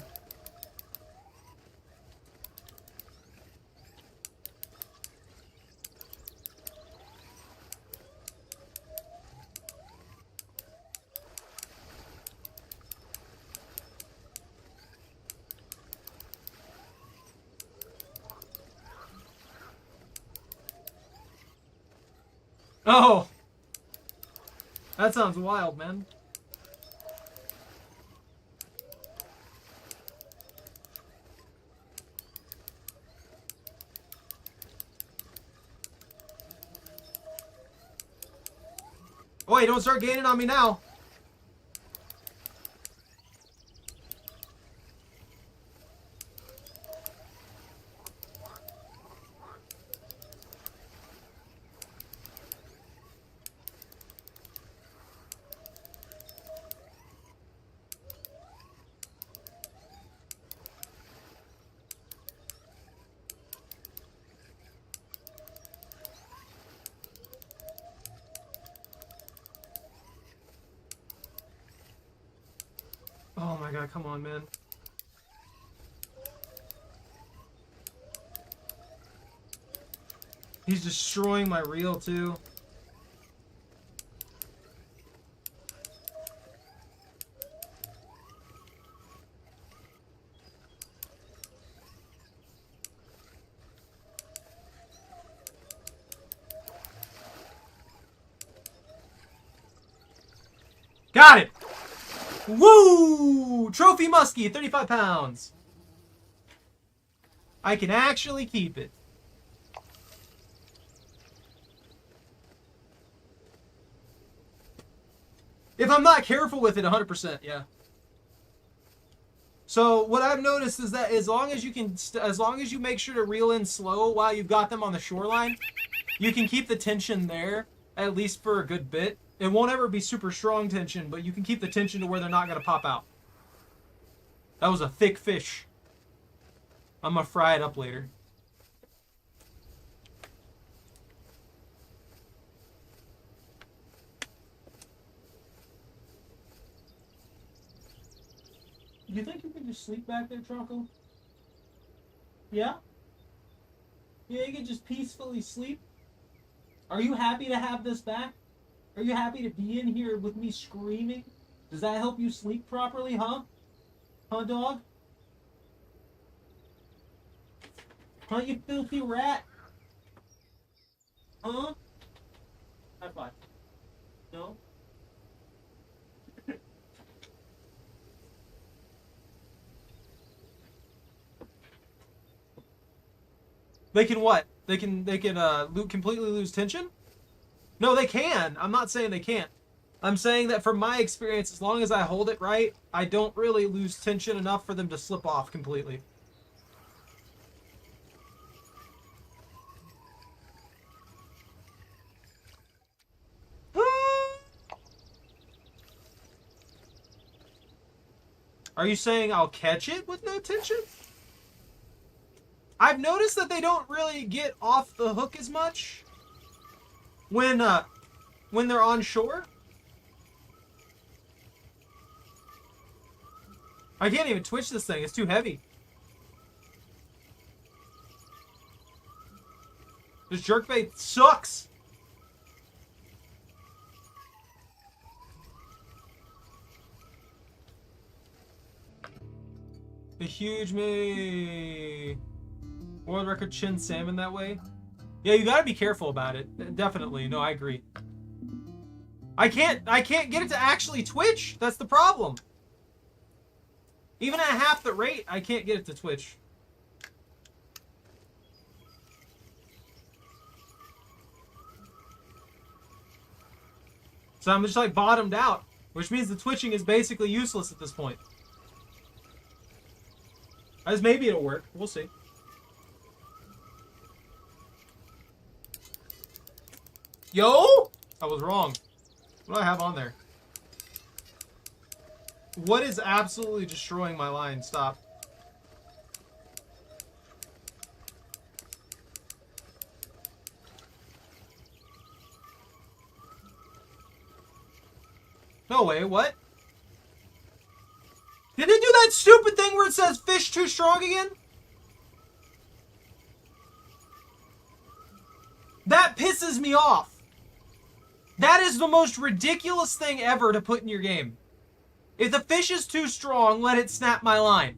Oh! That sounds wild, man. Oh, wait, don't start gaining on me now. Oh my god, come on, man. He's destroying my reel, too. Got it! Woo! Trophy muskie, 35 pounds. I can actually keep it. If I'm not careful with it, 100%, yeah. So what I've noticed is that as long as you make sure to reel in slow while you've got them on the shoreline, you can keep the tension there at least for a good bit. It won't ever be super strong tension, but you can keep the tension to where they're not going to pop out. That was a thick fish. I'm going to fry it up later. Do you think you can just sleep back there, Tronco? Yeah? Yeah, you can just peacefully sleep? Are you happy to have this back? Are you happy to be in here with me screaming? Does that help you sleep properly, huh? Huh, dog? Huh, you filthy rat? Huh? High five. No? They can what? They can completely lose tension? No, they can. I'm not saying they can't. I'm saying that from my experience, as long as I hold it right, I don't really lose tension enough for them to slip off completely. Are you saying I'll catch it with no tension? I've noticed that they don't really get off the hook as much when they're on shore. I can't even twitch this thing. It's too heavy. This jerkbait sucks. The huge me. World record chin salmon that way. Yeah, you gotta be careful about it. Definitely. No, I agree. I can't get it to actually twitch. That's the problem. Even at half the rate, I can't get it to twitch. So I'm just like bottomed out, which means the twitching is basically useless at this point. As maybe it'll work. We'll see. Yo! I was wrong. What do I have on there? What is absolutely destroying my line? Stop. No way, what? Did it do that stupid thing where it says fish too strong again? That pisses me off. That is the most ridiculous thing ever to put in your game. If the fish is too strong, let it snap my line.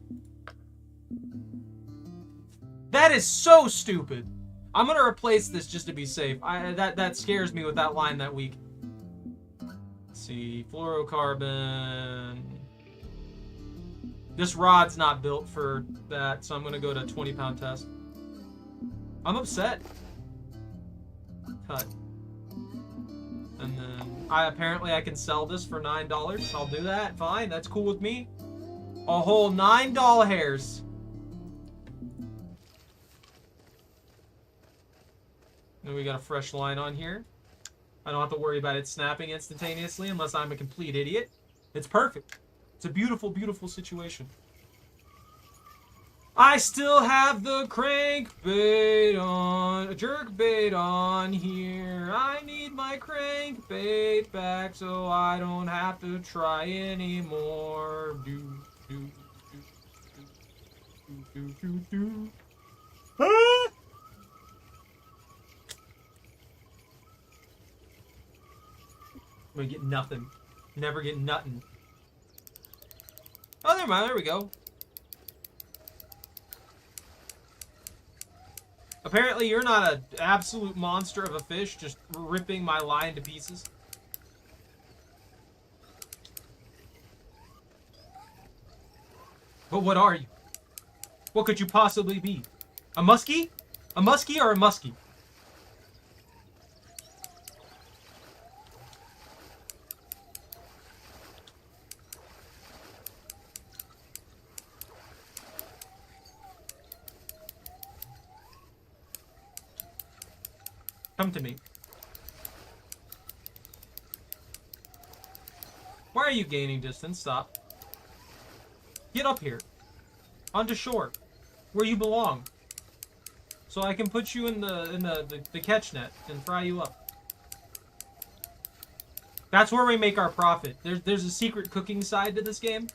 That is so stupid. I'm gonna replace this just to be safe. That scares me with that line that week. Let's see, fluorocarbon. This rod's not built for that, so I'm gonna go to 20-pound test. I'm upset. Cut. And then apparently I can sell this for $9. I'll do that. Fine, that's cool with me. A whole $9 hairs. Then we got a fresh line on here. I don't have to worry about it snapping instantaneously unless I'm a complete idiot. It's perfect. It's a beautiful, beautiful situation. I still have the crankbait on, a jerkbait on here. I need my crankbait back so I don't have to try anymore. Ah! I'm gonna get nothing. Never get nothing. Oh, never mind. There we go. Apparently, you're not an absolute monster of a fish, just ripping my line to pieces. But what are you? What could you possibly be? A muskie? A muskie or a muskie? Come to me. Why are you gaining distance? Stop. Get up here. Onto shore. Where you belong. So I can put you in the catch net and fry you up. That's where we make our profit. There's a secret cooking side to this game.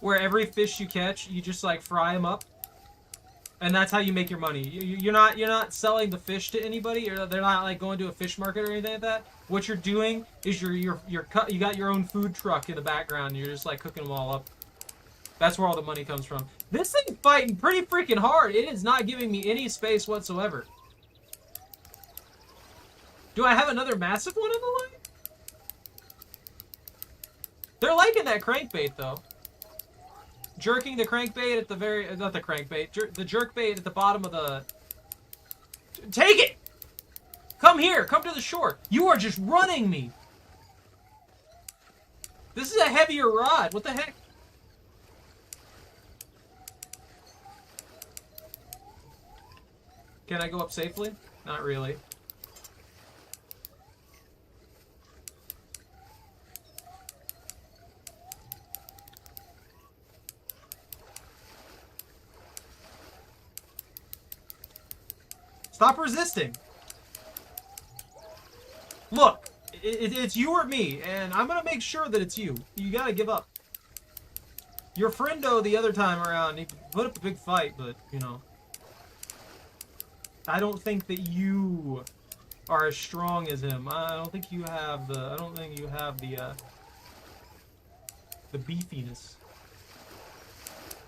Where every fish you catch, you just like fry them up. And that's how you make your money. You're not selling the fish to anybody, or they're not like going to a fish market or anything like that. What you're doing is you got your own food truck in the background. And you're just like cooking them all up. That's where all the money comes from. This thing's fighting pretty freaking hard. It is not giving me any space whatsoever. Do I have another massive one on the line? They're liking that crankbait though. Jerking the crankbait at the very... Not the crankbait. The jerkbait at the bottom of the... Take it! Come here. Come to the shore. You are just running me. This is a heavier rod. What the heck? Can I go up safely? Not really. Stop resisting. Look, it's you or me, and I'm gonna make sure that it's you. You gotta give up. Your friendo the other time around, he put up a big fight, but, you know. I don't think that you are as strong as him. I don't think you have the... the beefiness.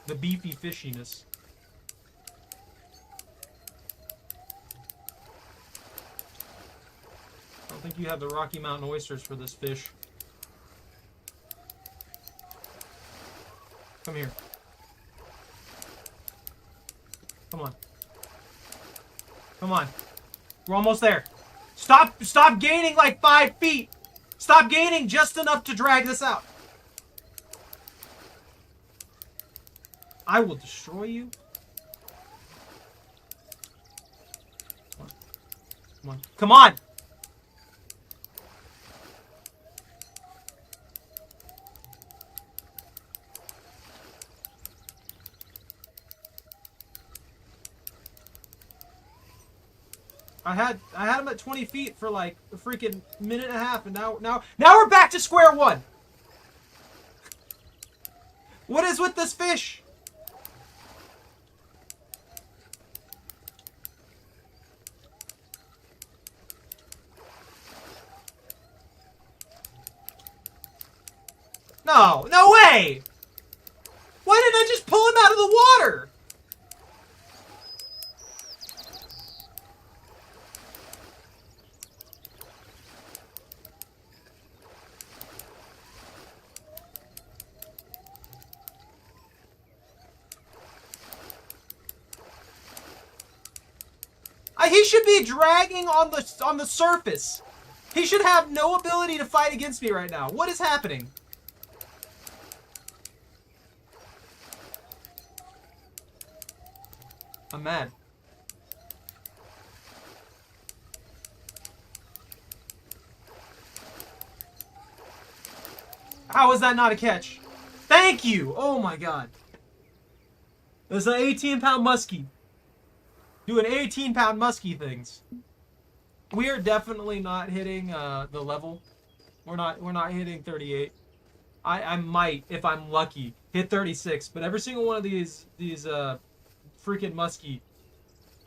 The beefy fishiness. I don't think you have the Rocky Mountain oysters for this fish. Come here. Come on. Come on. We're almost there. Stop gaining like 5 feet. Stop gaining just enough to drag this out. I will destroy you. Come on. Come on. Come on. I had him at 20 feet for like a freaking minute and a half, and now we're back to square one. What is with this fish? No way! Why didn't I just pull him out of the water? He should be dragging on the surface. He should have no ability to fight against me right now. What is happening? I'm mad. How is that not a catch? Thank you! Oh my god. It's an 18-pound muskie. Doing 18-pound muskie things. We are definitely not hitting the level. We're not hitting 38. I might, if I'm lucky, hit 36. But every single one of these freaking muskie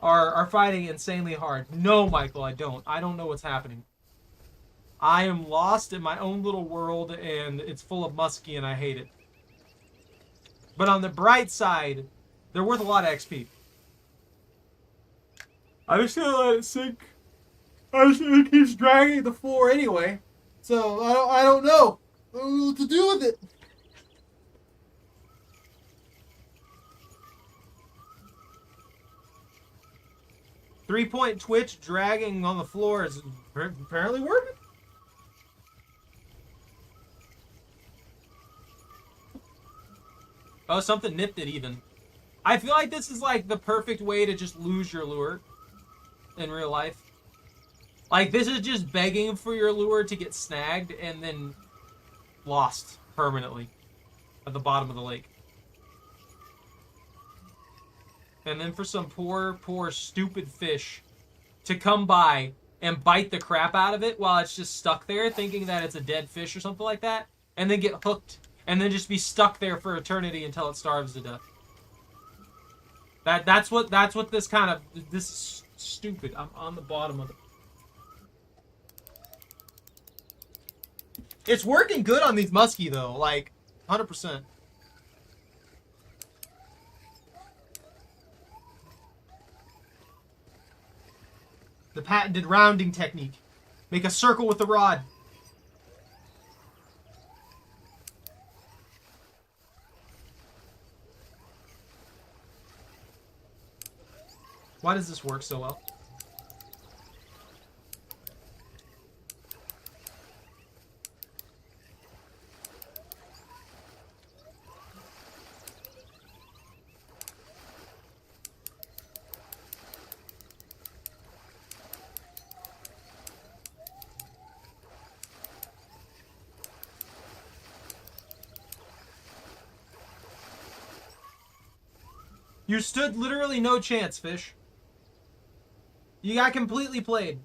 are fighting insanely hard. No, Michael, I don't. I don't know what's happening. I am lost in my own little world, and it's full of muskie, and I hate it. But on the bright side, they're worth a lot of XP. I'm just gonna let it sink. It keeps dragging the floor anyway, so I don't know what to do with it. 3-point twitch dragging on the floor is apparently working. Oh, something nipped it even. I feel like this is like the perfect way to just lose your lure in real life. Like, this is just begging for your lure to get snagged and then lost permanently at the bottom of the lake. And then for some poor, stupid fish to come by and bite the crap out of it while it's just stuck there, thinking that it's a dead fish or something like that, and then get hooked, and then just be stuck there for eternity until it starves to death. That's what this kind of, this is stupid. I'm on the bottom of it. It's working good on these muskie though, like 100%. The patented rounding technique. Make a circle with the rod. Why does this work so well? You stood literally no chance, fish. You got completely played.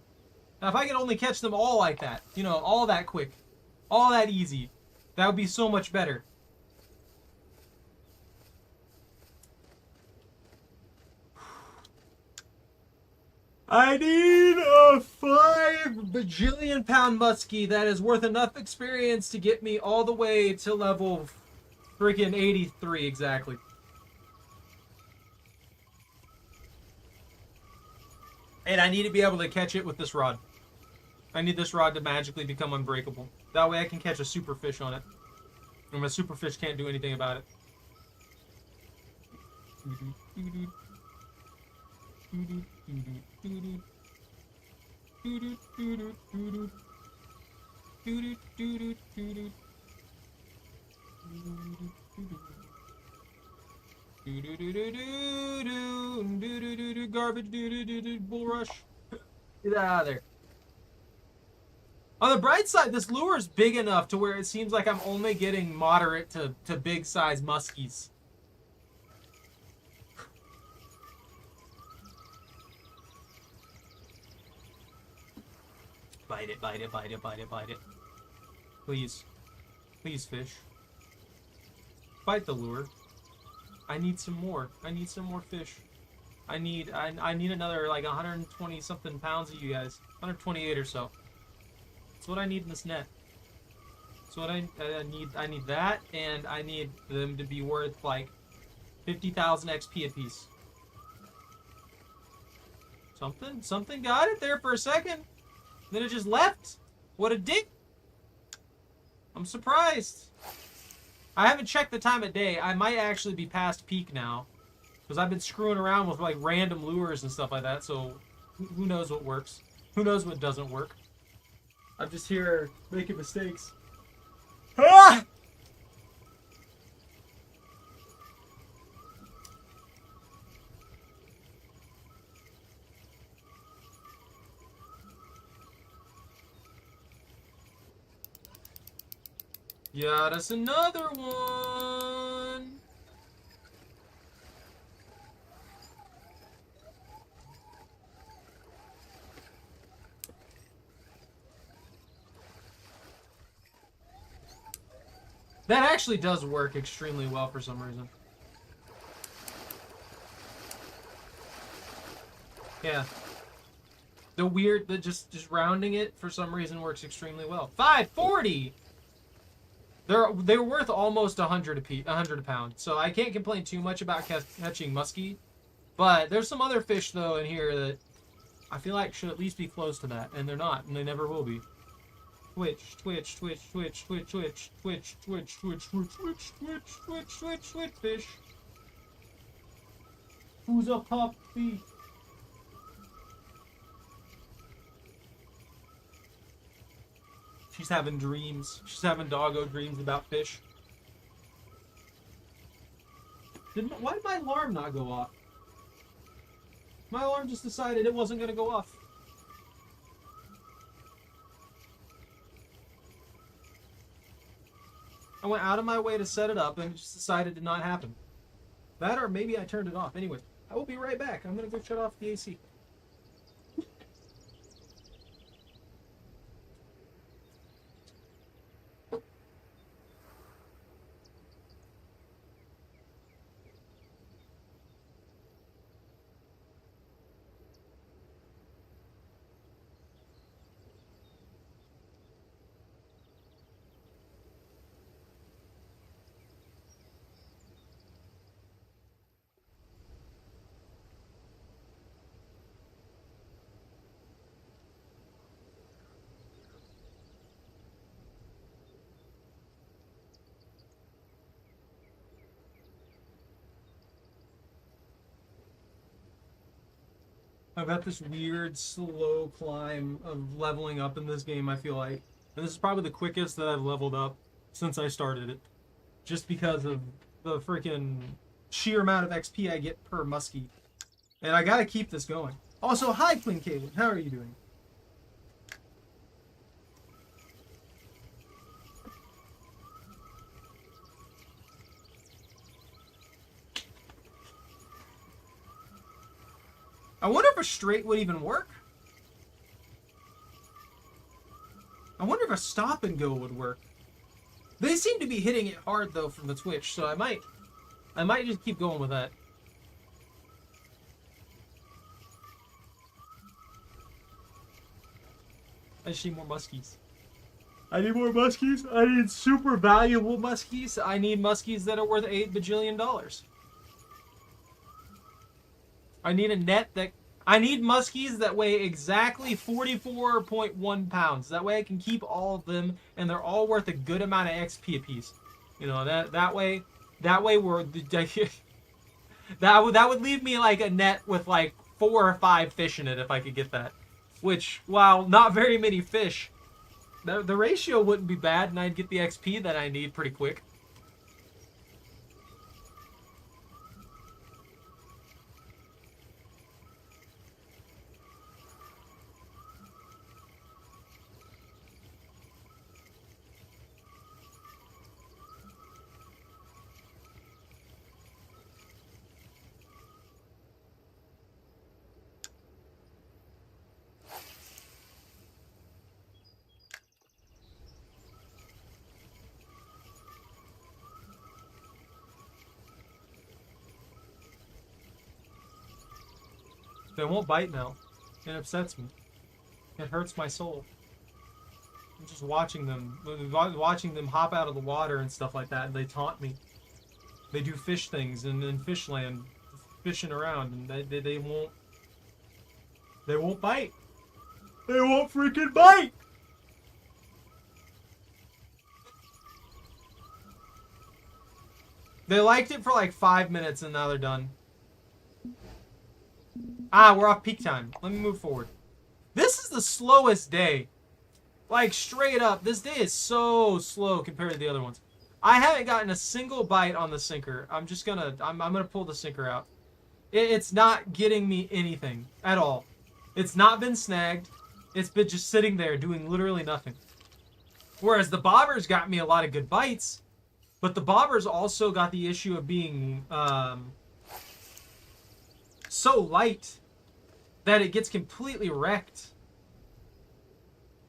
Now, if I could only catch them all like that, you know, all that quick, all that easy, that would be so much better. I need a 5 bajillion pound muskie that is worth enough experience to get me all the way to level freaking 83 exactly. And I need to be able to catch it with this rod. I need this rod to magically become unbreakable. That way I can catch a super fish on it. And a super fish can't do anything about it. Garbage, bull rush. Get out of there. On the bright side, this lure is big enough to where it seems like I'm only getting moderate to big size muskies. Bite it, bite it, bite it, bite it, bite it. Please. Please, fish. Bite the lure. I need some more. I need some more fish. I need another like 120 something pounds of you guys. 128 or so. That's what I need in this net. So what I need that, and I need them to be worth like 50,000 XP apiece. Something got it there for a second. Then it just left. What a dick. I'm surprised. I haven't checked the time of day. I might actually be past peak now. Because I've been screwing around with like random lures and stuff like that, so who knows what works. Who knows what doesn't work. I'm just here making mistakes. Ah! Yeah, that's another one. That actually does work extremely well for some reason. Yeah. Just rounding it for some reason works extremely well. 540. They're worth almost 100 a pound, so I can't complain too much about catching muskie. But there's some other fish though in here that I feel like should at least be close to that, and they're not, and they never will be. Twitch, twitch, twitch, twitch, twitch, twitch, twitch, twitch, twitch, twitch, twitch, twitch, twitch, twitch, twitch, fish. Who's a puppy? She's having dreams. She's having doggo dreams about fish. Why did my alarm not go off? My alarm just decided it wasn't going to go off. I went out of my way to set it up and it just decided to not happen. That or maybe I turned it off. Anyways, I will be right back. I'm going to go shut off the AC. I've got this weird slow climb of leveling up in this game, I feel like. And this is probably the quickest that I've leveled up since I started it. Just because of the freaking sheer amount of XP I get per muskie. And I gotta keep this going. Also, hi Queen Caitlin, how are you doing? I wonder if a straight would even work. I wonder if a stop and go would work. They seem to be hitting it hard though from the Twitch, so I might just keep going with that. I just need more muskies. I need more muskies. I need super valuable muskies. I need muskies that are worth $8 bajillion. I need a net that... I need muskies that weigh exactly 44.1 pounds. That way I can keep all of them, and they're all worth a good amount of XP apiece. You know, that way we're... that would leave me like a net with like 4 or 5 fish in it if I could get that. Which, while not very many fish, the ratio wouldn't be bad, and I'd get the XP that I need pretty quick. They won't bite now. It upsets me. It hurts my soul. I'm just watching them hop out of the water and stuff like that, and they taunt me. They do fish things in Fishland, fishing around, and they won't bite. They won't freaking bite! They liked it for like 5 minutes and now they're done. Ah, we're off peak time. Let me move forward. This is the slowest day. Like, straight up, this day is so slow compared to the other ones. I haven't gotten a single bite on the sinker. I'm gonna pull the sinker out. It's not getting me anything at all. It's not been snagged. It's been just sitting there doing literally nothing. Whereas the bobbers got me a lot of good bites, but the bobbers also got the issue of being so light that it gets completely wrecked.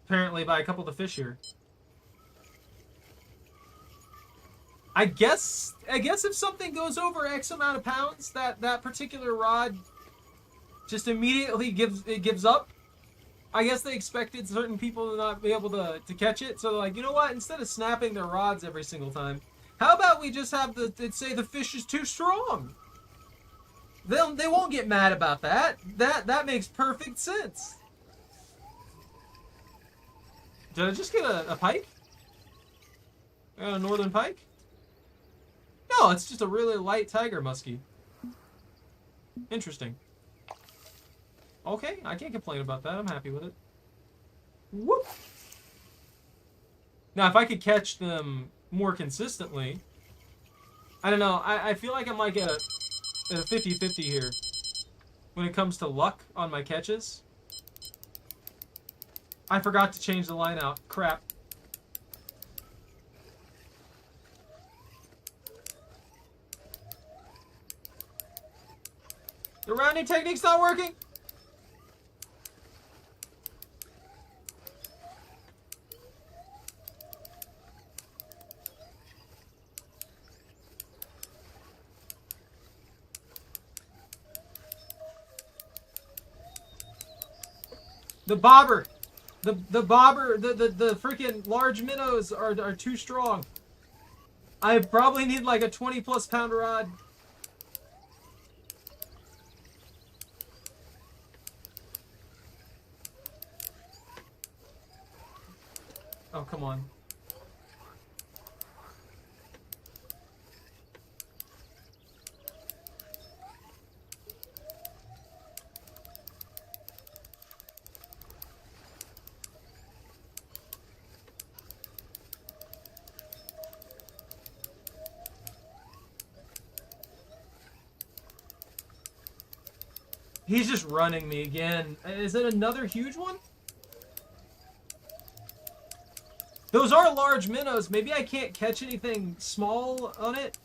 Apparently by a couple of the fish here. I guess if something goes over X amount of pounds, that particular rod just immediately gives up. I guess they expected certain people to not be able to catch it, so they're like, you know what? Instead of snapping their rods every single time, how about we just have say the fish is too strong? They won't get mad about that. That makes perfect sense. Did I just get a pike? A northern pike? No, it's just a really light tiger muskie. Interesting. Okay, I can't complain about that. I'm happy with it. Whoop! Now, if I could catch them more consistently, I don't know. I feel like I'm like a 50-50 here when it comes to luck on my catches. I forgot to change the line out. Crap. The rounding technique's not working. The bobber. The bobber, the freaking large minnows are too strong. I probably need like a 20+ pound rod. Oh, come on. He's just running me again. Is it another huge one? Those are large minnows. Maybe I can't catch anything small on it.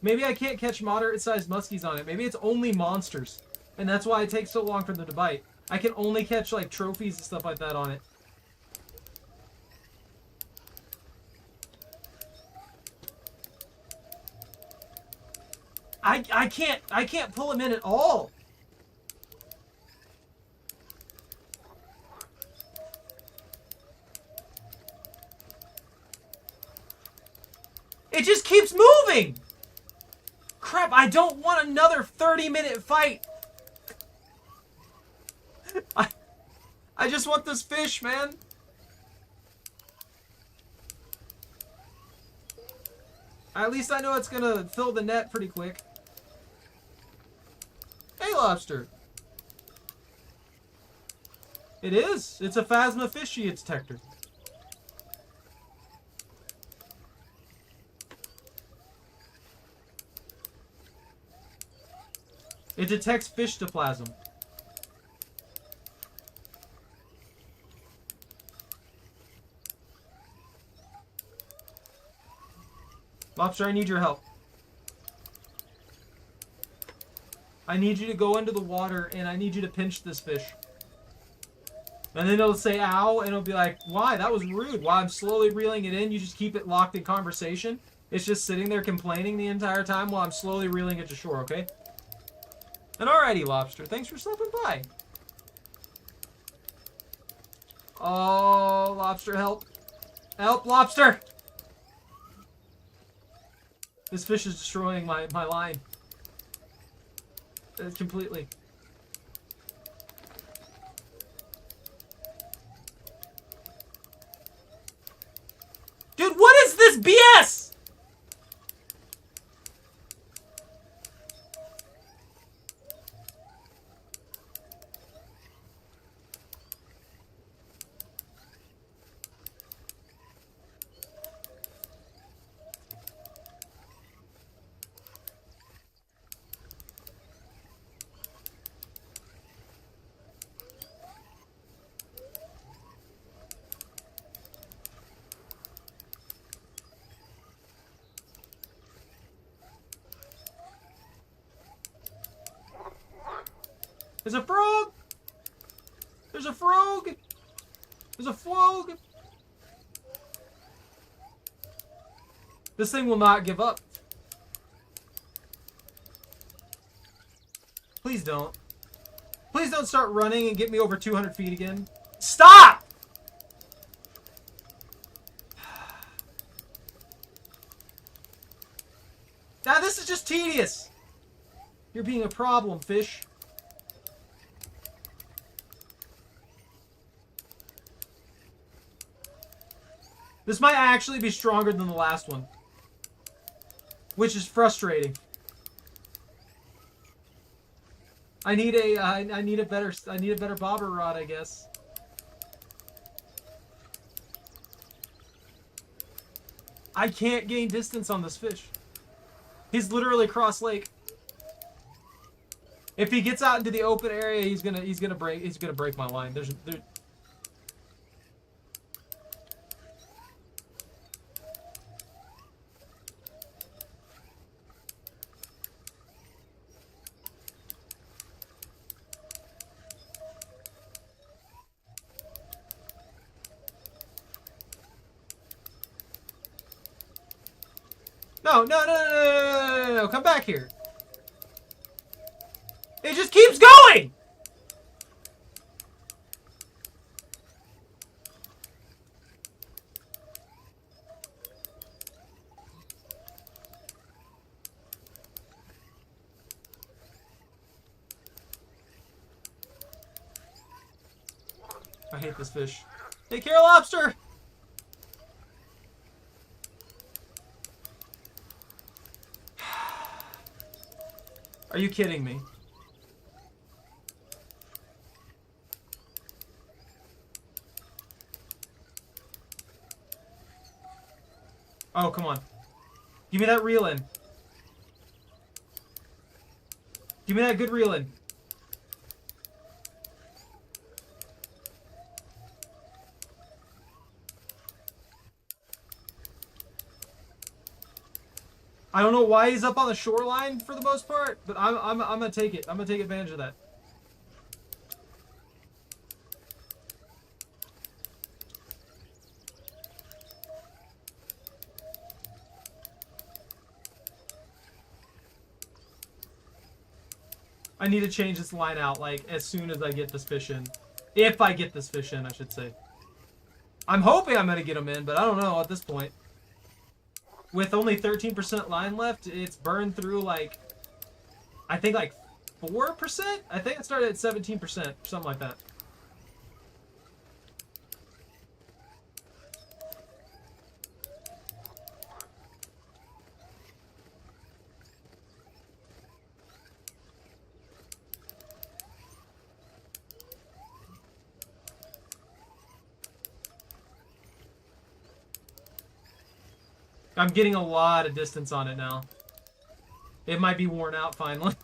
Maybe I can't catch moderate-sized muskies on it. Maybe it's only monsters. And that's why it takes so long for them to bite. I can only catch, like, trophies and stuff like that on it. I can't pull him in at all. It just keeps moving! Crap, I don't want another 30-minute fight! I just want this fish, man! At least I know it's gonna fill the net pretty quick. Hey, lobster! It is! It's a Phasmophyscia detector. It detects fish diplasm. Lobster, I need your help. I need you to go into the water and I need you to pinch this fish. And then it'll say ow and it'll be like, why? That was rude. While I'm slowly reeling it in, you just keep it locked in conversation. It's just sitting there complaining the entire time while I'm slowly reeling it to shore, okay? And alrighty, lobster. Thanks for stopping by. Oh, lobster, help. Help, lobster! This fish is destroying my line. Completely. Dude, what is this BS? There's a frog! There's a frog! There's a frog! This thing will not give up. Please don't. Please don't start running and get me over 200 feet again. Stop! Now this is just tedious. You're being a problem, fish. This might actually be stronger than the last one, which is frustrating. I need a better bobber rod, I guess. I can't gain distance on this fish. He's literally cross lake. If he gets out into the open area, he's gonna break my line. There's no, come back here. It just keeps going! I hate this fish. Take care, lobster! Are you kidding me? Oh, come on. Give me that reel in. Give me that good reel in. I don't know why he's up on the shoreline for the most part, but I'm gonna take it. I'm gonna take advantage of that. I need to change this line out, like, as soon as I get this fish in. If I get this fish in, I should say. I'm hoping I'm gonna get him in, but I don't know at this point. With only 13% line left, it's burned through, like, I think, like, 4%? I think it started at 17%, something like that. I'm getting a lot of distance on it now. It might be worn out finally.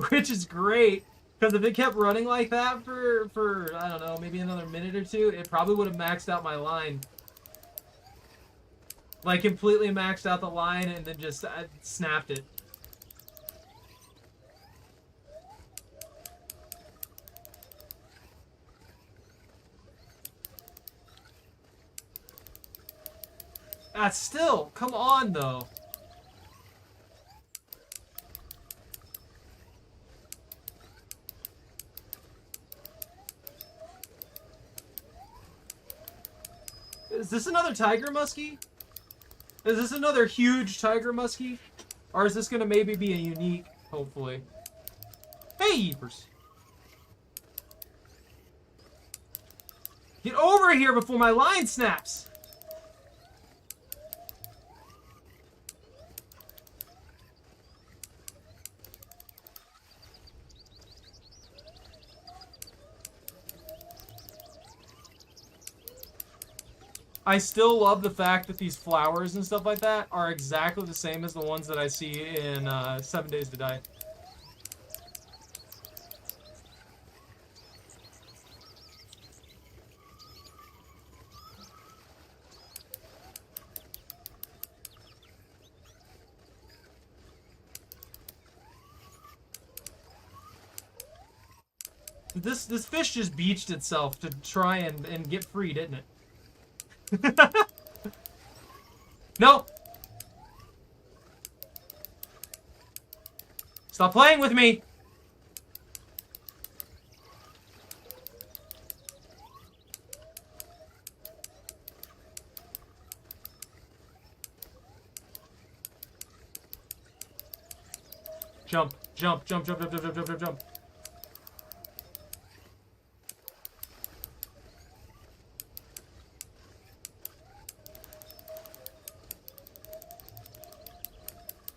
Which is great. Because if it kept running like that for, I don't know, maybe another minute or two, it probably would have maxed out my line. Like, completely maxed out the line and then just snapped it. Still, come on, though. Is this another tiger muskie? Is this another huge tiger muskie? Or is this going to maybe be a unique, hopefully? Hey, Yeepers. Get over here before my line snaps. I still love the fact that these flowers and stuff like that are exactly the same as the ones that I see in 7 Days to Die. This fish just beached itself to try and get free, didn't it? No! Stop playing with me! Jump, jump, jump, jump, jump, jump, jump, jump, jump.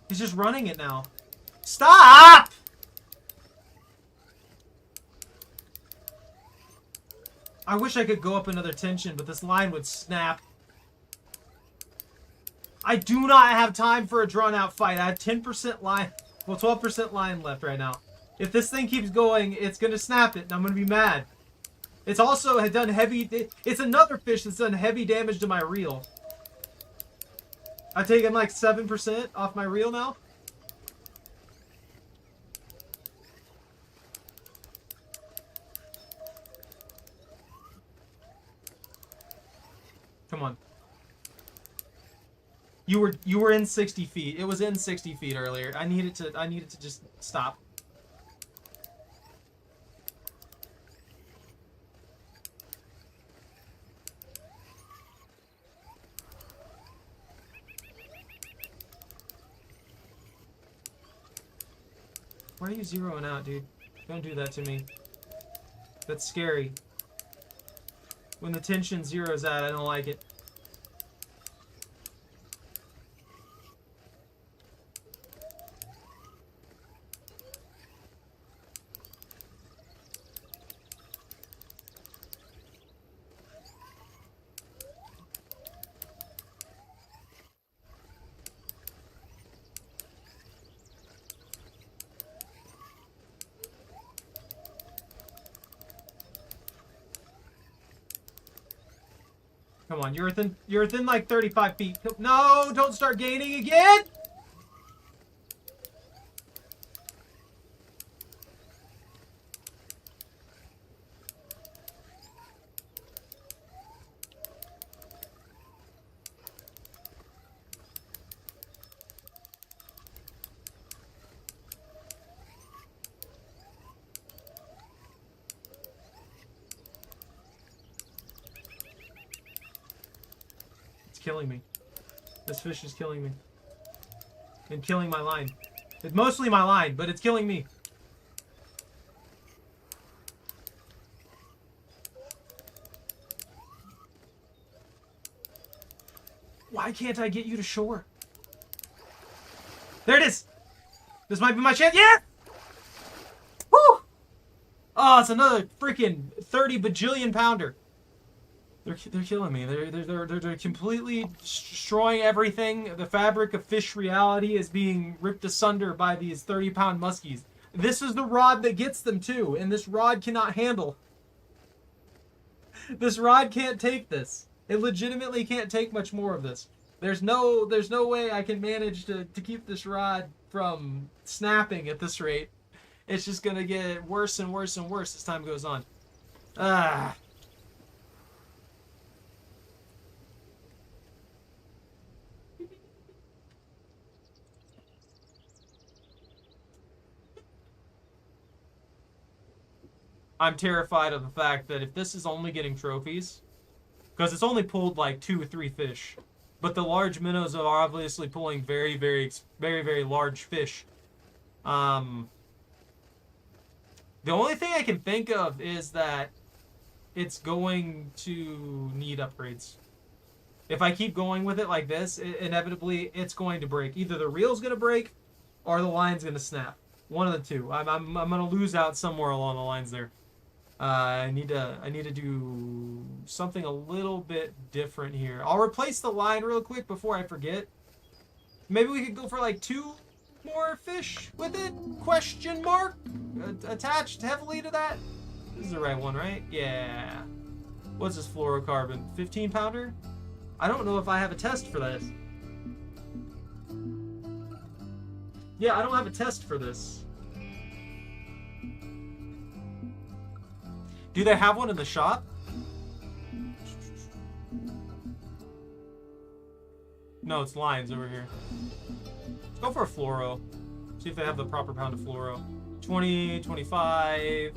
He's just running it now. Stop! I wish I could go up another tension, but this line would snap. I do not have time for a drawn-out fight. I have 10% line, well, 12% line left right now. If this thing keeps going, it's going to snap it, and I'm going to be mad. It's also done heavy... It's another fish that's done heavy damage to my reel. I've taken like 7% off my reel now. Come on. You were in 60 feet. It was in 60 feet earlier. I needed to just stop. Why are you zeroing out, dude? Don't do that to me. That's scary. When the tension zeroes out, I don't like it. Come on, you're within like 35 feet. No, don't start gaining again! Killing me. This fish is killing me. And killing my line. It's mostly my line, but it's killing me. Why can't I get you to shore? There it is! This might be my chance. Yeah! Woo! Oh, it's another freaking 30 bajillion pounder. They're killing me. They're completely destroying everything. The fabric of fish reality is being ripped asunder by these 30-pound muskies. This is the rod that gets them too, and this rod cannot handle. This rod can't take this. It legitimately can't take much more of this. There's no way I can manage to keep this rod from snapping at this rate. It's just gonna get worse and worse and worse as time goes on. Ah. I'm terrified of the fact that if this is only getting trophies, because it's only pulled like 2 or 3 fish, but the large minnows are obviously pulling very, very, very, very large fish. The only thing I can think of is that it's going to need upgrades. If I keep going with it like this, inevitably it's going to break. Either the reel's going to break or the line's going to snap. One of the two. I'm going to lose out somewhere along the lines there. I need to do something a little bit different here. I'll replace the line real quick before I forget. Maybe we could go for like 2 more fish with it? Question mark? Attached heavily to that? This is the right one, right? Yeah. What's this fluorocarbon? 15 pounder? I don't know if I have a test for this. Yeah, I don't have a test for this. Do they have one in the shop? No, it's lines over here. Let's go for a fluoro. See if they have the proper pound of fluoro. 20, 25.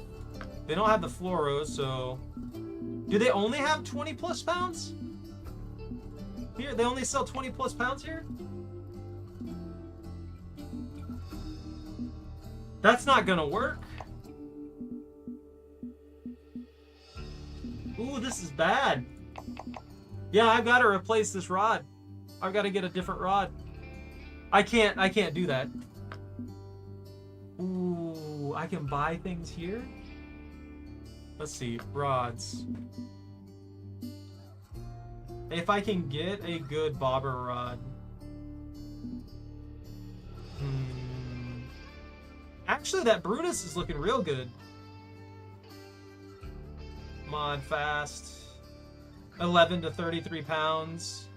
They don't have the fluoro, so... Do they only have 20 plus pounds? Here, they only sell 20 plus pounds here? That's not gonna work. Ooh, this is bad. Yeah, I've got to replace this rod. I've got to get a different rod. I can't do that. Ooh, I can buy things here? Let's see, rods. If I can get a good bobber rod. Actually, that Brutus is looking real good. Mod fast. 11 to 33 pounds.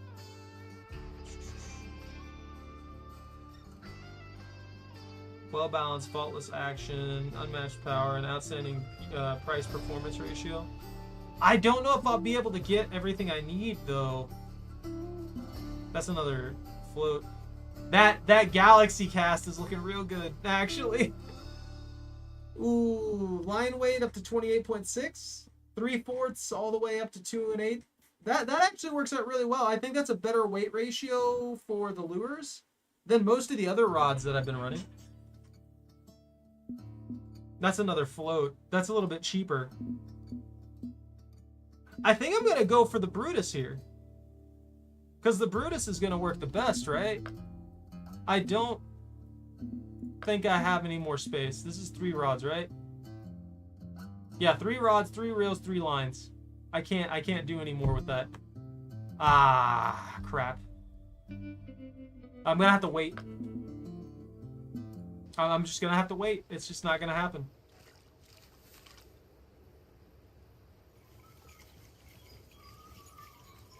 Well-balanced, faultless action, unmatched power, and outstanding price-performance ratio. I don't know if I'll be able to get everything I need, though. That's another float. That Galaxy cast is looking real good, actually. Ooh, line weight up to 28.6. 3/4 all the way up to 2 1/8. That actually works out really well. I think that's a better weight ratio for the lures than most of the other rods that I've been running. That's another float. That's a little bit cheaper. I think I'm going to go for the Brutus here. Because the Brutus is going to work the best, right? I don't think I have any more space. This is 3 rods, right? Yeah, 3 rods, 3 reels, 3 lines. I can't do any more with that. Ah, crap. I'm gonna have to wait. I'm just gonna have to wait. It's just not gonna happen.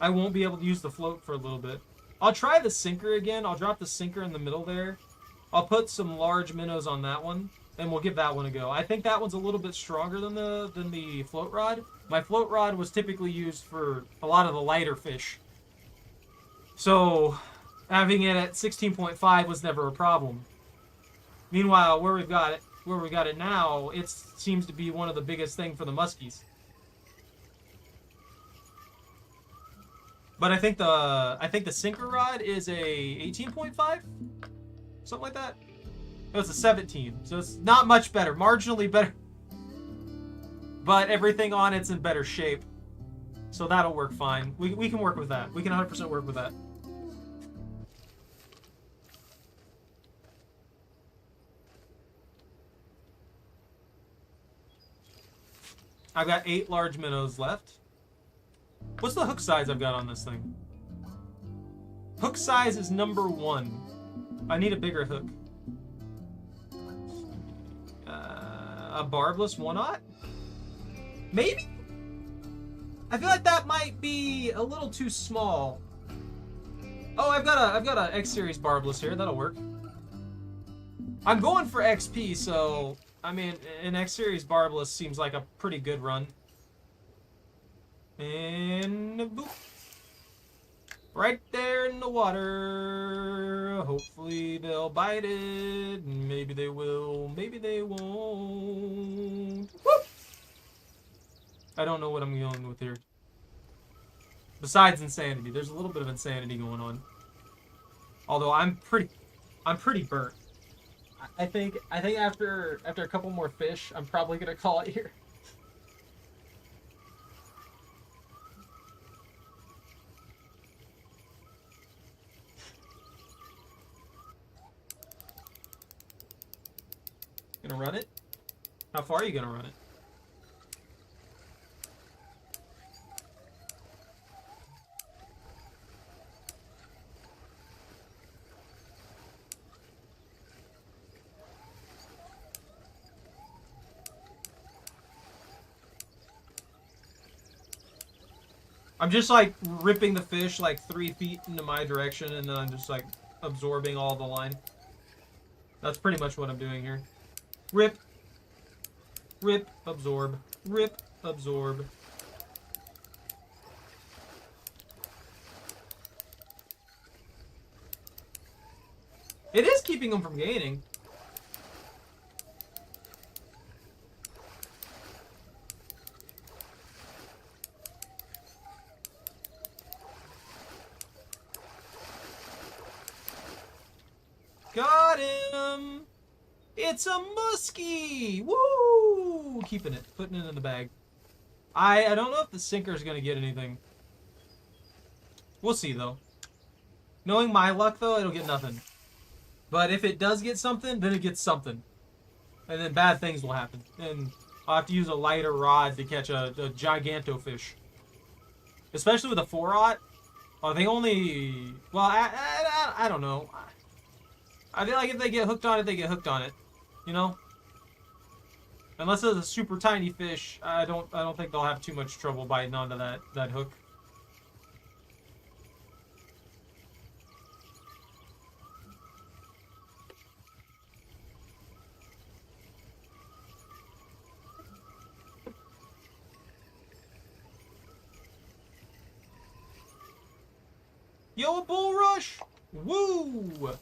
I won't be able to use the float for a little bit. I'll try the sinker again. I'll drop the sinker in the middle there. I'll put some large minnows on that one, and we'll give that one a go. I think that one's a little bit stronger than the float rod. My float rod was typically used for a lot of the lighter fish. So having it at 16.5 was never a problem. Meanwhile, where we got it now, it seems to be one of the biggest thing for the muskies. But I think the sinker rod is a 18.5, something like that. It was a 17, so it's not much better, marginally better. But everything on it's in better shape, so that'll work fine. We can work with that. We can 100% work with that. I've got 8 large minnows left. What's the hook size I've got on this thing? Hook size is number 1. I need a bigger hook. A barbless 1/0? Maybe? I feel like that might be a little too small. Oh, I've got a X series barbless here. That'll work. I'm going for XP, so I mean, an X series barbless seems like a pretty good run. And boop. Right there in the water. Hopefully they'll bite it. Maybe they will. Maybe they won't. Whoop! I don't know what I'm going with here. Besides insanity, there's a little bit of insanity going on. Although I'm pretty burnt. I think after a couple more fish, I'm probably gonna call it here. Gonna run it? How far are you gonna run it? I'm just like ripping the fish like 3 feet into my direction, and then I'm just like absorbing all the line. That's pretty much what I'm doing here. Rip, rip, absorb, rip, absorb. It is keeping them from gaining. Got him! It's a muskie! Woo! Keeping it, putting it in the bag. I don't know if the sinker's gonna get anything. We'll see though. Knowing my luck though, it'll get nothing. But if it does get something, then it gets something. And then bad things will happen. And I'll have to use a lighter rod to catch a giganto fish. Especially with a 4/0. They only... Well, I don't know. I feel like if they get hooked on it, they get hooked on it. You know? Unless it's a super tiny fish, I don't think they'll have too much trouble biting onto that hook. Yo, a bull rush! Woo!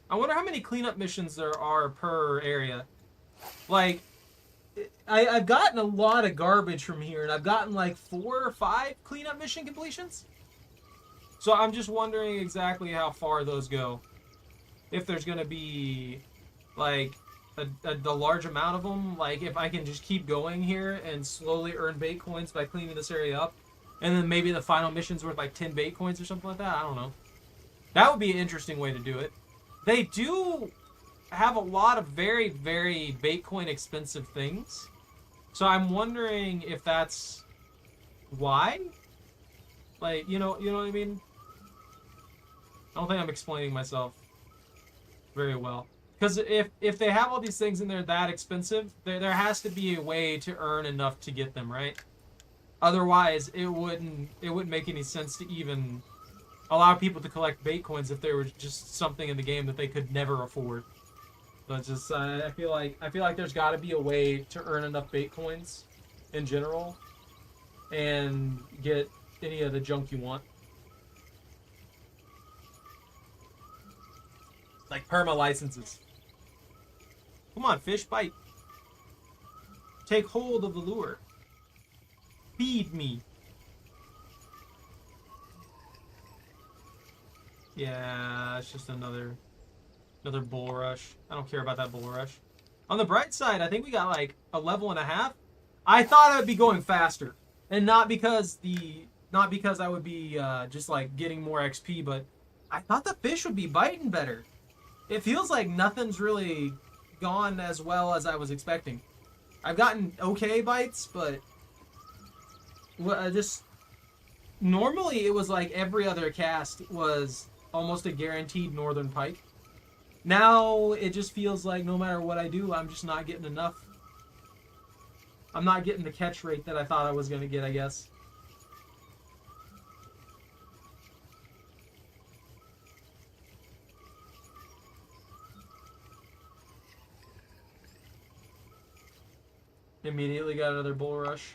I wonder how many cleanup missions there are per area. Like, I've gotten a lot of garbage from here, and I've gotten like 4 or 5 cleanup mission completions. So I'm just wondering exactly how far those go. If there's going to be, like, a large amount of them. Like, if I can just keep going here and slowly earn bait coins by cleaning this area up. And then maybe the final mission's worth like 10 bait coins or something like that. I don't know. That would be an interesting way to do it. They do have a lot of very, very bait coin expensive things. So I'm wondering if that's why. Like, you know what I mean? I don't think I'm explaining myself very well. Because if they have all these things and they're that expensive, there has to be a way to earn enough to get them, right? Otherwise, it wouldn't make any sense to even allow people to collect bait coins if there was just something in the game that they could never afford. But just I feel like there's got to be a way to earn enough bait coins in general and get any of the junk you want. Like perma licenses. Come on, fish, bite. Take hold of the lure. Feed me. Yeah, it's just another bull rush. I don't care about that bull rush. On the bright side, I think we got like a level and a half. I thought I would be going faster, and not because I would be just like getting more XP, but I thought the fish would be biting better. It feels like nothing's really gone as well as I was expecting. I've gotten okay bites, but just normally it was like every other cast was almost a guaranteed northern pike. Now it just feels like no matter what I do, I'm just not getting enough. I'm not getting the catch rate that I thought I was going to get, I guess. Immediately got another bull rush.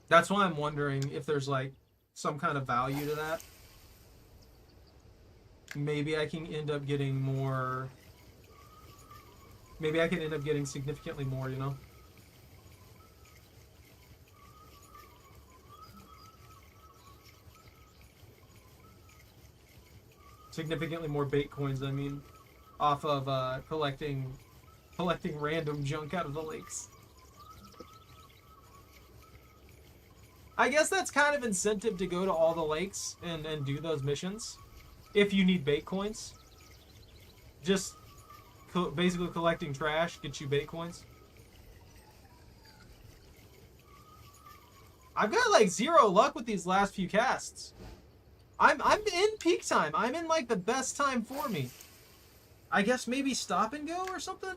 That's why I'm wondering if there's like some kind of value to that. Maybe I can end up getting more. Maybe I can end up getting significantly more, you know? Significantly more bait coins, I mean, off of collecting random junk out of the lakes. I guess that's kind of incentive to go to all the lakes and do those missions. If you need bait coins. Just basically collecting trash gets you bait coins. I've got like 0 luck with these last few casts. I'm in peak time. I'm in like the best time for me. I guess maybe stop and go or something?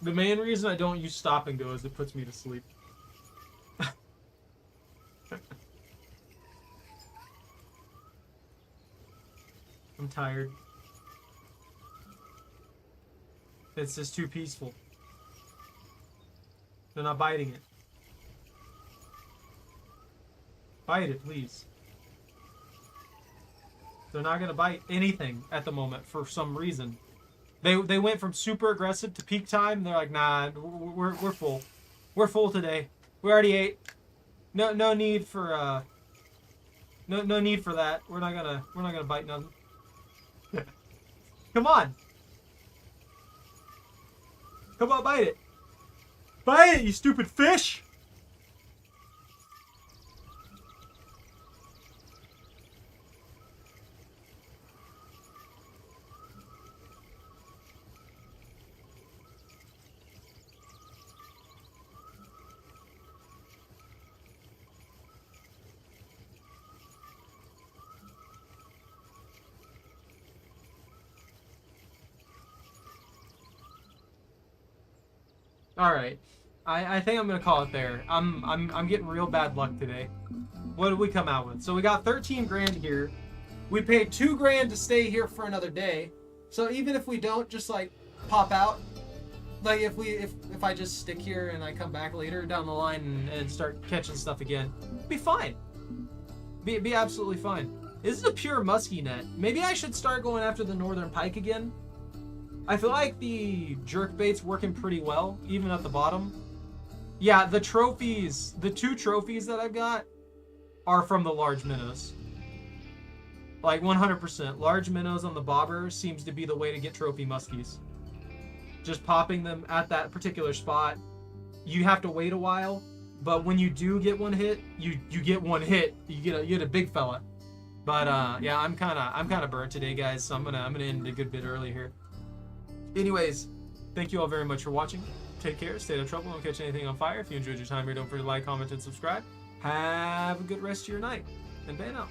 The main reason I don't use stop and go is it puts me to sleep. I'm tired. It's just too peaceful. They're not biting it. Bite it, please. They're not gonna bite anything at the moment for some reason. They went from super aggressive to peak time. And they're like, nah, we're full. We're full today. We already ate. No need for no need for that. We're not gonna bite none. Come on. Come on, bite it. Bite it, you stupid fish! All right, I think I'm gonna call it there. I'm getting real bad luck today. What did we come out with? So we got 13 grand here. We paid 2 grand to stay here for another day. So even if we don't just like pop out, like if I just stick here and I come back later down the line and start catching stuff again, be fine. Be absolutely fine. This is a pure muskie net. Maybe I should start going after the northern pike again. I feel like the jerkbait's working pretty well, even at the bottom. Yeah, the trophies, the 2 trophies that I've got are from the large minnows. Like 100%. Large minnows on the bobber seems to be the way to get trophy muskies. Just popping them at that particular spot. You have to wait a while, but when you do get one hit, you get one hit. You get a big fella. But yeah, I'm kind of burnt today, guys, so I'm gonna end a good bit early here. Anyways, thank you all very much for watching. Take care, stay out of trouble, don't catch anything on fire. If you enjoyed your time here, don't forget to like, comment, and subscribe. Have a good rest of your night, and ban out.